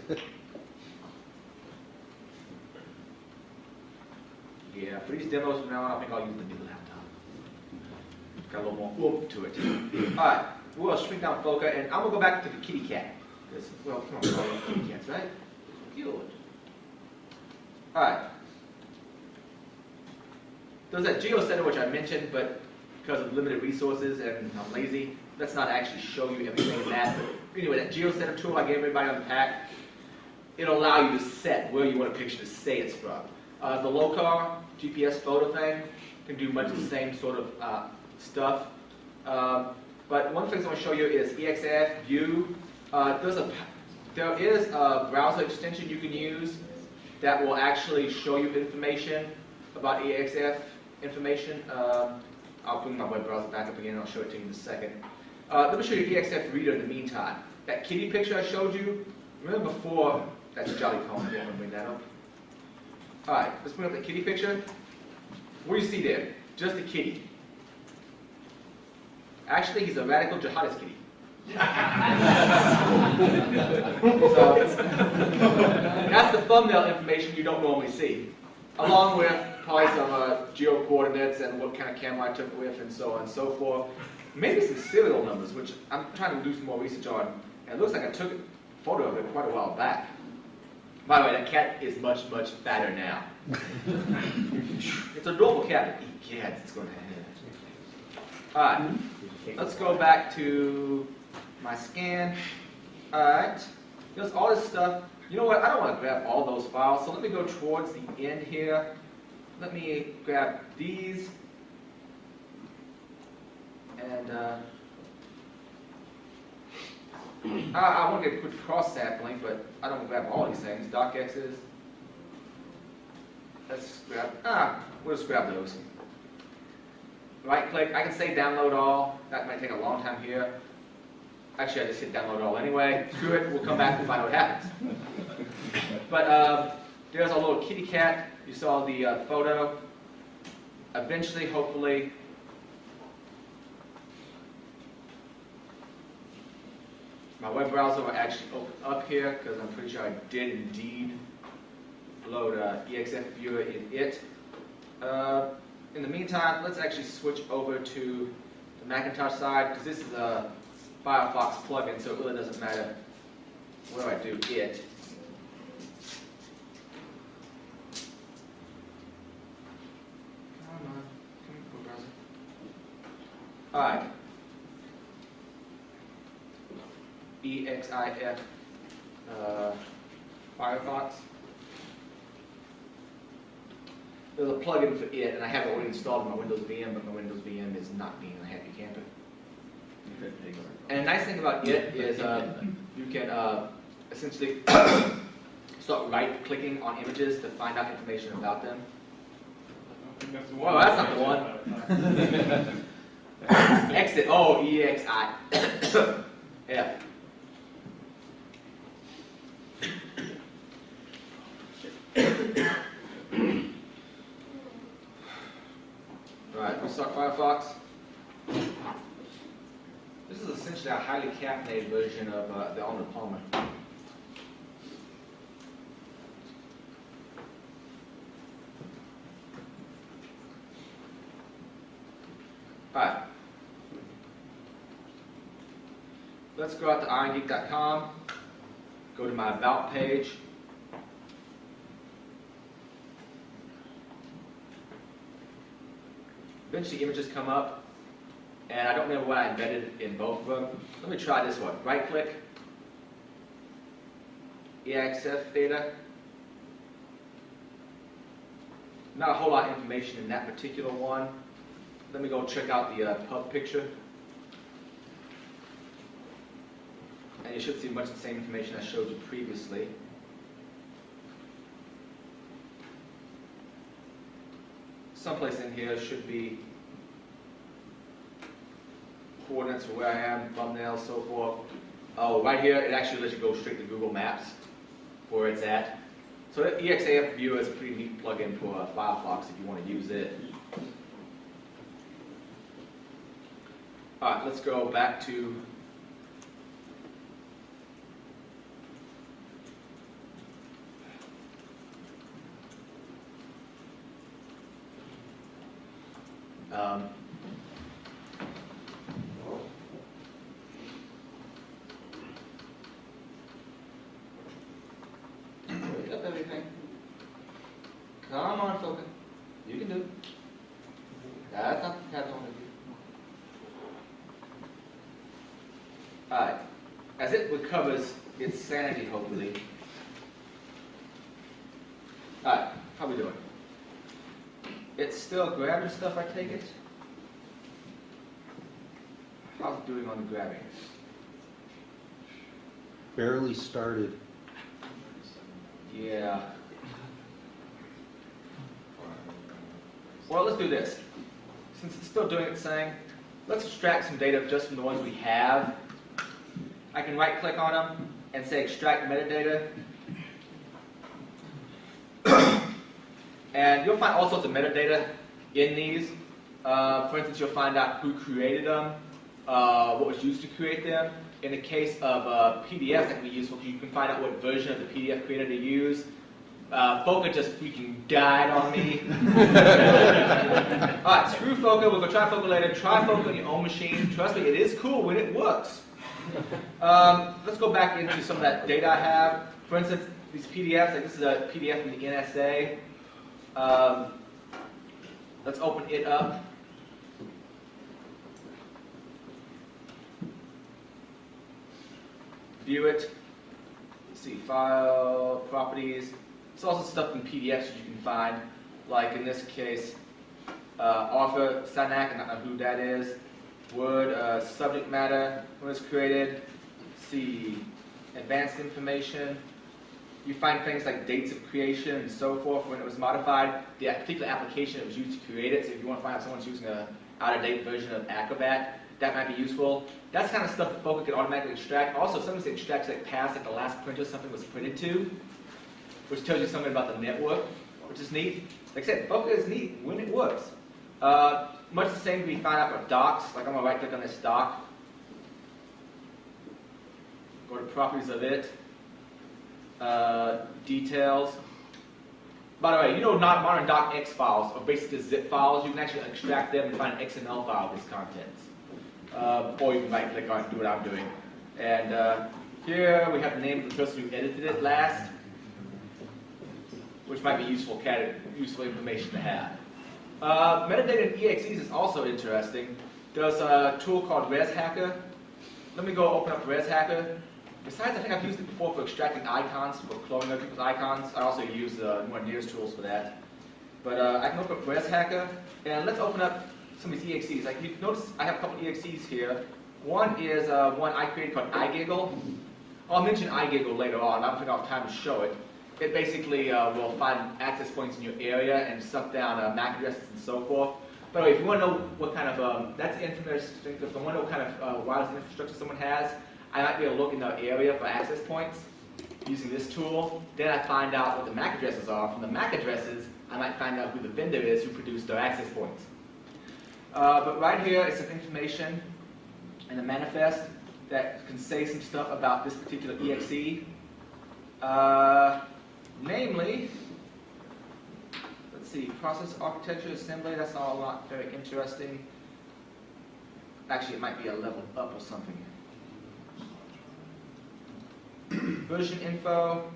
Yeah, for these demos from now on, I think I'll use the new laptop. Got a little more oomph to it. Alright, we'll shrink down Foca, and I'm going to go back to the kitty cat. Because, well, come on, all kitty cats, right? Good. Alright. There's that Geo Center which I mentioned, but because of limited resources and I'm lazy, let's not actually show you everything in that. But anyway, that GeoCenter tool I gave everybody on the pack, it'll allow you to set where you want a picture to say it's from. The local GPS photo thing can do much of the same sort of stuff. But one thing I want to show you is EXIF view. There is a browser extension you can use that will actually show you information about EXIF information. I'll bring my web browser back up again and I'll show it to you in a second. Let me show you EXIF reader in the meantime. That kitty picture I showed you, remember before, that's Jolly Cone, I'm going to bring that up. Alright, let's bring up the kitty picture. What do you see there? Just a kitty. Actually, he's a radical jihadist kitty. So, that's the thumbnail information you don't normally see, along with probably some geo coordinates and what kind of camera I took it with and so on and so forth. Maybe some serial numbers, which I'm trying to do some more research on. And it looks like I took a photo of it quite a while back. By the way, that cat is much, much fatter now. It's a adorable cat, but eat cats, it's going to have. Alright, let's go back to my scan. Alright, there's all this stuff. You know what, I don't want to grab all those files, so let me go towards the end here. Let me grab these. And I want to get a quick cross-sampling, but I don't want to grab all these things. DocX's. Let's grab, we'll just grab those. Right click, I can say download all. That might take a long time here. Actually, I just hit download all anyway. Screw it, we'll come back and find out what happens. But there's a little kitty cat. You saw the photo. Eventually, hopefully, my web browser will actually open up here because I'm pretty sure I did indeed load EXIF viewer in it. In the meantime, let's actually switch over to the Macintosh side because this is a Firefox plugin, so it really doesn't matter where I do it. Come on, browser. All right. EXIF Firefox. There's a plugin for it, and I have it already installed on my Windows VM, but my Windows VM is not being a happy camper. And the nice thing about it is you can essentially start right-clicking on images to find out information about them. Well, that's not the one. Exit. Oh, EXIF. Alright, we'll start Firefox. This is essentially a highly caffeinated version of the Arnold Palmer. Alright. Let's go out to irongeek.com, go to my About page. Eventually images come up, and I don't remember what I embedded in both of them. Let me try this one. Right click, EXIF data. Not a whole lot of information in that particular one. Let me go check out the pub picture. And you should see much the same information I showed you previously. Someplace in here should be coordinates for where I am, thumbnails, so forth. Oh, right here, it actually lets you go straight to Google Maps for where it's at. So the EXIF viewer is a pretty neat plugin for Firefox if you want to use it. All right, let's go back to wake up everything. Come on, Falcon. You can do it. That's not the cat I want to do. it recovers its sanity, hopefully. Alright, how we doing? It's still grabbing stuff, I take it? How's it doing on the grabbing? Barely started. Yeah. Well, let's do this. Since it's still doing its thing, let's extract some data just from the ones we have. I can right-click on them and say extract metadata. And you'll find all sorts of metadata in these. For instance, you'll find out who created them, what was used to create them. In the case of PDFs, that can be useful because you can find out what version of the PDF creator to use. Foca just freaking died on me. Alright, screw Foca, we'll go try Foca later. Try Foca on your own machine. Trust me, it is cool when it works. Let's go back into some of that data I have. For instance, these PDFs, like this is a PDF from the NSA. Let's open it up. View it. See, file, properties. There's also stuff in PDFs that you can find, like in this case, author, Sanak, I don't know who that is. Word, subject matter, when it was created. See, advanced information. You find things like dates of creation and so forth, when it was modified, the particular application it was used to create it. So if you want to find out if someone's using an out-of-date version of Acrobat, that might be useful. That's kind of stuff that Foca can automatically extract. Also, sometimes it extracts like past, like the last printer something was printed to, which tells you something about the network, which is neat. Like I said, Foca is neat when it works. Much the same can be found out with docs. Like I'm going to right-click on this doc. Go to properties of it. Details. By the way, you know modern docx files are basically zip files. You can actually extract them and find an XML file of its contents. Or you can right-click on it and do what I'm doing. And here we have the name of the person who edited it last, which might be useful information to have. Metadata in EXEs is also interesting. There's a tool called ResHacker. Let me go open up ResHacker. Besides, I think I've used it before for extracting icons, for cloning other people's icons. I also use more Near's tools for that. But I can open up ResHacker, and let's open up some of these EXEs. Like you notice, I have a couple EXEs here. One is one I created called iGiggle. I'll mention iGiggle later on. I don't think I'll have time to show it. It basically will find access points in your area and suck down MAC addresses and so forth. By the way, if you want to know what kind of, that's interesting, if you want to know what kind of wireless infrastructure someone has, I might be able to look in their area for access points using this tool. Then I find out what the MAC addresses are. From the MAC addresses, I might find out who the vendor is who produced their access points. But right here is some information in the manifest that can say some stuff about this particular EXE. Namely, let's see, process architecture assembly, that's all not very interesting. Actually, it might be a level up or something. Version info.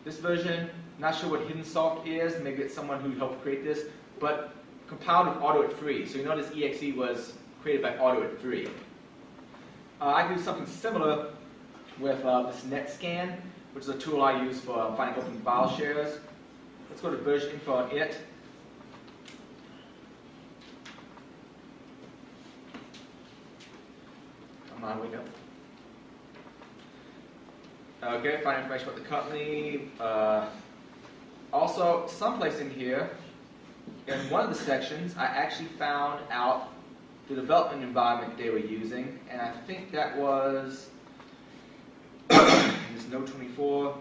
This version, not sure what hidden soft is, maybe it's someone who helped create this, but compiled with AutoIt3. So you notice EXE was created by AutoIt3. I can do something similar with this NetScan, which is a tool I use for finding open file shares. Let's go to version info on it. Come on, wake up. Okay, find information about the company. Also, someplace in here, in one of the sections, I actually found out the development environment they were using, and I think that was this Node 24.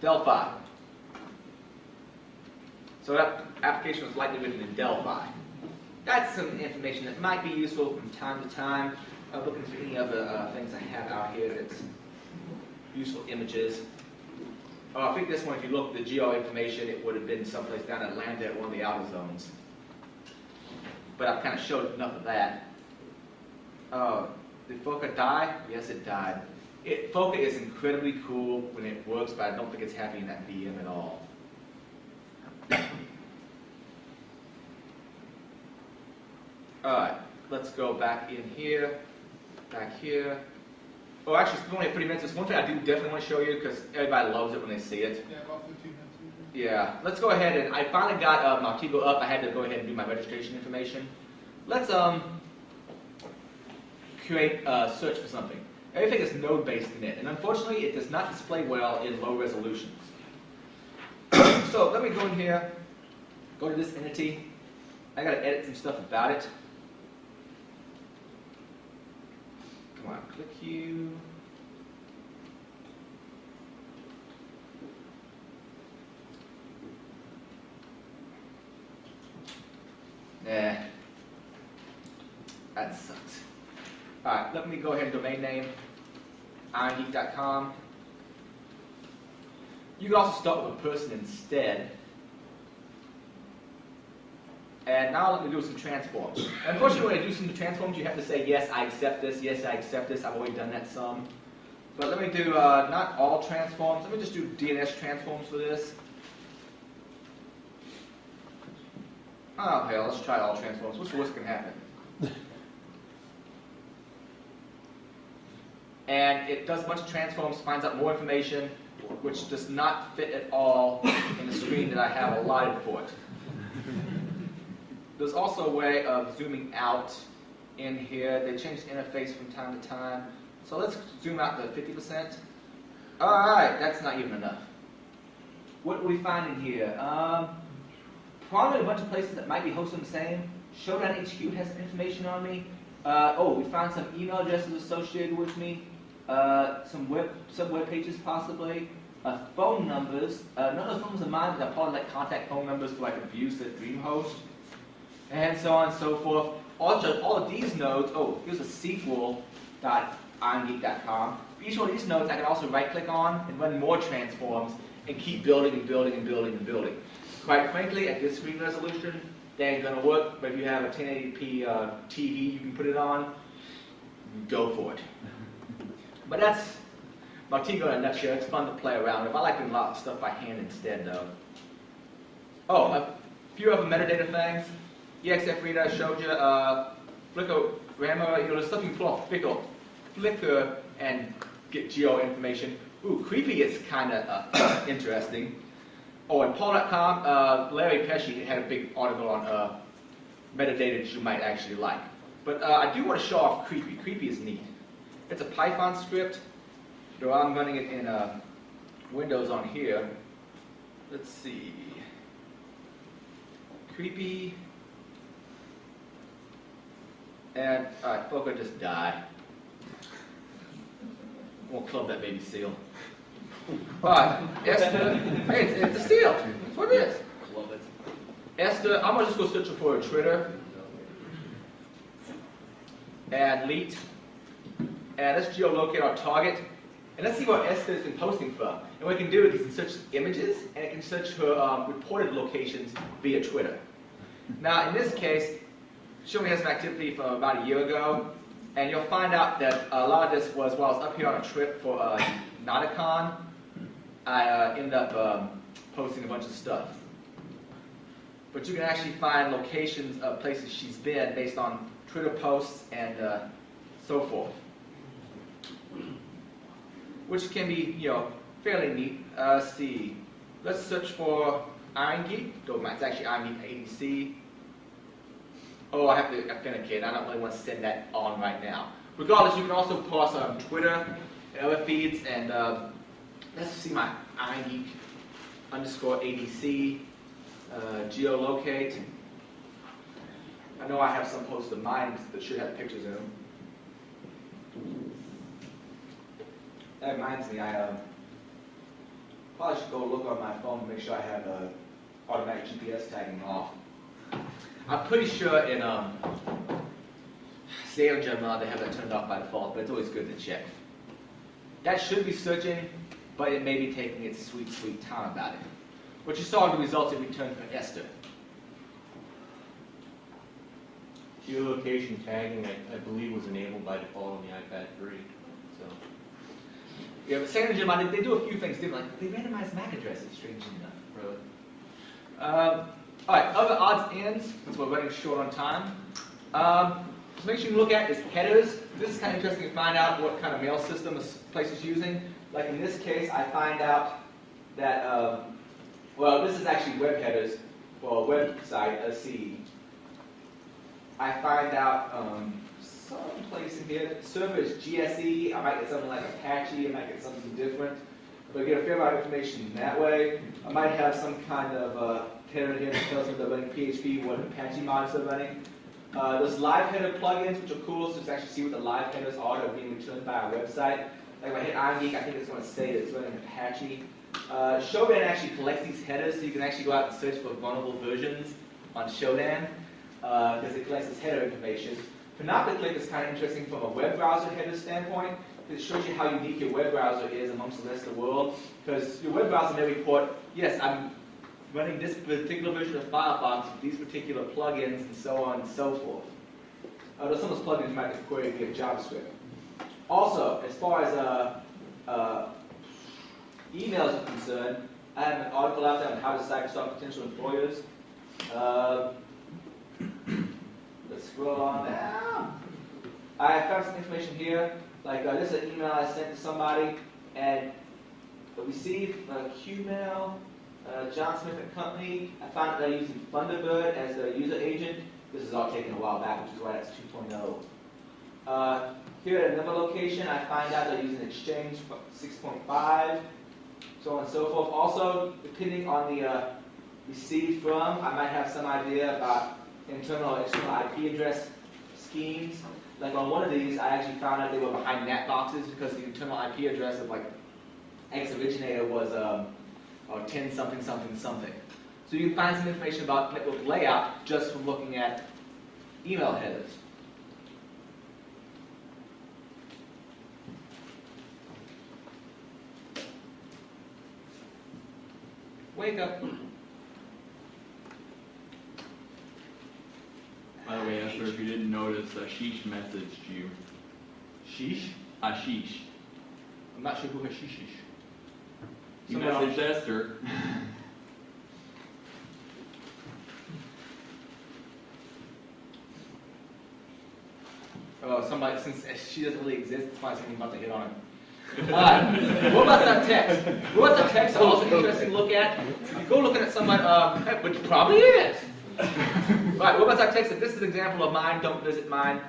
Delphi. So that application was likely written in Delphi. That's some information that might be useful from time to time. I'm looking for any other things I have out here that's useful images. I think this one, if you look at the geo information, it would have been someplace down in Atlanta at one of the outer zones. But I've kind of showed enough of that. Did Foca die? Yes, it died. Foca is incredibly cool when it works, but I don't think it's happy in that VM at all. Alright, let's go back in here, back here. Oh, actually, we only have 3 minutes. There's one thing I do definitely want to show you because everybody loves it when they see it. Yeah, about 15 minutes. Yeah, let's go ahead and I finally got Maltigo up. I had to go ahead and do my registration information. Let's create a search for something. Everything is node-based in it, and unfortunately, it does not display well in low resolutions. So let me go in here, go to this entity. I got to edit some stuff about it. Come on, click you. Nah, that sucks. Alright, let me go ahead and domain name irongeek.com. You can also start with a person instead. And now let me do some transforms. Unfortunately, when I do some transforms, you have to say, yes, I accept this, yes, I accept this. I've already done that some. But let me do not all transforms. Let me just do DNS transforms for this. Oh, hell, let's try all transforms. What's the worst that can happen? And it does a bunch of transforms, finds out more information, which does not fit at all in the screen that I have allotted for it. There's also a way of zooming out in here. They change the interface from time to time. So let's zoom out to 50%. Alright, that's not even enough. What do we find in here? Probably a bunch of places that might be hosting the same. Showdown HQ has some information on me. We found some email addresses associated with me. Some web pages possibly. Phone numbers. None of those numbers are mine, but they're probably like contact phone numbers for like abuse at DreamHost. And so on and so forth. All of these nodes, here's a sequel.irongeek.com. For each one of these nodes, I can also right-click on and run more transforms and keep building and building and building and building. Quite frankly, at this screen resolution, they ain't gonna work, but if you have a 1080p TV you can put it on, go for it. But that's Maltigo in a nutshell. It's fun to play around with. I like doing a lot of stuff by hand instead, though. A few other metadata things. EXF reader I showed you. Flickr grammar, the stuff you can pull off Flickr and get geo information. Ooh, creepy is kind of interesting. And Paul.com, Larry Pesci had a big article on metadata that you might actually like. But I do want to show off Creepy. Creepy is neat. It's a Python script, though I'm running it in Windows on here. Let's see. Creepy. And, alright, Foco just died. We'll club that baby seal. Alright, Esther. Hey, it's a seal. That's what it is. Love it. Esther, I'm gonna just go search for a Twitter. And Leet. And let's geolocate our target. And let's see what Esther has been posting from. And what it can do is it can search images, and it can search her reported locations via Twitter. Now, in this case, she only has some activity from about a year ago. And you'll find out that a lot of this was while I was up here on a trip for Nauticon. I ended up posting a bunch of stuff. But you can actually find locations of places she's been based on Twitter posts and so forth. Which can be, fairly neat. Let's see. Let's search for Iron Geek. It's actually Iron Geek ADC. I have to authenticate. I don't really want to send that on right now. Regardless, you can also post on Twitter and other feeds. And let's see my Iron Geek _ADC geolocate. I know I have some posts of mine that should have pictures in them. That reminds me, I probably should go look on my phone to make sure I have automatic GPS tagging off. I'm pretty sure in Sailor Gemini they have that turned off by default, but it's always good to check. That should be searching, but it may be taking its sweet, sweet time about it. What you saw in the results it returned for Esther. Geolocation tagging, I believe, was enabled by default on the iPad 3. So. Yeah, but Sailor Gemini, they do a few things different. Like, they randomize MAC addresses, strangely enough. Really. Alright, other odds ends, since we're running short on time. So make sure you look at is headers. This is kind of interesting to find out what kind of mail system a place is using. Like in this case, I find out that, well, this is actually web headers for a website, let's see. I find out some place in here, server is GSE, I might get something like Apache, I might get something different. But I get a fair amount of information that way. I might have some kind of header here that tells me they're running PHP, what Apache mods they're running. There's live header plugins, which are cool, so to actually see what the live headers are that are being returned by our website. Like if I hit irongeek, I think it's going to say that it's running Apache. Shodan actually collects these headers, so you can actually go out and search for vulnerable versions on Shodan, because it collects this header information. Panopticlick is kind of interesting from a web browser header standpoint, because it shows you how unique your web browser is amongst the rest of the world. Because your web browser may report, yes, I'm running this particular version of Firefox with these particular plugins and so on and so forth. Though some of those plugins might be queried via JavaScript. Also, as far as emails are concerned, I have an article out there on how to cyberstalk potential employers. Let's scroll on down. I found some information here. Like this is an email I sent to somebody, and I received a Qmail, John Smith and Company. I found that they're using Thunderbird as their user agent. This is all taken a while back, which is why that's 2.0. Here at another location, I find out they're using Exchange 6.5, so on and so forth. Also, depending on the received from, I might have some idea about internal or external IP address schemes. Like on one of these, I actually found out they were behind NAT boxes because the internal IP address of like X originator was 10 something something something. So you can find some information about network layout just from looking at email headers. Wake up. By the way, Esther, if you didn't notice, Ashish messaged you. Sheesh? Ashish. I'm not sure who Hashish is. He messaged Esther. Somebody, since she doesn't really exist, it's probably something about to hit on her. Alright, what about that text? What's that text also interesting to look at? You go looking at somebody, which probably is. Right, what about that text? If this is an example of mine, don't visit mine.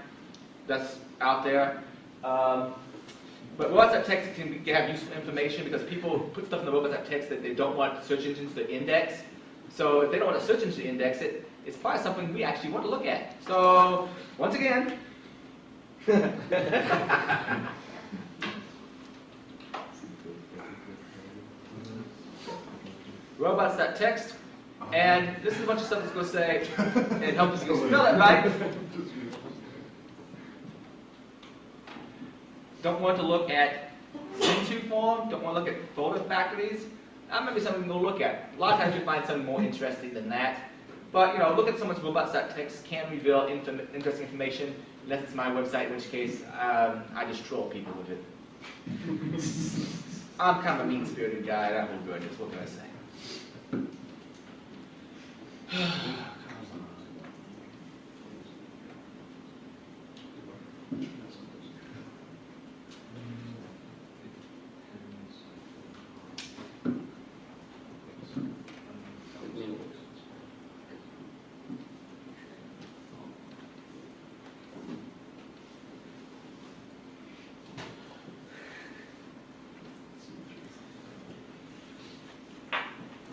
That's out there. But WhatsApp text can have useful information because people put stuff in the WhatsApp text that they don't want search engines to index. So if they don't want a search engine to index it, it's probably something we actually want to look at. So, once again, robots.text, and this is a bunch of stuff that's going to say, it helps you spell it right. Don't want to look at Send-to form, don't want to look at folder factories. That might be something we'll look at. A lot of times you find something more interesting than that. But, you know, look at someone's robots.text can reveal interesting information, unless it's my website, in which case I just troll people with it. I'm kind of a mean-spirited guy, I hold grudges, what can I say?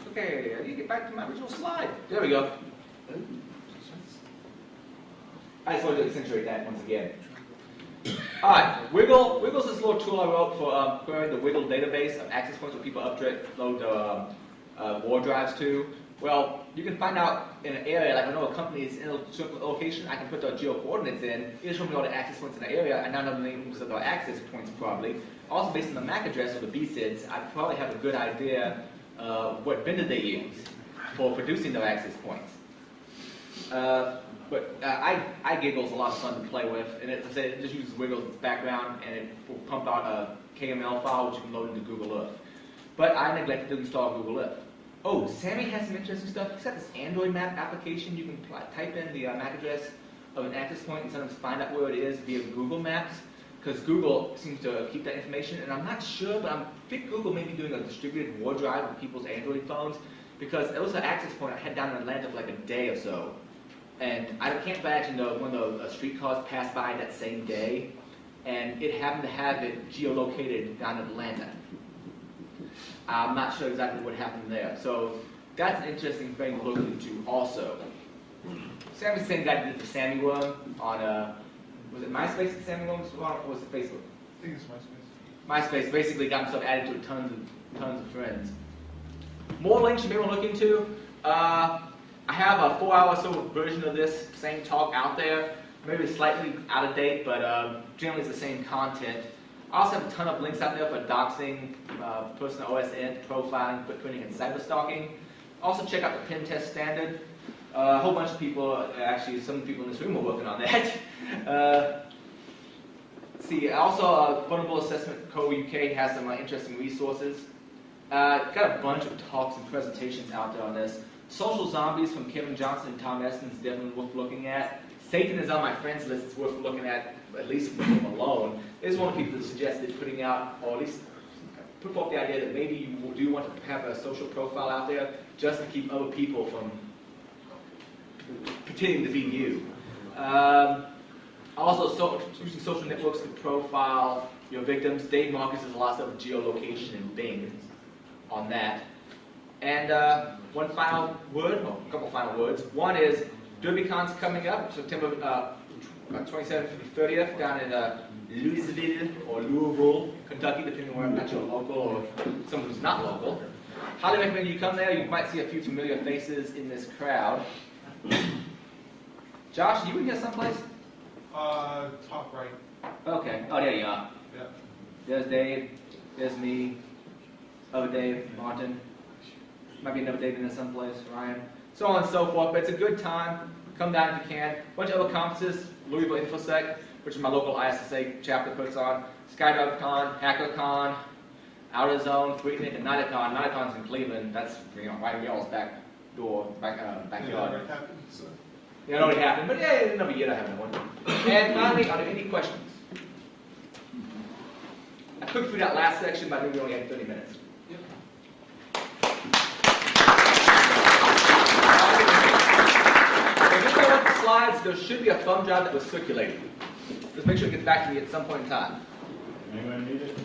Okay, I need to get back to my original slide. There we go. I just wanted to accentuate that once again. Alright, Wiggle's this little tool I wrote for querying the Wiggle database of access points where people upload war drives to. Well, you can find out in an area, like I know a company is in a certain location, I can put the geo-coordinates in, it'll show me all the access points in the area, I now know the names of the access points probably. Also based on the MAC address or the BSIDs, I probably have a good idea what vendor they use for producing their access points. But iGiggle's a lot of fun to play with, and it just uses Wiggle as its background, and it will pump out a KML file which you can load into Google Earth. But I neglected to install Google Earth. Oh, Sammy has some interesting stuff. He's got this Android map application. You can type in the MAC address of an access point and sometimes find out where it is via Google Maps, because Google seems to keep that information, and I'm not sure, but I think Google may be doing a distributed war drive on people's Android phones, because it was an access point I had down in Atlanta for like a day or so, and I can't imagine one of the streetcars passed by that same day, and it happened to have it geolocated down in Atlanta. I'm not sure exactly what happened there, so that's an interesting thing to look into also. Sammy's the same guy that did the Sammy one on, was it MySpace that Sammy one was on, or was it Facebook? I think it's MySpace. MySpace basically got himself added to tons of friends. More links you may want to look into. I have a 4-hour or so version of this same talk out there, maybe slightly out of date, but generally it's the same content. I also have a ton of links out there for doxing, personal OSN, profiling, footprinting, and cyber stalking. Also check out the pen test standard. A whole bunch of people, actually some people in this room are working on that. See, also Vulnerable Assessment Co. UK has some interesting resources. Got a bunch of talks and presentations out there on this. Social Zombies from Kevin Johnson and Tom Essen is definitely worth looking at. Satan is on my friends list, it's worth looking at least from him alone. There's one of the people that suggested putting out, or at least put forth the idea that maybe you do want to have a social profile out there just to keep other people from pretending to be you. Also, using social networks to profile your victims. Dave Marcus does a lot of stuff with geolocation and Bing on that. And one final word, well, a couple final words. One is DerbyCon's coming up, September 27th through the 30th, down in Louisville or Louisville, Kentucky, depending on whether you're local or someone who's not local. Highly recommend you come there. You might see a few familiar faces in this crowd. Josh, you in here someplace? Top right. Okay. Oh, there you are. Yeah. There's Dave. There's me. Other Dave. Martin. Might be another Dave in there someplace. Ryan. So on and so forth. But it's a good time. Come down if you can. A bunch of other conferences. Louisville InfoSec, which is my local ISSA chapter, puts on. SkyDriveCon, HackerCon, Outer Zone, Freaknik, and NighterCon. NighterCon's in Cleveland. That's right in y'all's back door, backyard. Already happened, so. Yeah, it already happened, but yeah, another year I haven't one. And finally, are there any questions? I cooked through that last section, but I think we only had 30 minutes. Yep. If you go with the slides, there should be a thumb drive that was circulating. Just make sure it gets back to me at some point in time. Anyone need it?